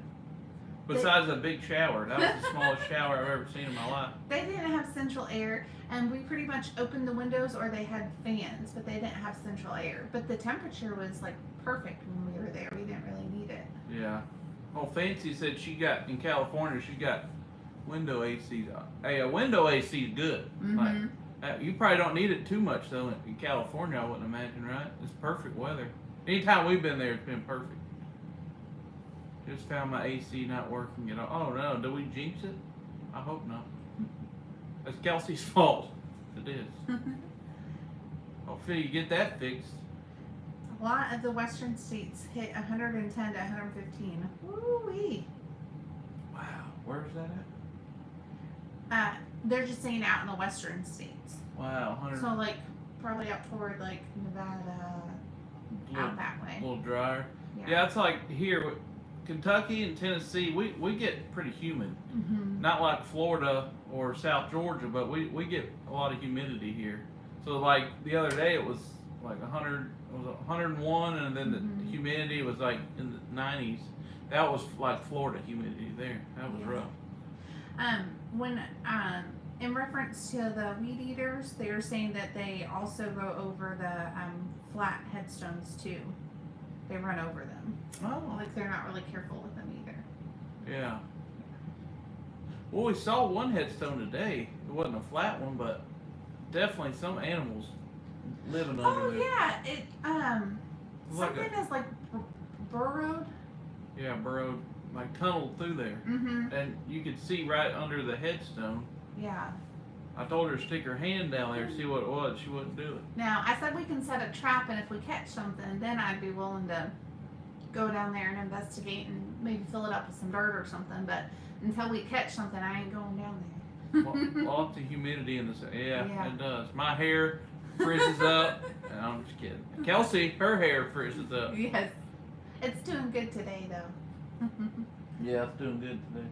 Besides a big shower. That was the smallest shower I've ever seen in my life. They didn't have central air, and we pretty much opened the windows or they had fans, but they didn't have central air. But the temperature was like perfect when we were there. We didn't really need it. Yeah. Oh, Fancy said she got in California. She got window AC. Hey, a window AC is good. Mm-hmm. Like, you probably don't need it too much though in California. I wouldn't imagine, right? It's perfect weather. Anytime we've been there, it's been perfect. Just found my AC not working at all. Oh no, do we jinx it? I hope not. That's Kelsey's fault. It is. Hopefully you get that fixed. A lot of the western states hit 110 to 115. Woo-wee. Wow, where's that at? They're just saying out in the western states. Wow, 100. So like probably up toward like Nevada, out that way. A little drier. Yeah, it's like here, Kentucky and Tennessee, we get pretty humid. Mm-hmm. Not like Florida or South Georgia, but we get a lot of humidity here. So like the other day it was like 100, it was 101, and then the humidity was like in the 90s. That was like Florida humidity there. That was rough. When in reference to the weed eaters, they were saying that they also go over the flat headstones too. They run over them. Oh. Like they're not really careful with them either. Yeah. Well, we saw one headstone today. It wasn't a flat one, but definitely some animals living under there. Oh yeah, it Like something is like burrowed. Yeah, burrowed, like tunneled through there. Mm-hmm. And you could see right under the headstone. Yeah. I told her to stick her hand down there, see what it was. She wouldn't do it. Now, I said we can set a trap, and if we catch something, then I'd be willing to go down there and investigate and maybe fill it up with some dirt or something. But until we catch something, I ain't going down there. Lots of humidity in this. Yeah, Yeah. it does. My hair frizzes up. No, I'm just kidding. Kelsey, her hair frizzes up. Yes. It's doing good today, though. Yeah, it's doing good today.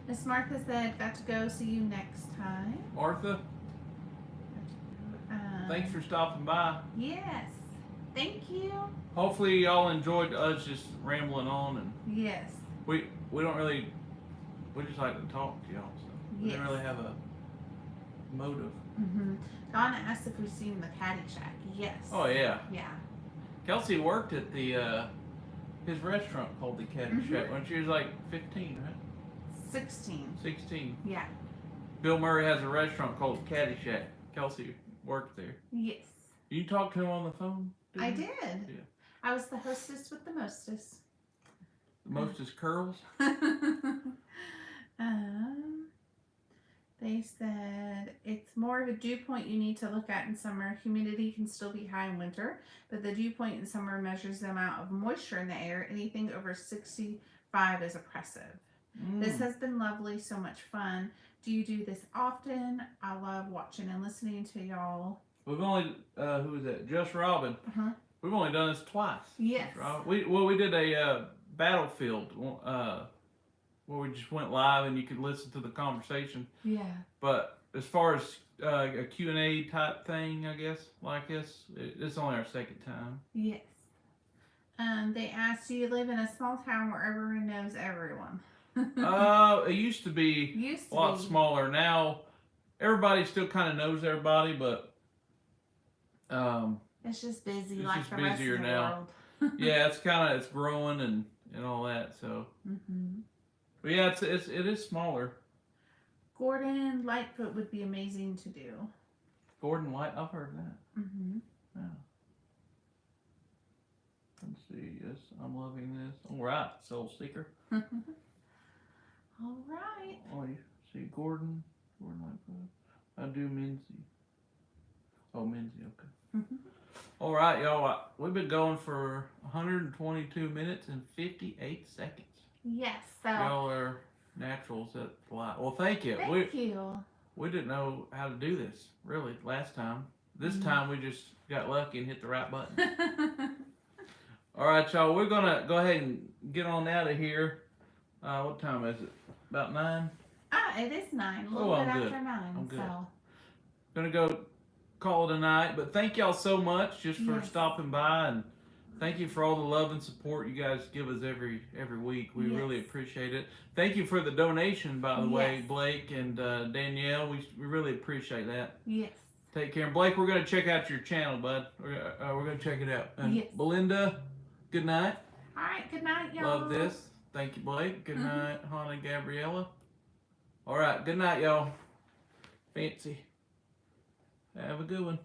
Miss Martha said, got to go, see you next time. Martha, thanks for stopping by. Yes. Thank you. Hopefully y'all enjoyed us just rambling on, and Yes. we don't really, we just like to talk to y'all, so we Yes. didn't really have a motive. Donna asked if we've seen the Caddyshack. Yes. Oh yeah. Yeah. Kelsey worked at the his restaurant called the Caddyshack when she was like 15, right? 16. 16. Yeah. Bill Murray has a restaurant called Caddyshack. Kelsey worked there. Yes. You talked to him on the phone? I you? did. Yeah. I was the hostess with the mostest. The mostest curls? They said it's more of a dew point you need to look at in summer. Humidity can still be high in winter, but the dew point in summer measures the amount of moisture in the air. Anything over 65 is oppressive. This has been lovely, so much fun. Do you do this often? I love watching and listening to y'all. We've only, who was that? Just Robin. We've only done this twice. Yes. We did a battlefield where we just went live and you could listen to the conversation. Yeah. But as far as a Q&A type thing, I guess, like this, it's only our second time. Yes. They asked, do you live in a small town where everyone knows everyone? It used to be a lot smaller. Now, everybody still kind of knows everybody, but it's just busy, it's like just the rest busier of the now. world. Yeah, it's growing and all that. So, but yeah, it is smaller. Gordon Lightfoot would be amazing to do. Gordon Light, I've heard that. Yeah. Let's see. Yes, I'm loving this. All right, Soul Seeker. All right. Oh, you see Gordon Lightfoot. I do Minzy. Oh, Minzy. Okay. All right, y'all. We've been going for 122 minutes and 58 seconds. Yes. So y'all are naturals at the light. Well, thank you. Thank you. We didn't know how to do this really last time. This time we just got lucky and hit the right button. All right, y'all. We're gonna go ahead and get on out of here. What time is it? About 9? It is 9. A little bit after 9. I'm good. So. Gonna go call it a night. But thank y'all so much just for stopping by, and thank you for all the love and support you guys give us every week. We really appreciate it. Thank you for the donation, by the way, Blake and Danielle. We really appreciate that. Yes. Take care. And Blake, we're gonna check out your channel, bud. We're gonna check it out. And Belinda, good night. All right. Good night, y'all. Love this. Thank you, Blake. Good night, Hannah and Gabriella. All right. Good night, y'all. Fancy. Have a good one.